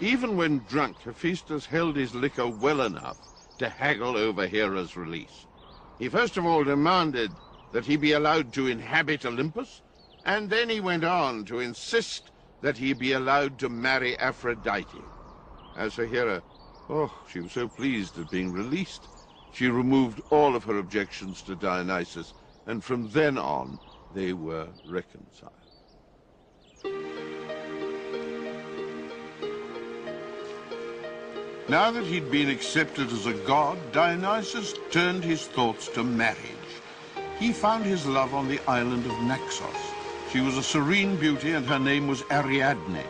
Even when drunk, Hephaestus held his liquor well enough to haggle over Hera's release. He first of all demanded that he be allowed to inhabit Olympus, and then he went on to insist that he be allowed to marry Aphrodite. As for Hera, she was so pleased at being released. She removed all of her objections to Dionysus, and from then on, they were reconciled. Now that he'd been accepted as a god, Dionysus turned his thoughts to marriage. He found his love on the island of Naxos. She was a serene beauty, and her name was Ariadne.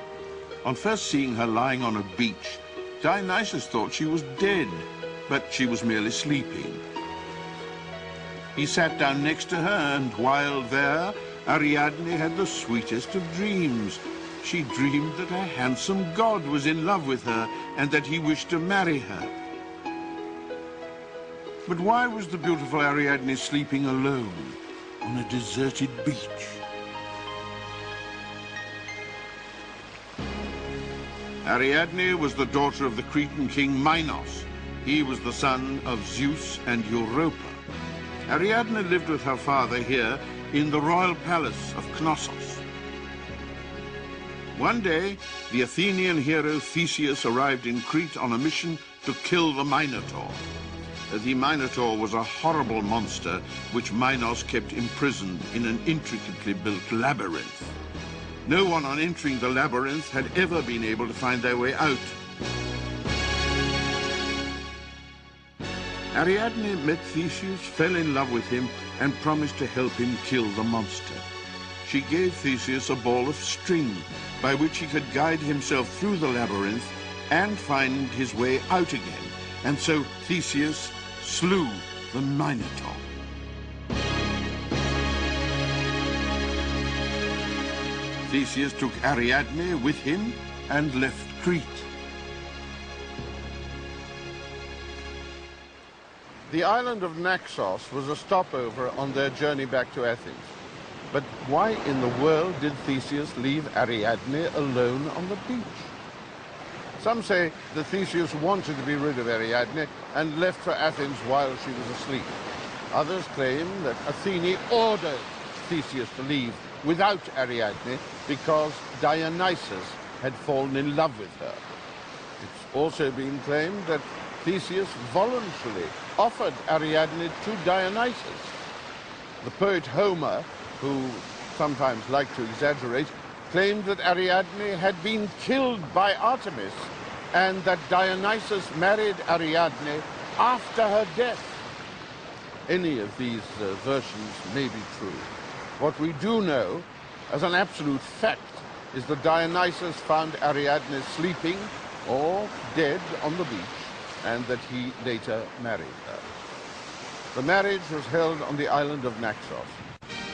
On first seeing her lying on a beach, Dionysus thought she was dead, but she was merely sleeping. He sat down next to her, and while there, Ariadne had the sweetest of dreams. She dreamed that a handsome god was in love with her, and that he wished to marry her. But why was the beautiful Ariadne sleeping alone on a deserted beach? Ariadne was the daughter of the Cretan king Minos. He was the son of Zeus and Europa. Ariadne lived with her father here in the royal palace of Knossos. One day, the Athenian hero Theseus arrived in Crete on a mission to kill the Minotaur. The Minotaur was a horrible monster which Minos kept imprisoned in an intricately built labyrinth. No one on entering the labyrinth had ever been able to find their way out. Ariadne met Theseus, fell in love with him, and promised to help him kill the monster. she gave Theseus a ball of string by which he could guide himself through the labyrinth and find his way out again. And so Theseus slew the Minotaur. Theseus took Ariadne with him and left Crete. The island of Naxos was a stopover on their journey back to Athens. But why in the world did Theseus leave Ariadne alone on the beach? Some say that Theseus wanted to be rid of Ariadne and left for Athens while she was asleep. Others claim that Athene ordered Theseus to leave without Ariadne because Dionysus had fallen in love with her. It's also been claimed that Theseus voluntarily offered Ariadne to Dionysus. The poet Homer, who sometimes liked to exaggerate, claimed that Ariadne had been killed by Artemis and that Dionysus married Ariadne after her death. Any of these versions may be true. What we do know, as an absolute fact, is that Dionysus found Ariadne sleeping or dead on the beach, and that he later married her. The marriage was held on the island of Naxos.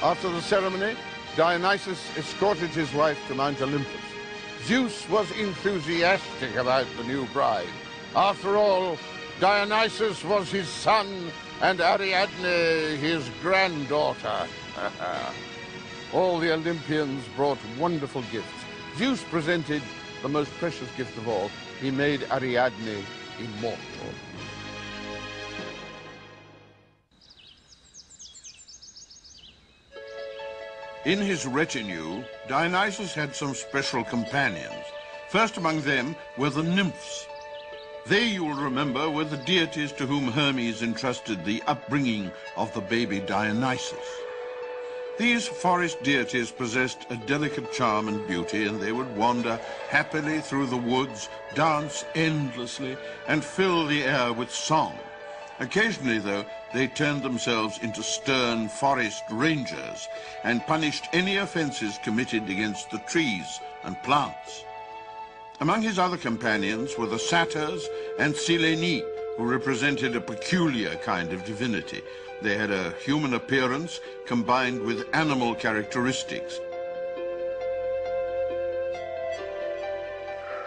After the ceremony, Dionysus escorted his wife to Mount Olympus. Zeus was enthusiastic about the new bride. After all, Dionysus was his son and Ariadne his granddaughter. All the Olympians brought wonderful gifts. Zeus presented the most precious gift of all. He made Ariadne immortal. In his retinue, Dionysus had some special companions. First among them were the nymphs. They, you will remember, were the deities to whom Hermes entrusted the upbringing of the baby Dionysus. These forest deities possessed a delicate charm and beauty, and they would wander happily through the woods, dance endlessly, and fill the air with song. Occasionally, though, they turned themselves into stern forest rangers and punished any offenses committed against the trees and plants. Among his other companions were the satyrs and Sileni, who represented a peculiar kind of divinity. They had a human appearance combined with animal characteristics.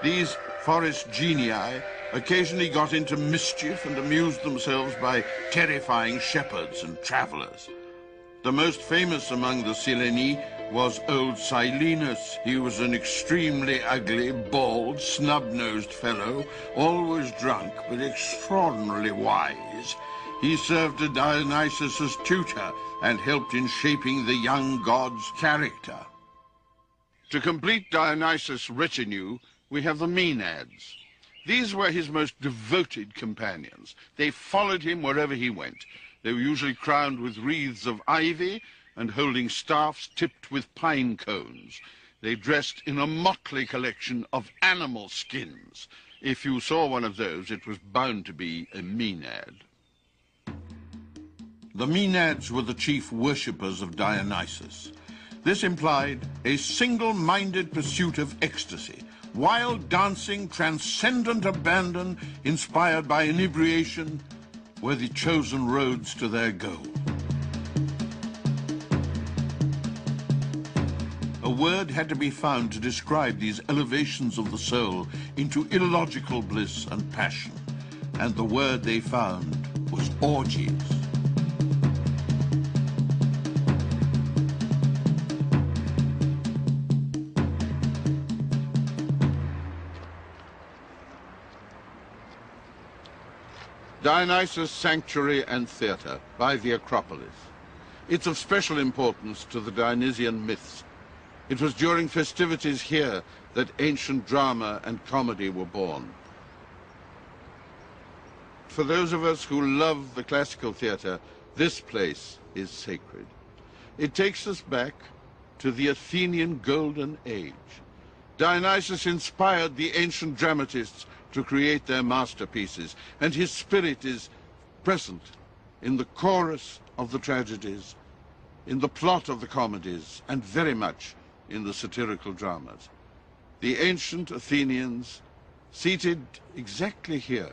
These forest genii occasionally got into mischief and amused themselves by terrifying shepherds and travelers. The most famous among the Sileni was old Silenus. He was an extremely ugly, bald, snub-nosed fellow, always drunk, but extraordinarily wise. He served as Dionysus's tutor and helped in shaping the young god's character. To complete Dionysus' retinue, we have the Maenads. These were his most devoted companions. They followed him wherever he went. They were usually crowned with wreaths of ivy and holding staffs tipped with pine cones. They dressed in a motley collection of animal skins. If you saw one of those, it was bound to be a Maenad. The Maenads were the chief worshippers of Dionysus. This implied a single-minded pursuit of ecstasy, wild dancing, transcendent abandon, inspired by inebriation, were the chosen roads to their goal. A word had to be found to describe these elevations of the soul into illogical bliss and passion, and the word they found was orgies. Dionysus' Sanctuary and Theatre by the Acropolis. It's of special importance to the Dionysian myths. It was during festivities here that ancient drama and comedy were born. For those of us who love the classical theatre, this place is sacred. It takes us back to the Athenian Golden Age. Dionysus inspired the ancient dramatists to create their masterpieces, and his spirit is present in the chorus of the tragedies in the plot of the comedies and very much in the satirical dramas. The ancient Athenians, seated exactly here,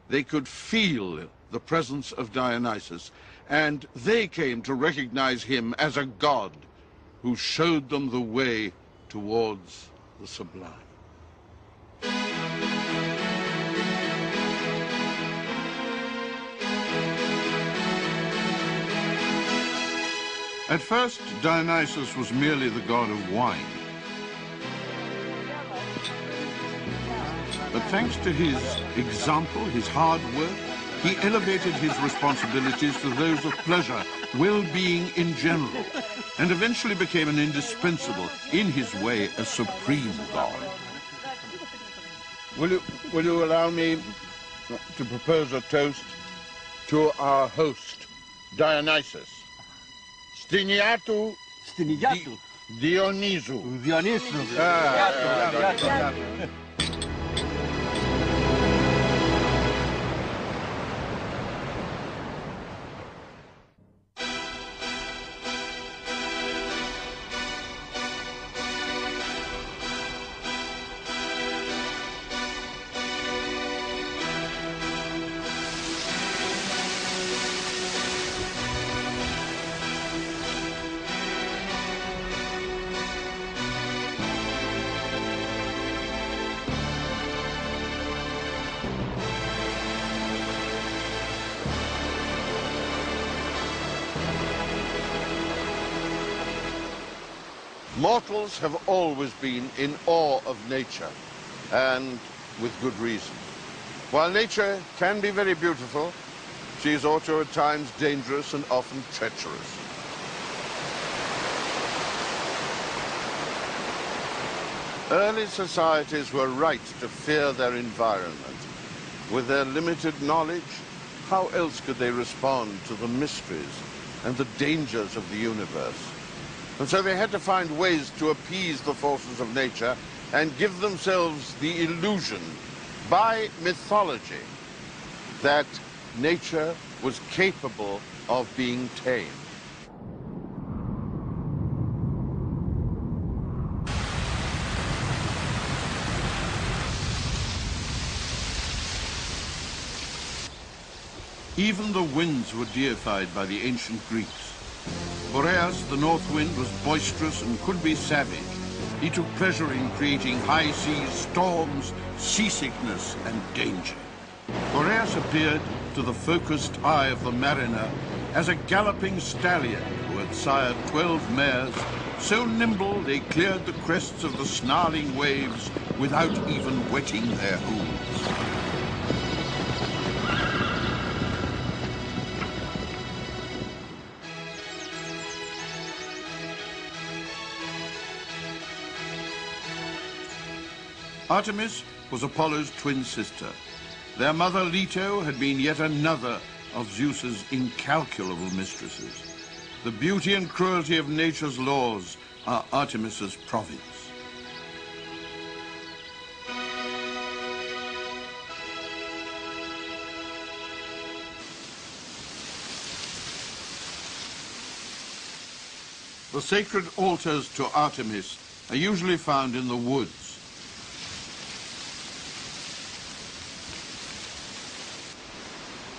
they could feel the presence of Dionysus, and they came to recognize him as a god who showed them the way towards the sublime. At first, Dionysus was merely the god of wine. But thanks to his example, his hard work, he elevated his responsibilities to those of pleasure, well-being in general, and eventually became an indispensable, in his way, a supreme god. Will you allow me to propose a toast to our host, Dionysus? Stiniatou Dionysu. Mortals have always been in awe of nature, and with good reason. While nature can be very beautiful, she is also at times dangerous and often treacherous. Early societies were right to fear their environment. With their limited knowledge, how else could they respond to the mysteries and the dangers of the universe? And so they had to find ways to appease the forces of nature and give themselves the illusion by mythology that nature was capable of being tamed. Even the winds were deified by the ancient Greeks. Boreas, the north wind, was boisterous and could be savage. He took pleasure in creating high seas, storms, seasickness, and danger. Boreas appeared to the focused eye of the mariner as a galloping stallion who had sired 12 mares, so nimble they cleared the crests of the snarling waves without even wetting their hooves. Artemis was Apollo's twin sister. Their mother Leto had been yet another of Zeus's incalculable mistresses. The beauty and cruelty of nature's laws are Artemis's province. The sacred altars to Artemis are usually found in the woods.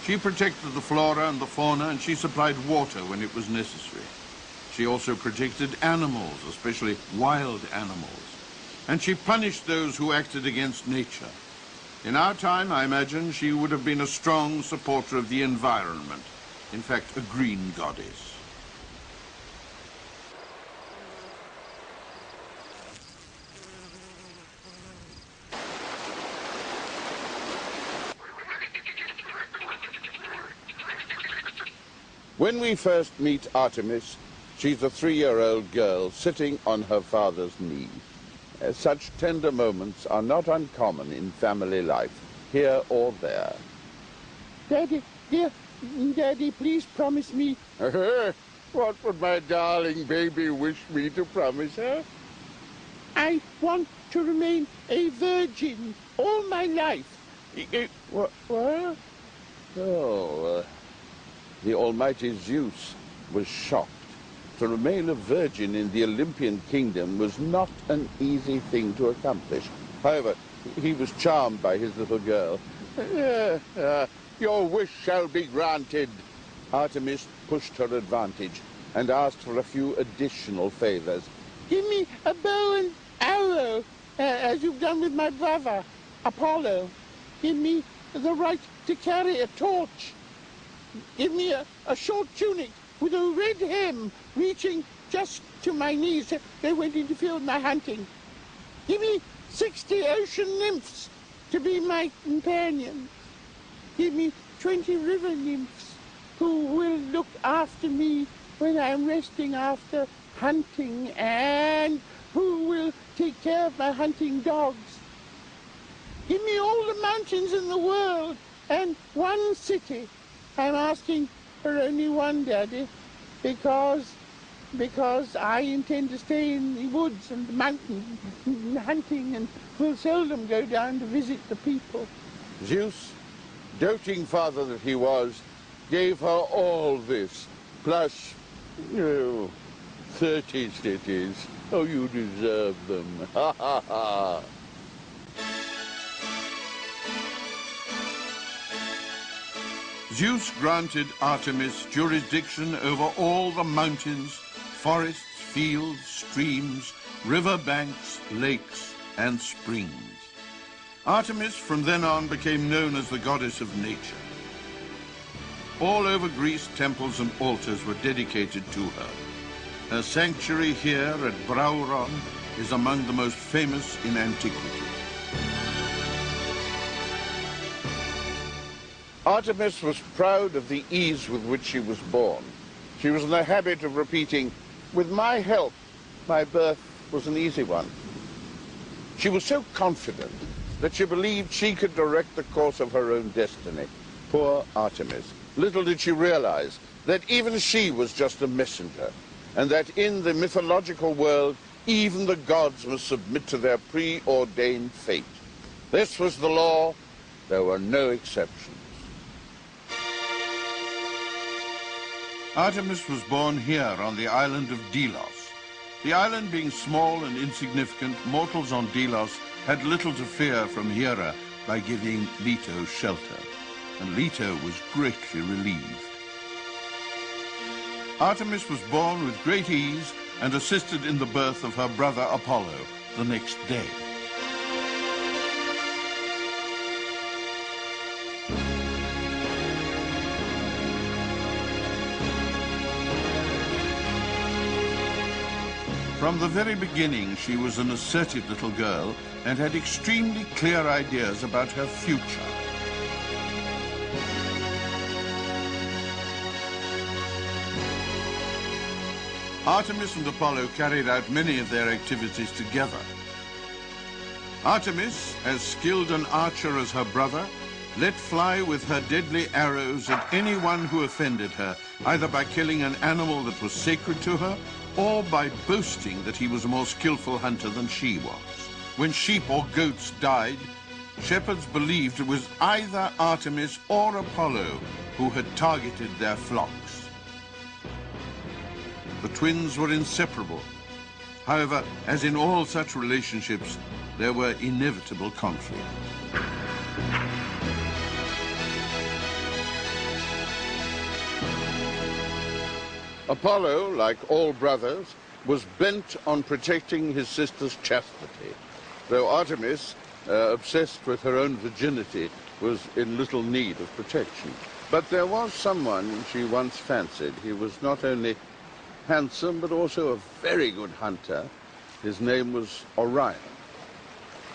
She protected the flora and the fauna, and she supplied water when it was necessary. She also protected animals, especially wild animals. And she punished those who acted against nature. In our time, I imagine, she would have been a strong supporter of the environment. In fact, a green goddess. When we first meet Artemis, she's a 3-year-old girl sitting on her father's knee. Such tender moments are not uncommon in family life, here or there. Daddy, dear, Daddy, please promise me. What would my darling baby wish me to promise her? I want to remain a virgin all my life. What? Oh, the almighty Zeus was shocked. to remain a virgin in the Olympian kingdom was not an easy thing to accomplish. However, he was charmed by his little girl. Your wish shall be granted. Artemis pushed her advantage and asked for a few additional favors. Give me a bow and arrow, as you've done with my brother, Apollo. Give me the right to carry a torch. Give me a short tunic with a red hem reaching just to my knees. They won't interfere with my hunting. Give me 60 ocean nymphs to be my companions. Give me 20 river nymphs who will look after me when I'm resting after hunting, and who will take care of my hunting dogs. Give me all the mountains in the world and one city. I'm asking for only one, Daddy, because I intend to stay in the woods and the mountains hunting, and will seldom go down to visit the people. Zeus, doting father that he was, gave her all this, plus, 30 cities. Oh, you deserve them. Ha ha ha. Zeus granted Artemis jurisdiction over all the mountains, forests, fields, streams, river banks, lakes, and springs. Artemis from then on became known as the goddess of nature. All over Greece, temples and altars were dedicated to her. Her sanctuary here at Brauron is among the most famous in antiquity. Artemis was proud of the ease with which she was born. She was in the habit of repeating, "With my help, my birth was an easy one." She was so confident that she believed she could direct the course of her own destiny. Poor Artemis. Little did she realize that even she was just a messenger, and that in the mythological world, even the gods must submit to their preordained fate. This was the law. There were no exceptions. Artemis was born here on the island of Delos. The island being small and insignificant, mortals on Delos had little to fear from Hera by giving Leto shelter, and Leto was greatly relieved. Artemis was born with great ease and assisted in the birth of her brother Apollo the next day. From the very beginning, she was an assertive little girl and had extremely clear ideas about her future. Artemis and Apollo carried out many of their activities together. Artemis, as skilled an archer as her brother, let fly with her deadly arrows at anyone who offended her, either by killing an animal that was sacred to her, or by boasting that he was a more skillful hunter than she was. When sheep or goats died, shepherds believed it was either Artemis or Apollo who had targeted their flocks. The twins were inseparable. However, as in all such relationships, there were inevitable conflicts. Apollo, like all brothers, was bent on protecting his sister's chastity, though Artemis, obsessed with her own virginity, was in little need of protection. But there was someone she once fancied. He was not only handsome, but also a very good hunter. His name was Orion.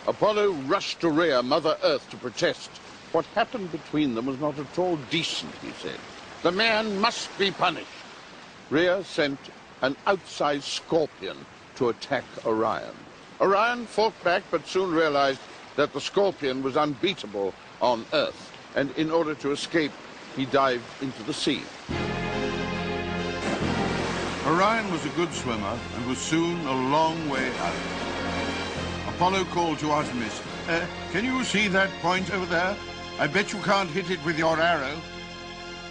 Apollo rushed to Rhea, Mother Earth, to protest. What happened between them was not at all decent, he said. The man must be punished. Rhea sent an outsized scorpion to attack Orion. Orion fought back, but soon realized that the scorpion was unbeatable on Earth, and in order to escape, he dived into the sea. Orion was a good swimmer and was soon a long way out. Apollo called to Artemis, "Can you see that point over there? I bet you can't hit it with your arrow."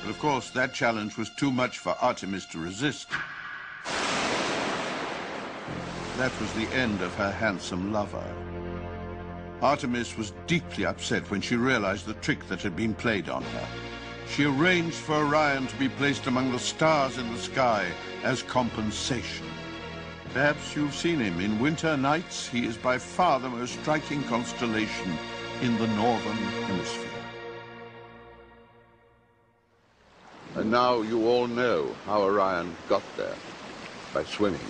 But of course, that challenge was too much for Artemis to resist. that was the end of her handsome lover. Artemis was deeply upset when she realized the trick that had been played on her. She arranged for Orion to be placed among the stars in the sky as compensation. Perhaps you've seen him. In winter nights, he is by far the most striking constellation in the northern hemisphere. And now you all know how Orion got there, by swimming.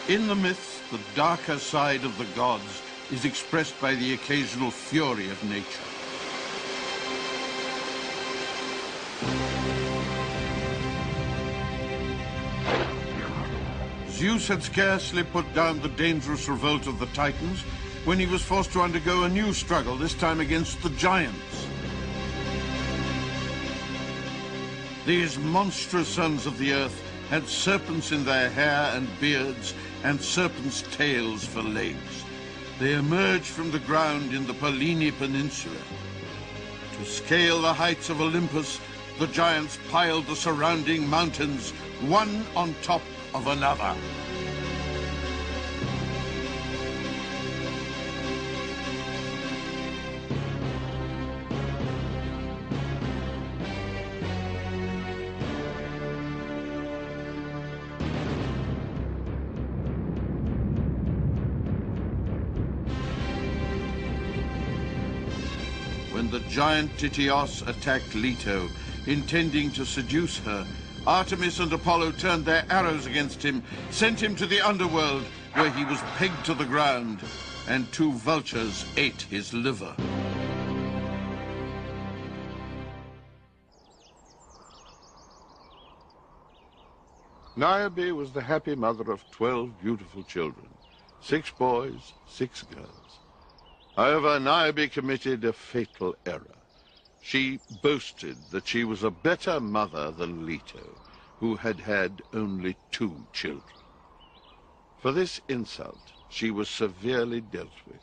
In the myths, the darker side of the gods is expressed by the occasional fury of nature. Zeus had scarcely put down the dangerous revolt of the Titans when he was forced to undergo a new struggle, this time against the giants. These monstrous sons of the earth had serpents in their hair and beards and serpents' tails for legs. They emerged from the ground in the Pallene Peninsula. To scale the heights of Olympus, the giants piled the surrounding mountains, one on top of another. When the giant Tityos attacked Leto, intending to seduce her, Artemis and Apollo turned their arrows against him, sent him to the underworld, where he was pegged to the ground, and 2 vultures ate his liver. Niobe was the happy mother of 12 beautiful children, 6 boys, 6 girls. However, Niobe committed a fatal error. She boasted that she was a better mother than Leto, who had had only 2 children. For this insult, she was severely dealt with.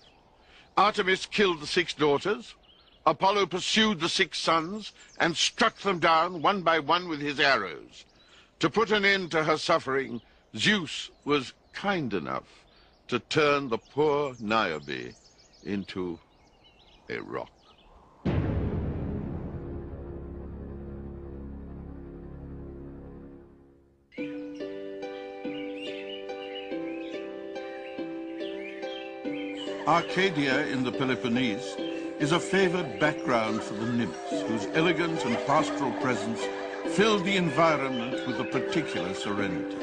Artemis killed the 6 daughters. Apollo pursued the 6 sons and struck them down one by one with his arrows. To put an end to her suffering, Zeus was kind enough to turn the poor Niobe into a rock. Arcadia in the Peloponnese is a favored background for the nymphs, whose elegant and pastoral presence filled the environment with a particular serenity.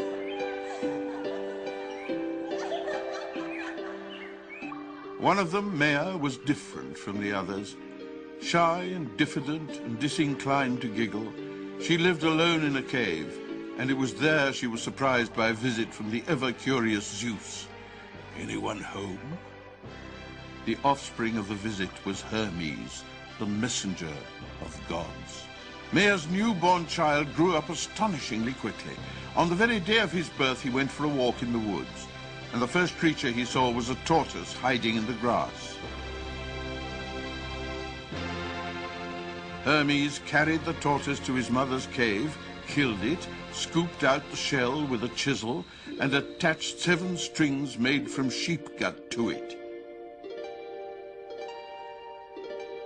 One of them, Maya, was different from the others. Shy and diffident and disinclined to giggle, she lived alone in a cave, and it was there she was surprised by a visit from the ever-curious Zeus. "Anyone home?" The offspring of the visit was Hermes, the messenger of gods. Maya's newborn child grew up astonishingly quickly. On the very day of his birth, he went for a walk in the woods, and the first creature he saw was a tortoise hiding in the grass. Hermes carried the tortoise to his mother's cave, killed it, scooped out the shell with a chisel, and attached 7 strings made from sheep gut to it.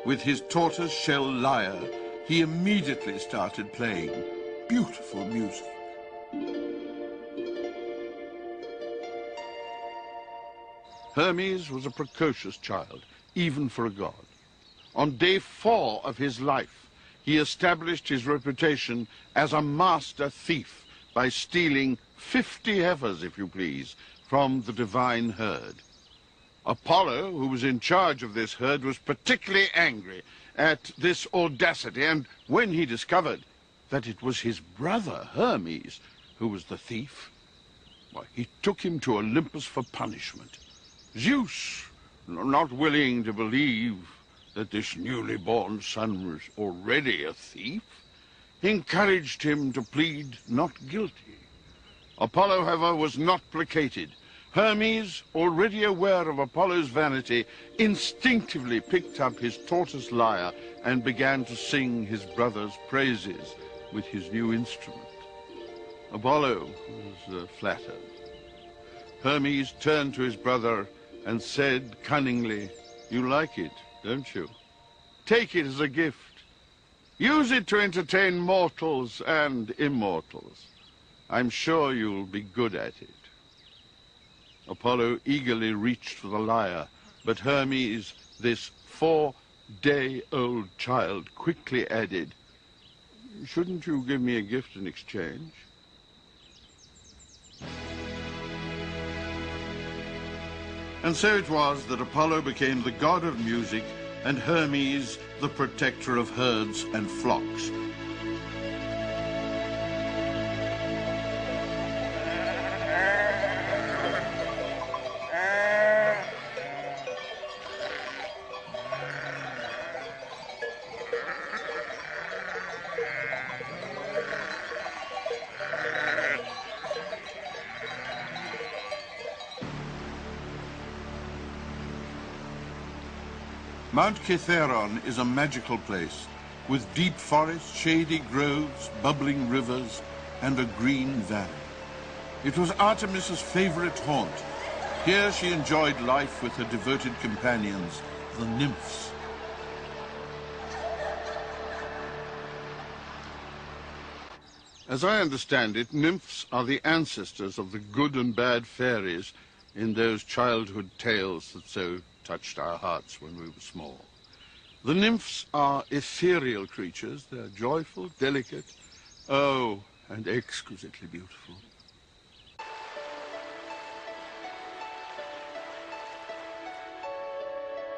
With his tortoise shell lyre, he immediately started playing beautiful music. Hermes was a precocious child, even for a god. On day 4 of his life, he established his reputation as a master thief by stealing 50 heifers, if you please, from the divine herd. Apollo, who was in charge of this herd, was particularly angry at this audacity, and when he discovered that it was his brother Hermes who was the thief, well, he took him to Olympus for punishment. Zeus, not willing to believe that this newly born son was already a thief, encouraged him to plead not guilty. Apollo, however, was not placated. Hermes, already aware of Apollo's vanity, instinctively picked up his tortoise lyre and began to sing his brother's praises with his new instrument. Apollo was flattered. Hermes turned to his brother and said cunningly, "You like it, don't you? Take it as a gift. Use it to entertain mortals and immortals. I'm sure you'll be good at it." Apollo eagerly reached for the lyre, but Hermes, this 4-day-old child, quickly added, "Shouldn't you give me a gift in exchange?" And so it was that Apollo became the god of music and Hermes the protector of herds and flocks. Mount Kithairon is a magical place, with deep forests, shady groves, bubbling rivers, and a green valley. It was Artemis's favorite haunt. Here she enjoyed life with her devoted companions, the nymphs. As I understand it, nymphs are the ancestors of the good and bad fairies in those childhood tales that so touched our hearts when we were small. The nymphs are ethereal creatures. They're joyful, delicate, and exquisitely beautiful.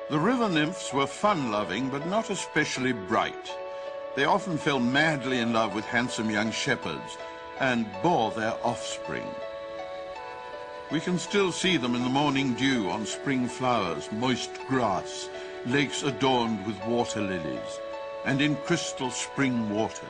The river nymphs were fun-loving, but not especially bright. They often fell madly in love with handsome young shepherds and bore their offspring. We can still see them in the morning dew on spring flowers, moist grass, lakes adorned with water lilies, and in crystal spring waters.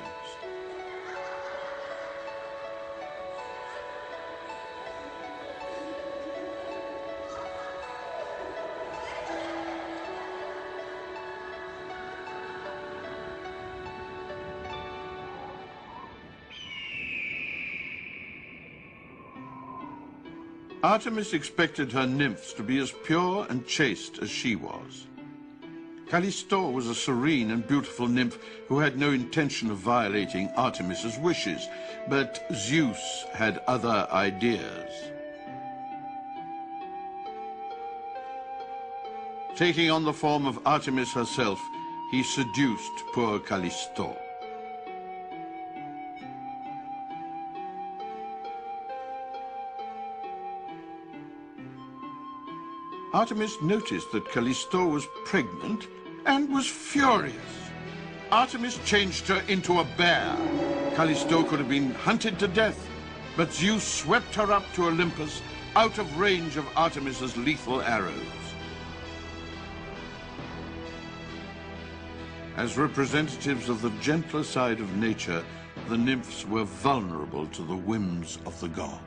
Artemis expected her nymphs to be as pure and chaste as she was. Callisto was a serene and beautiful nymph who had no intention of violating Artemis's wishes, but Zeus had other ideas. Taking on the form of Artemis herself, he seduced poor Callisto. Artemis noticed that Callisto was pregnant and was furious. Artemis changed her into a bear. Callisto could have been hunted to death, but Zeus swept her up to Olympus, out of range of Artemis's lethal arrows. As representatives of the gentler side of nature, the nymphs were vulnerable to the whims of the gods.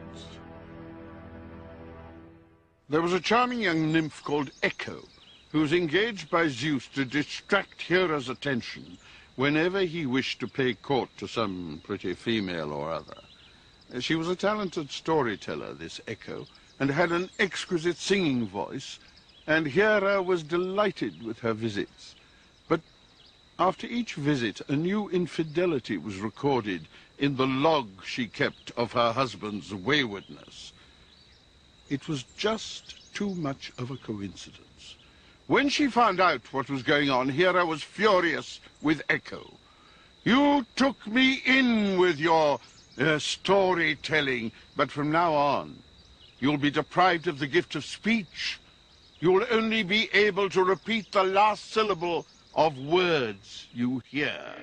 There was a charming young nymph called Echo, who was engaged by Zeus to distract Hera's attention whenever he wished to pay court to some pretty female or other. She was a talented storyteller, this Echo, and had an exquisite singing voice, and Hera was delighted with her visits. But after each visit, a new infidelity was recorded in the log she kept of her husband's waywardness. It was just too much of a coincidence. When she found out what was going on, Hera was furious with Echo. "You took me in with your storytelling, but from now on, you'll be deprived of the gift of speech. You'll only be able to repeat the last syllable of words you hear.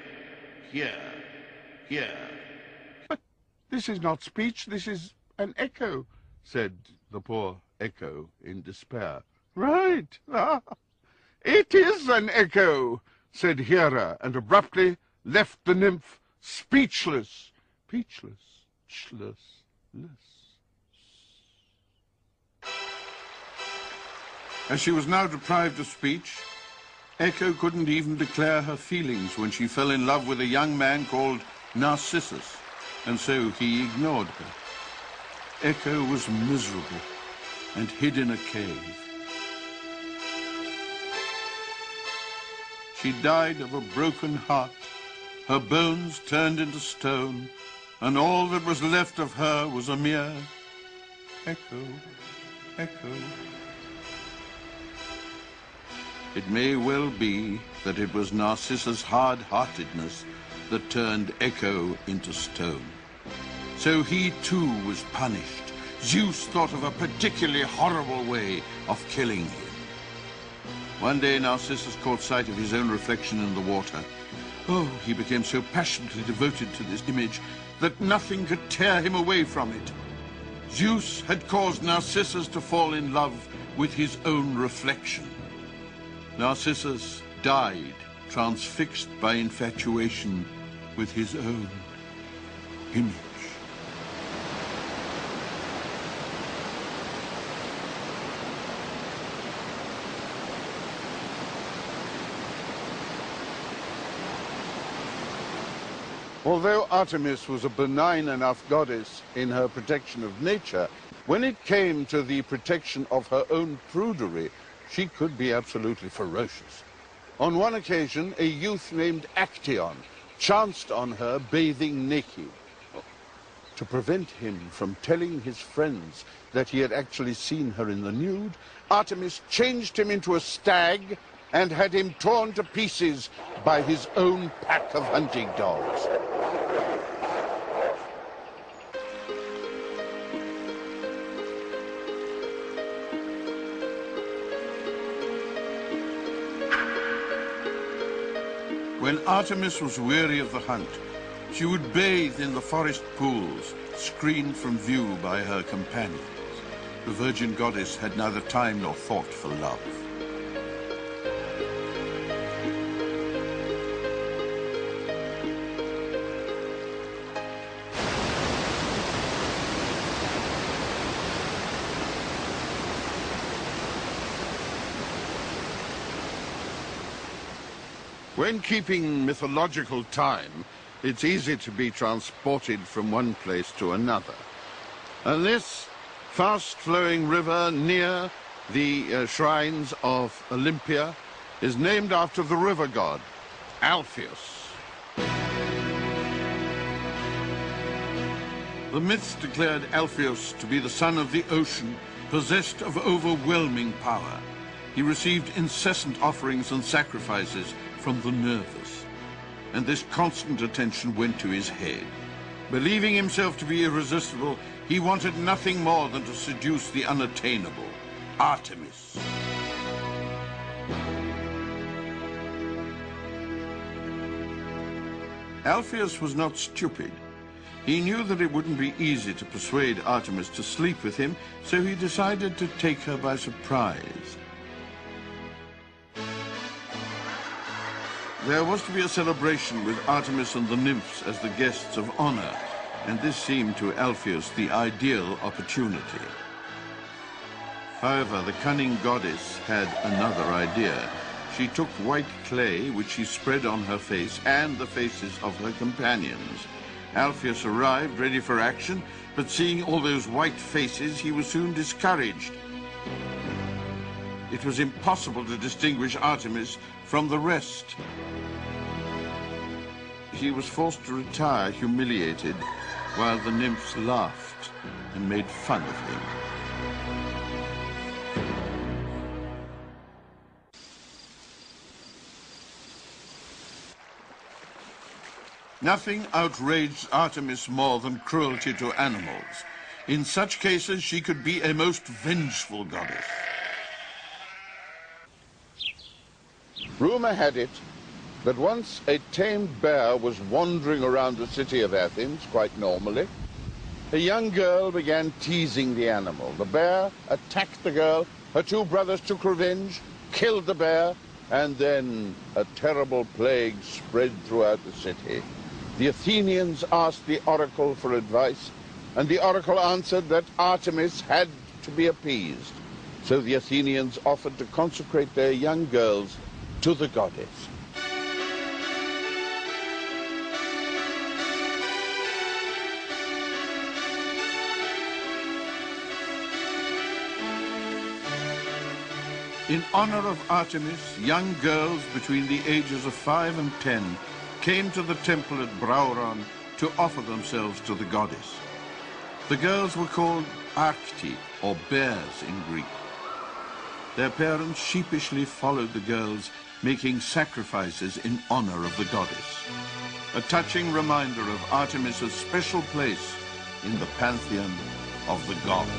But this is not speech, this is an echo," said the poor Echo in despair. "Right. It is an echo," said Hera, and abruptly left the nymph speechless. As she was now deprived of speech, Echo couldn't even declare her feelings when she fell in love with a young man called Narcissus, and so he ignored her. Echo was miserable and hid in a cave. She died of a broken heart, her bones turned into stone, and all that was left of her was a mere echo, echo. It may well be that it was Narcissus' hard-heartedness that turned Echo into stone. So he too was punished. Zeus thought of a particularly horrible way of killing him. One day Narcissus caught sight of his own reflection in the water. Oh, he became so passionately devoted to this image that nothing could tear him away from it. Zeus had caused Narcissus to fall in love with his own reflection. Narcissus died, transfixed by infatuation with his own image. Although Artemis was a benign enough goddess in her protection of nature, when it came to the protection of her own prudery, she could be absolutely ferocious. On one occasion, a youth named Actaeon chanced on her bathing naked. To prevent him from telling his friends that he had actually seen her in the nude, Artemis changed him into a stag and had him torn to pieces by his own pack of hunting dogs. When Artemis was weary of the hunt, she would bathe in the forest pools, screened from view by her companions. The virgin goddess had neither time nor thought for love. When keeping mythological time, it's easy to be transported from one place to another. And this fast-flowing river near the shrines of Olympia is named after the river god, Alpheus. The myths declared Alpheus to be the son of the ocean, possessed of overwhelming power. He received incessant offerings and sacrifices from the nervous, and this constant attention went to his head. Believing himself to be irresistible, he wanted nothing more than to seduce the unattainable, Artemis. Alpheus was not stupid. He knew that it wouldn't be easy to persuade Artemis to sleep with him, so he decided to take her by surprise. There was to be a celebration with Artemis and the nymphs as the guests of honor, and this seemed to Alpheus the ideal opportunity. However, the cunning goddess had another idea. She took white clay, which she spread on her face and the faces of her companions. Alpheus arrived, ready for action, but seeing all those white faces, he was soon discouraged. It was impossible to distinguish Artemis from the rest. He was forced to retire humiliated, while the nymphs laughed and made fun of him. Nothing outraged Artemis more than cruelty to animals. In such cases, she could be a most vengeful goddess. Rumor had it that once a tamed bear was wandering around the city of Athens, quite normally. A young girl began teasing the animal. The bear attacked the girl, her two brothers took revenge, killed the bear, and then a terrible plague spread throughout the city. The Athenians asked the oracle for advice, and the oracle answered that Artemis had to be appeased. So the Athenians offered to consecrate their young girls to the goddess. In honor of Artemis, young girls between the ages of 5 and 10 came to the temple at Brauron to offer themselves to the goddess. The girls were called Arcti, or bears in Greek. Their parents sheepishly followed the girls, making sacrifices in honor of the goddess. A touching reminder of Artemis's special place in the pantheon of the gods.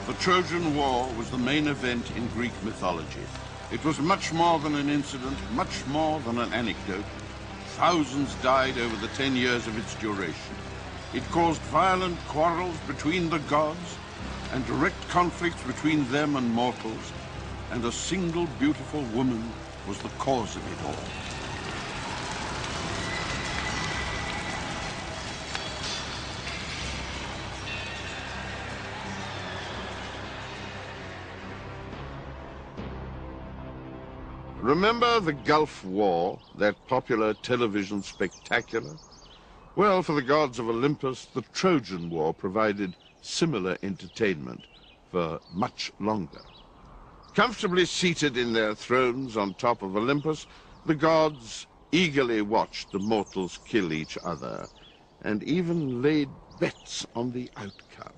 The Trojan War was the main event in Greek mythology. It was much more than an incident, much more than an anecdote. Thousands died over the 10 years of its duration. It caused violent quarrels between the gods and direct conflicts between them and mortals, and a single beautiful woman was the cause of it all. Remember the Gulf War, that popular television spectacular? Well, for the gods of Olympus, the Trojan War provided similar entertainment for much longer. Comfortably seated in their thrones on top of Olympus, the gods eagerly watched the mortals kill each other, and even laid bets on the outcome.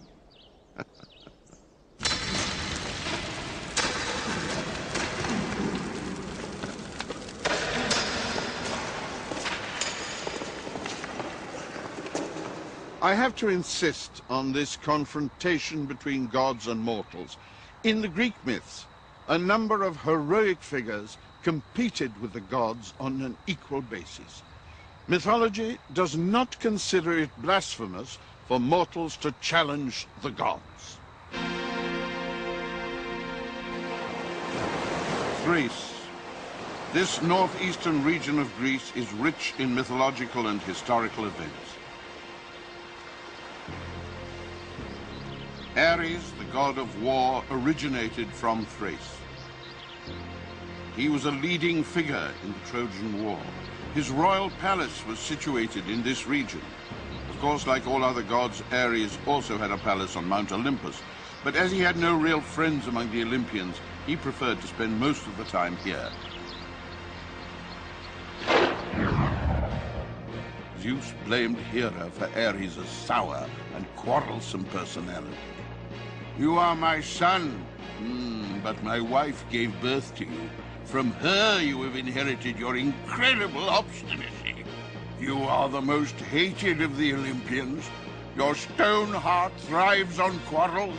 I have to insist on this confrontation between gods and mortals. In the Greek myths, a number of heroic figures competed with the gods on an equal basis. Mythology does not consider it blasphemous for mortals to challenge the gods. Thrace. This northeastern region of Greece is rich in mythological and historical events. Ares, the god of war, originated from Thrace. He was a leading figure in the Trojan War. His royal palace was situated in this region. Of course, like all other gods, Ares also had a palace on Mount Olympus, but as he had no real friends among the Olympians, he preferred to spend most of the time here. Zeus blamed Hera for Ares' sour and quarrelsome personality. You are my son, but my wife gave birth to you. From her you have inherited your incredible obstinacy. You are the most hated of the Olympians. Your stone heart thrives on quarrels,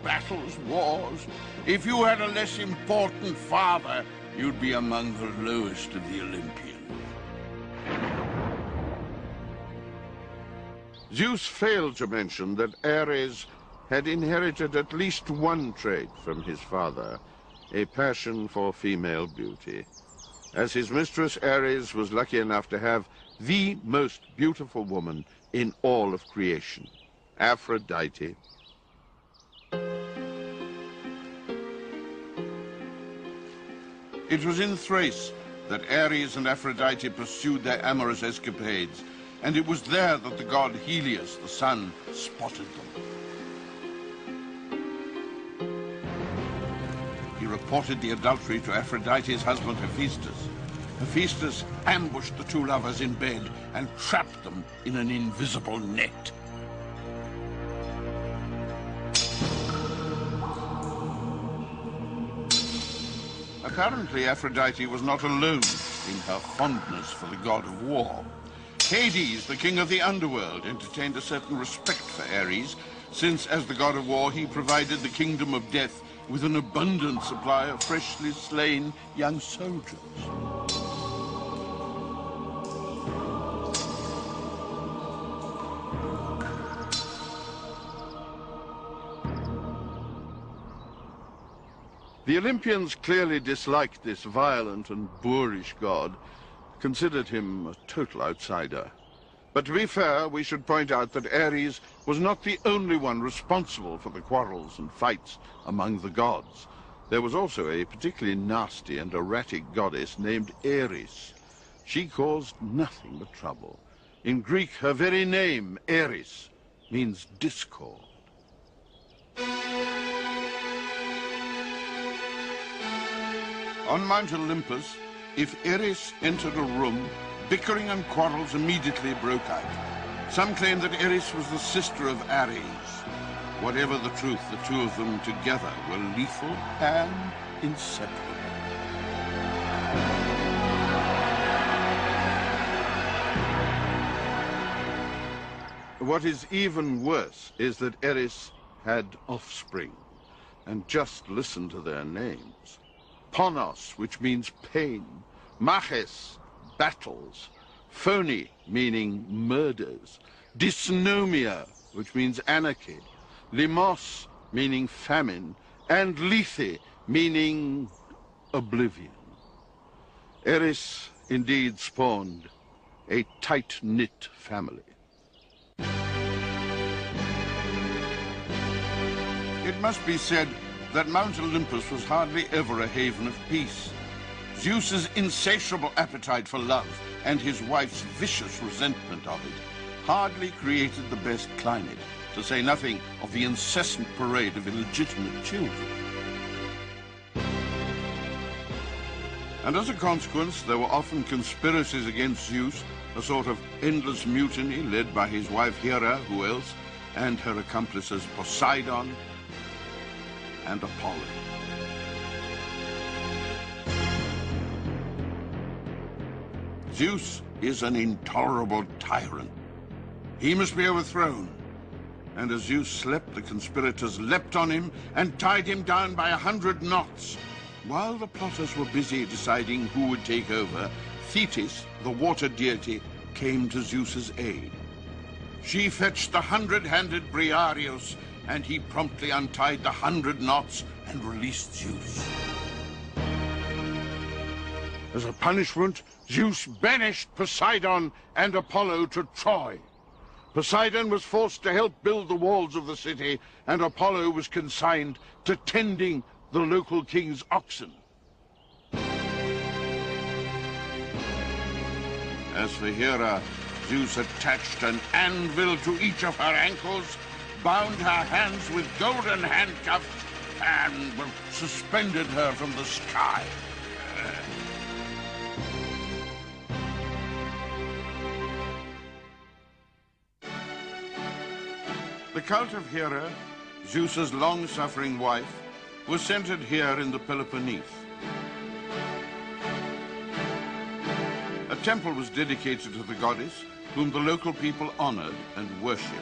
battles, wars. If you had a less important father, you'd be among the lowest of the Olympians. Zeus failed to mention that Ares had inherited at least one trait from his father, a passion for female beauty. As his mistress, Ares was lucky enough to have the most beautiful woman in all of creation, Aphrodite. It was in Thrace that Ares and Aphrodite pursued their amorous escapades, and it was there that the god Helios, the sun, spotted them. He reported the adultery to Aphrodite's husband Hephaestus. Hephaestus ambushed the two lovers in bed and trapped them in an invisible net. Apparently, Aphrodite was not alone in her fondness for the god of war. Hades, the king of the underworld, entertained a certain respect for Ares, since, as the god of war, he provided the kingdom of death with an abundant supply of freshly slain young soldiers. The Olympians clearly disliked this violent and boorish god, considered him a total outsider. But to be fair, we should point out that Ares was not the only one responsible for the quarrels and fights among the gods. There was also a particularly nasty and erratic goddess named Eris. She caused nothing but trouble. In Greek, her very name, Eris, means discord. On Mount Olympus, if Eris entered a room, bickering and quarrels immediately broke out. Some claim that Eris was the sister of Ares. Whatever the truth, the two of them together were lethal and inseparable. What is even worse is that Eris had offspring, and just listen to their names. Ponos, which means pain, Maches, battles, Phony, meaning murders, Dysnomia, which means anarchy, Limos, meaning famine, and Lethe, meaning oblivion. Eris indeed spawned a tight-knit family. It must be said that Mount Olympus was hardly ever a haven of peace. Zeus's insatiable appetite for love and his wife's vicious resentment of it hardly created the best climate, to say nothing of the incessant parade of illegitimate children. And as a consequence, there were often conspiracies against Zeus, a sort of endless mutiny led by his wife Hera, who else, and her accomplices Poseidon and Apollo. Zeus is an intolerable tyrant. He must be overthrown. And as Zeus slept, the conspirators leapt on him and tied him down by 100 knots. While the plotters were busy deciding who would take over, Thetis, the water deity, came to Zeus's aid. She fetched the 100-handed Briareus, and he promptly untied the 100 knots and released Zeus. As a punishment, Zeus banished Poseidon and Apollo to Troy. Poseidon was forced to help build the walls of the city, and Apollo was consigned to tending the local king's oxen. As for Hera, Zeus attached an anvil to each of her ankles, bound her hands with golden handcuffs, and suspended her from the sky. The cult of Hera, Zeus's long-suffering wife, was centered here in the Peloponnese. A temple was dedicated to the goddess, whom the local people honored and worshipped.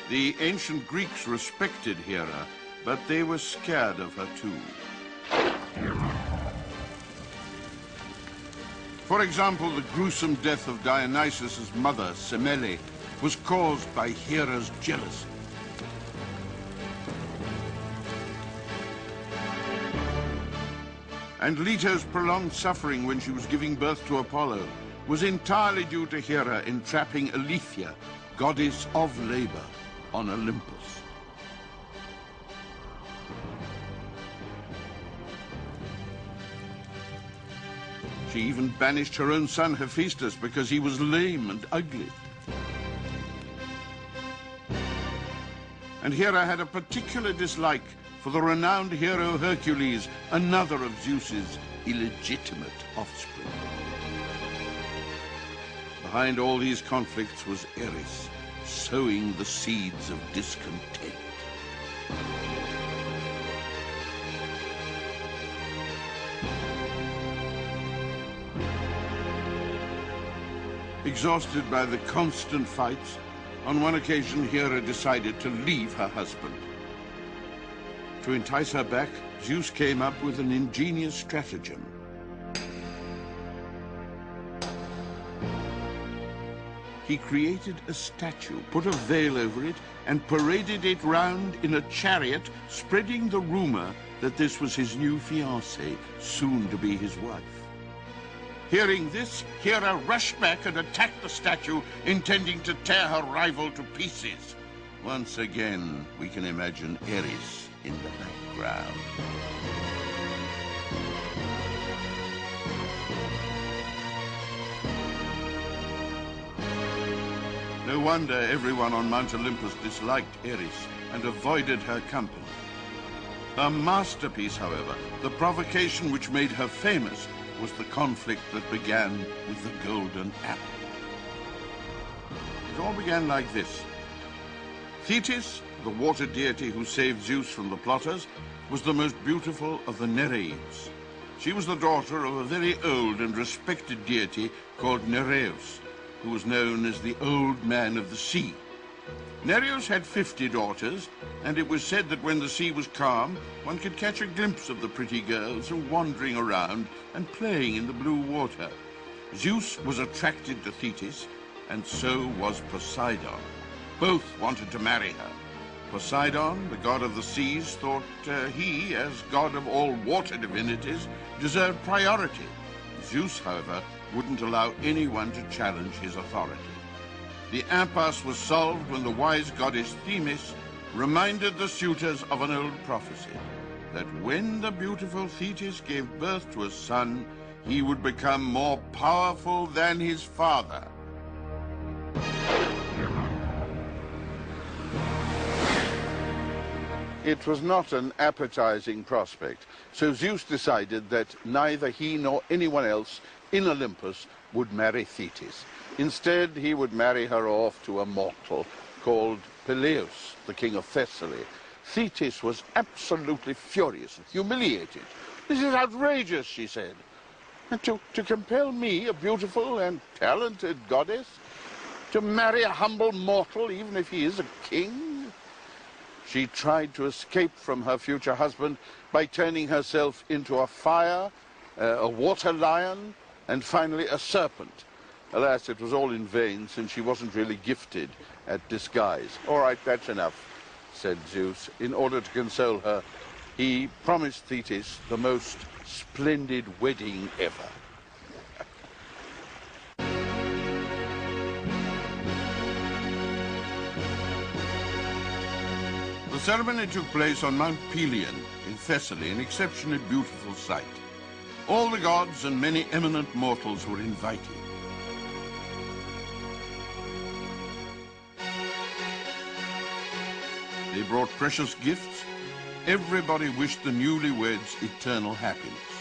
The ancient Greeks respected Hera, but they were scared of her too. For example, the gruesome death of Dionysus' mother, Semele, was caused by Hera's jealousy. And Leto's prolonged suffering when she was giving birth to Apollo was entirely due to Hera entrapping Aletheia, goddess of labor, on Olympus. She even banished her own son Hephaestus because he was lame and ugly. And Hera had a particular dislike for the renowned hero Hercules, another of Zeus's illegitimate offspring. Behind all these conflicts was Eris, sowing the seeds of discontent. Exhausted by the constant fights, on one occasion Hera decided to leave her husband. To entice her back, Zeus came up with an ingenious stratagem. he created a statue, put a veil over it, and paraded it round in a chariot, spreading the rumor that this was his new fiancée, soon to be his wife. Hearing this, Hera rushed back and attacked the statue, intending to tear her rival to pieces. Once again, we can imagine Eris in the background. No wonder everyone on Mount Olympus disliked Eris and avoided her company. Her masterpiece, however, the provocation which made her famous, was the conflict that began with the golden apple. It all began like this. Thetis, the water deity who saved Zeus from the plotters, was the most beautiful of the Nereids. She was the daughter of a very old and respected deity called Nereus, who was known as the Old Man of the Sea. Nereus had 50 daughters, and it was said that when the sea was calm, one could catch a glimpse of the pretty girls wandering around and playing in the blue water. Zeus was attracted to Thetis, and so was Poseidon. Both wanted to marry her. Poseidon, the god of the seas, thought he, as god of all water divinities, deserved priority. Zeus, however, wouldn't allow anyone to challenge his authority. The impasse was solved when the wise goddess Themis reminded the suitors of an old prophecy, that when the beautiful Thetis gave birth to a son, he would become more powerful than his father. It was not an appetizing prospect, so Zeus decided that neither he nor anyone else in Olympus would marry Thetis. Instead, he would marry her off to a mortal called Peleus, the king of Thessaly. Thetis was absolutely furious and humiliated. "This is outrageous," she said. "And to compel me, a beautiful and talented goddess, to marry a humble mortal, even if he is a king?" She tried to escape from her future husband by turning herself into a fire, a water lion, and finally a serpent. Alas, it was all in vain, since she wasn't really gifted at disguise. "All right, that's enough," said Zeus. In order to console her, he promised Thetis the most splendid wedding ever. The ceremony took place on Mount Pelion in Thessaly, an exceptionally beautiful sight. All the gods and many eminent mortals were invited. They brought precious gifts. Everybody wished the newlyweds eternal happiness.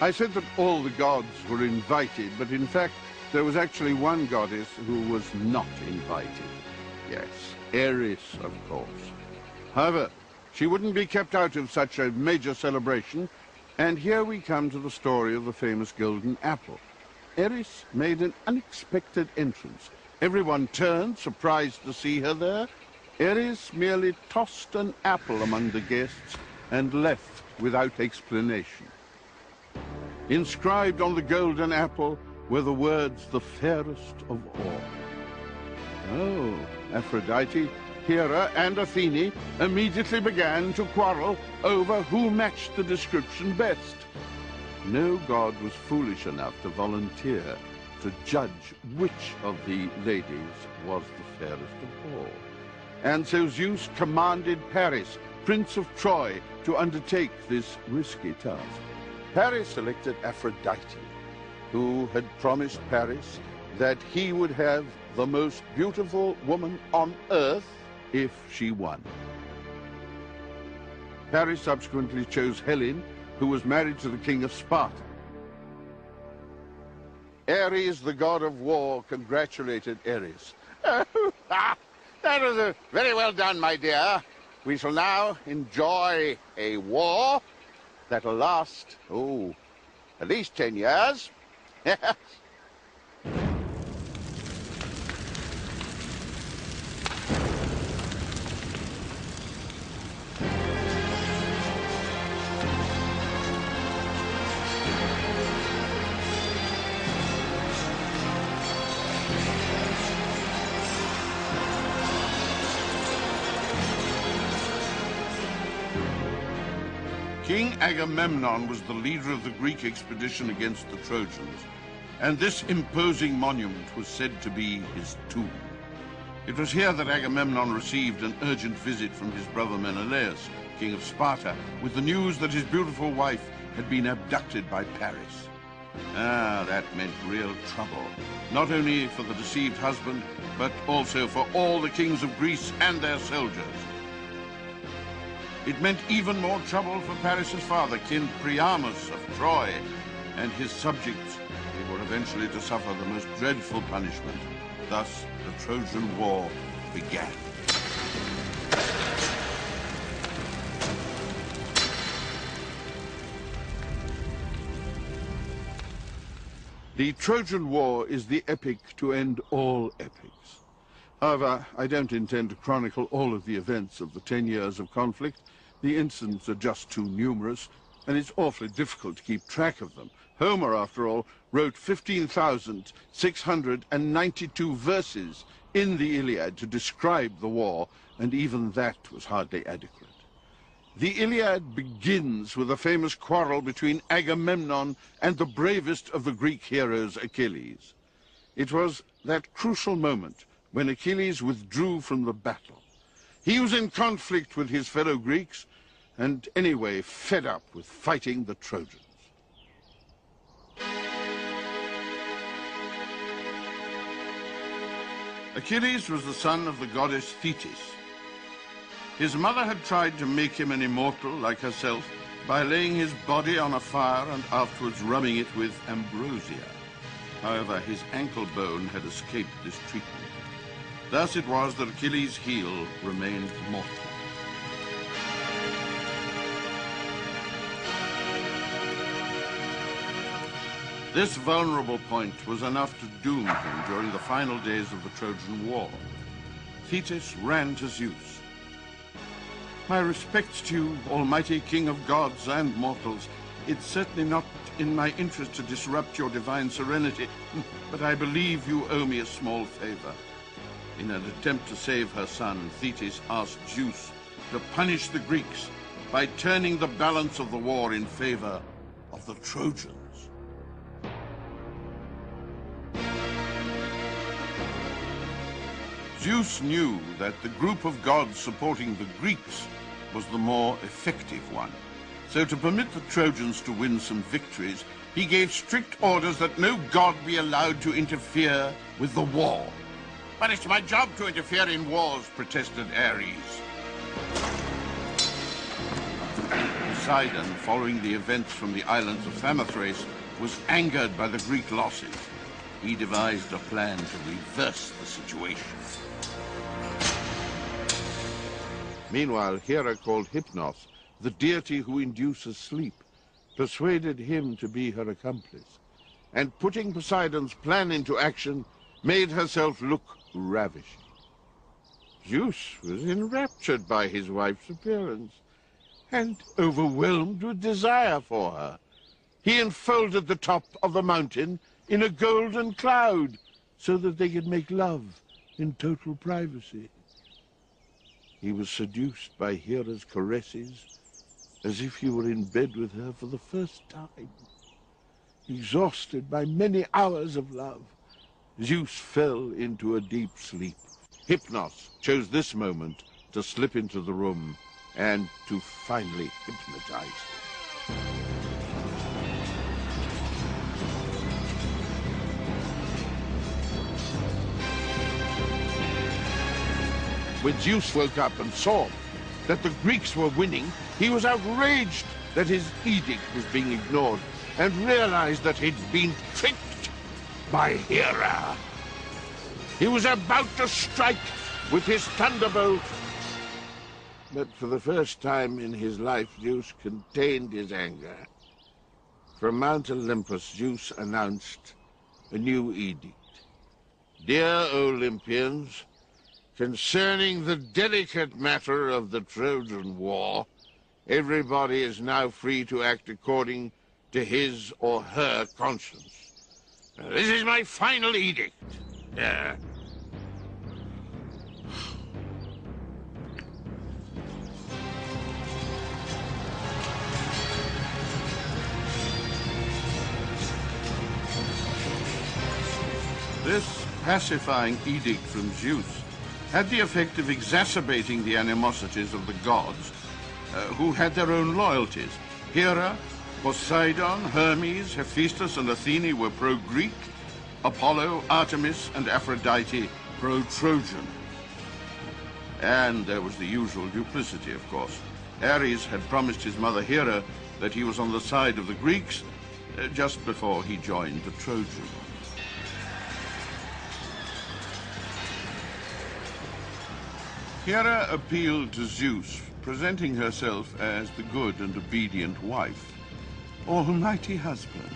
I said that all the gods were invited, but in fact, there was actually one goddess who was not invited. Yes, Eris, of course. However, she wouldn't be kept out of such a major celebration, and here we come to the story of the famous golden apple. Eris made an unexpected entrance. Everyone turned, surprised to see her there. Eris merely tossed an apple among the guests and left without explanation. Inscribed on the golden apple were the words, "the fairest of all." Oh, Aphrodite, Hera, and Athene immediately began to quarrel over who matched the description best. No god was foolish enough to volunteer to judge which of the ladies was the fairest of all. And so Zeus commanded Paris, Prince of Troy, to undertake this risky task. Paris selected Aphrodite, who had promised Paris that he would have the most beautiful woman on earth if she won. Paris subsequently chose Helen, who was married to the king of Sparta. Ares, the god of war, congratulated Eris. That was very well done, my dear. We shall now enjoy a war that'll last, at least 10 years. King Agamemnon was the leader of the Greek expedition against the Trojans, and this imposing monument was said to be his tomb. It was here that Agamemnon received an urgent visit from his brother Menelaus, king of Sparta, with the news that his beautiful wife had been abducted by Paris. Ah, that meant real trouble, not only for the deceived husband, but also for all the kings of Greece and their soldiers. It meant even more trouble for Paris's father, King Priamus of Troy, and his subjects, who were eventually to suffer the most dreadful punishment. Thus, the Trojan War began. The Trojan War is the epic to end all epics. However, I don't intend to chronicle all of the events of the 10 years of conflict. The incidents are just too numerous, and it's awfully difficult to keep track of them. Homer, after all, wrote 15,692 verses in the Iliad to describe the war, and even that was hardly adequate. The Iliad begins with a famous quarrel between Agamemnon and the bravest of the Greek heroes, Achilles. It was that crucial moment when Achilles withdrew from the battle. He was in conflict with his fellow Greeks, and anyway fed up with fighting the Trojans. Achilles was the son of the goddess Thetis. His mother had tried to make him an immortal like herself by laying his body on a fire and afterwards rubbing it with ambrosia. However, his ankle bone had escaped this treatment. Thus it was that Achilles' heel remained mortal. This vulnerable point was enough to doom him during the final days of the Trojan War. Thetis ran to Zeus. "My respects to you, almighty king of gods and mortals. It's certainly not in my interest to disrupt your divine serenity, but I believe you owe me a small favor." In an attempt to save her son, Thetis asked Zeus to punish the Greeks by turning the balance of the war in favor of the Trojans. Zeus knew that the group of gods supporting the Greeks was the more effective one. So to permit the Trojans to win some victories, he gave strict orders that no god be allowed to interfere with the war. "But it's my job to interfere in wars," protested Ares. Poseidon, following the events from the islands of Samothrace, was angered by the Greek losses. He devised a plan to reverse the situation. Meanwhile, Hera called Hypnos, the deity who induces sleep, persuaded him to be her accomplice, and putting Poseidon's plan into action, made herself look ravishing. Zeus was enraptured by his wife's appearance, and overwhelmed with desire for her. He enfolded the top of the mountain in a golden cloud, so that they could make love in total privacy. He was seduced by Hera's caresses, as if he were in bed with her for the first time. Exhausted by many hours of love, Zeus fell into a deep sleep. Hypnos chose this moment to slip into the room and to finally hypnotize him. When Zeus woke up and saw that the Greeks were winning, he was outraged that his edict was being ignored and realized that he'd been tricked by Hera. He was about to strike with his thunderbolt, but for the first time in his life, Zeus contained his anger. From Mount Olympus, Zeus announced a new edict. "Dear Olympians, concerning the delicate matter of the Trojan War, everybody is now free to act according to his or her conscience. This is my final edict." pacifying edict from Zeus had the effect of exacerbating the animosities of the gods, who had their own loyalties. Hera, Poseidon, Hermes, Hephaestus, and Athene were pro-Greek, Apollo, Artemis, and Aphrodite pro-Trojan. And there was the usual duplicity, of course. Ares had promised his mother Hera that he was on the side of the Greeks just before he joined the Trojans. Hera appealed to Zeus, presenting herself as the good and obedient wife. Almighty husband,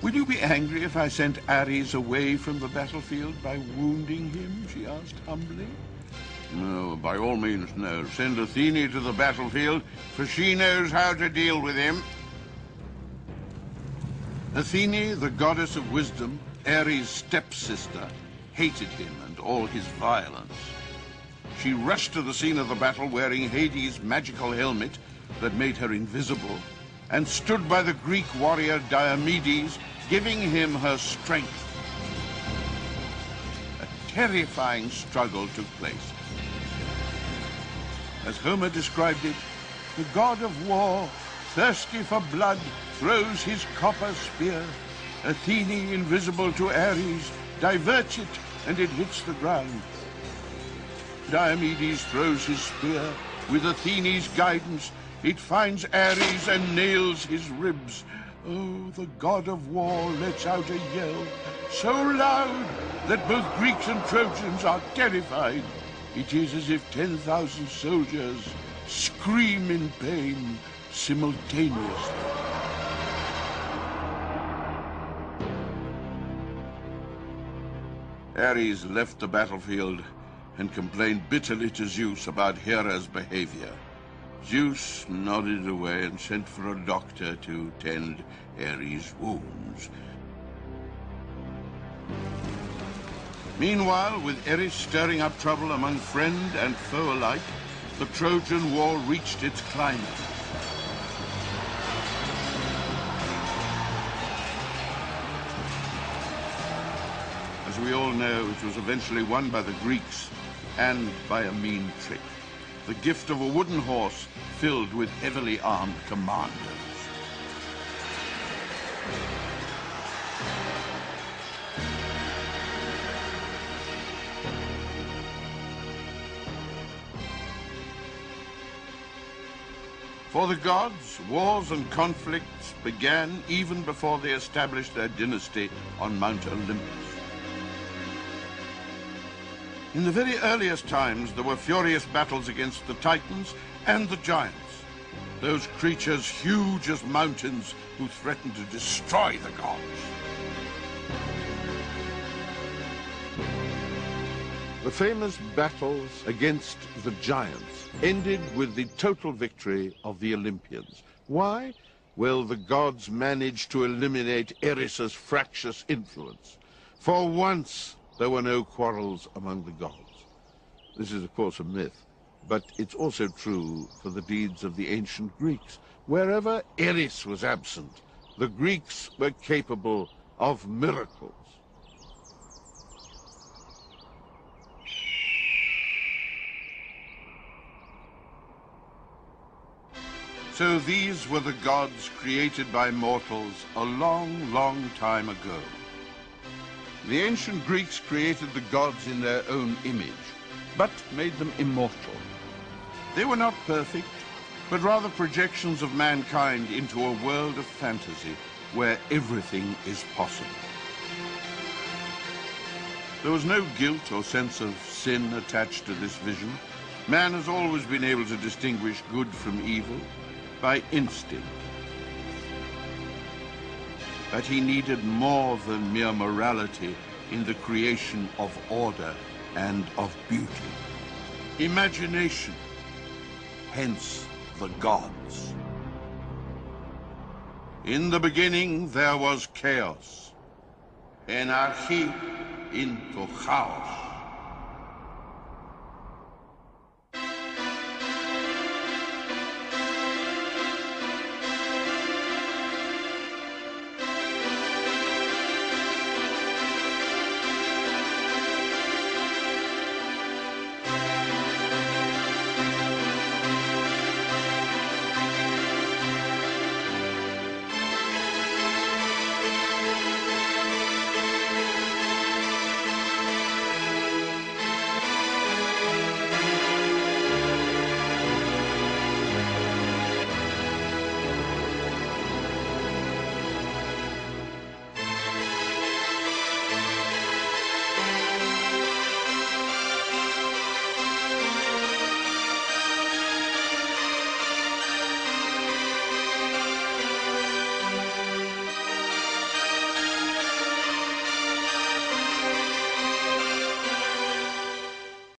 will you be angry if I sent Ares away from the battlefield by wounding him? She asked humbly. No, by all means, no. Send Athene to the battlefield, for she knows how to deal with him. Athene, the goddess of wisdom, Ares' stepsister, hated him and all his violence. She rushed to the scene of the battle wearing Hades' magical helmet that made her invisible, and stood by the Greek warrior Diomedes, giving him her strength. A terrifying struggle took place. As Homer described it, the god of war, thirsty for blood, throws his copper spear. Athene, invisible to Ares, diverts it, and it hits the ground. Diomedes throws his spear. With Athene's guidance, it finds Ares and nails his ribs. Oh, the god of war lets out a yell so loud that both Greeks and Trojans are terrified. It is as if 10,000 soldiers scream in pain simultaneously. Ares left the battlefield and complained bitterly to Zeus about Hera's behavior. Zeus nodded away and sent for a doctor to tend Ares' wounds. Meanwhile, with Ares stirring up trouble among friend and foe alike, the Trojan War reached its climax. As we all know, it was eventually won by the Greeks, and by a mean trick. The gift of a wooden horse filled with heavily armed commanders. For the gods, wars and conflicts began even before they established their dynasty on Mount Olympus. In the very earliest times, there were furious battles against the Titans and the giants, those creatures huge as mountains who threatened to destroy the gods. The famous battles against the giants ended with the total victory of the Olympians. Why? Well, the gods managed to eliminate Eris's fractious influence. For once, there were no quarrels among the gods. This is, of course, a myth, but it's also true for the deeds of the ancient Greeks. Wherever Eris was absent, the Greeks were capable of miracles. So these were the gods created by mortals a long, long time ago. The ancient Greeks created the gods in their own image, but made them immortal. They were not perfect, but rather projections of mankind into a world of fantasy where everything is possible. There was no guilt or sense of sin attached to this vision. Man has always been able to distinguish good from evil by instinct. But he needed more than mere morality in the creation of order and of beauty. Imagination, hence the gods. In the beginning there was chaos. En archi into chaos.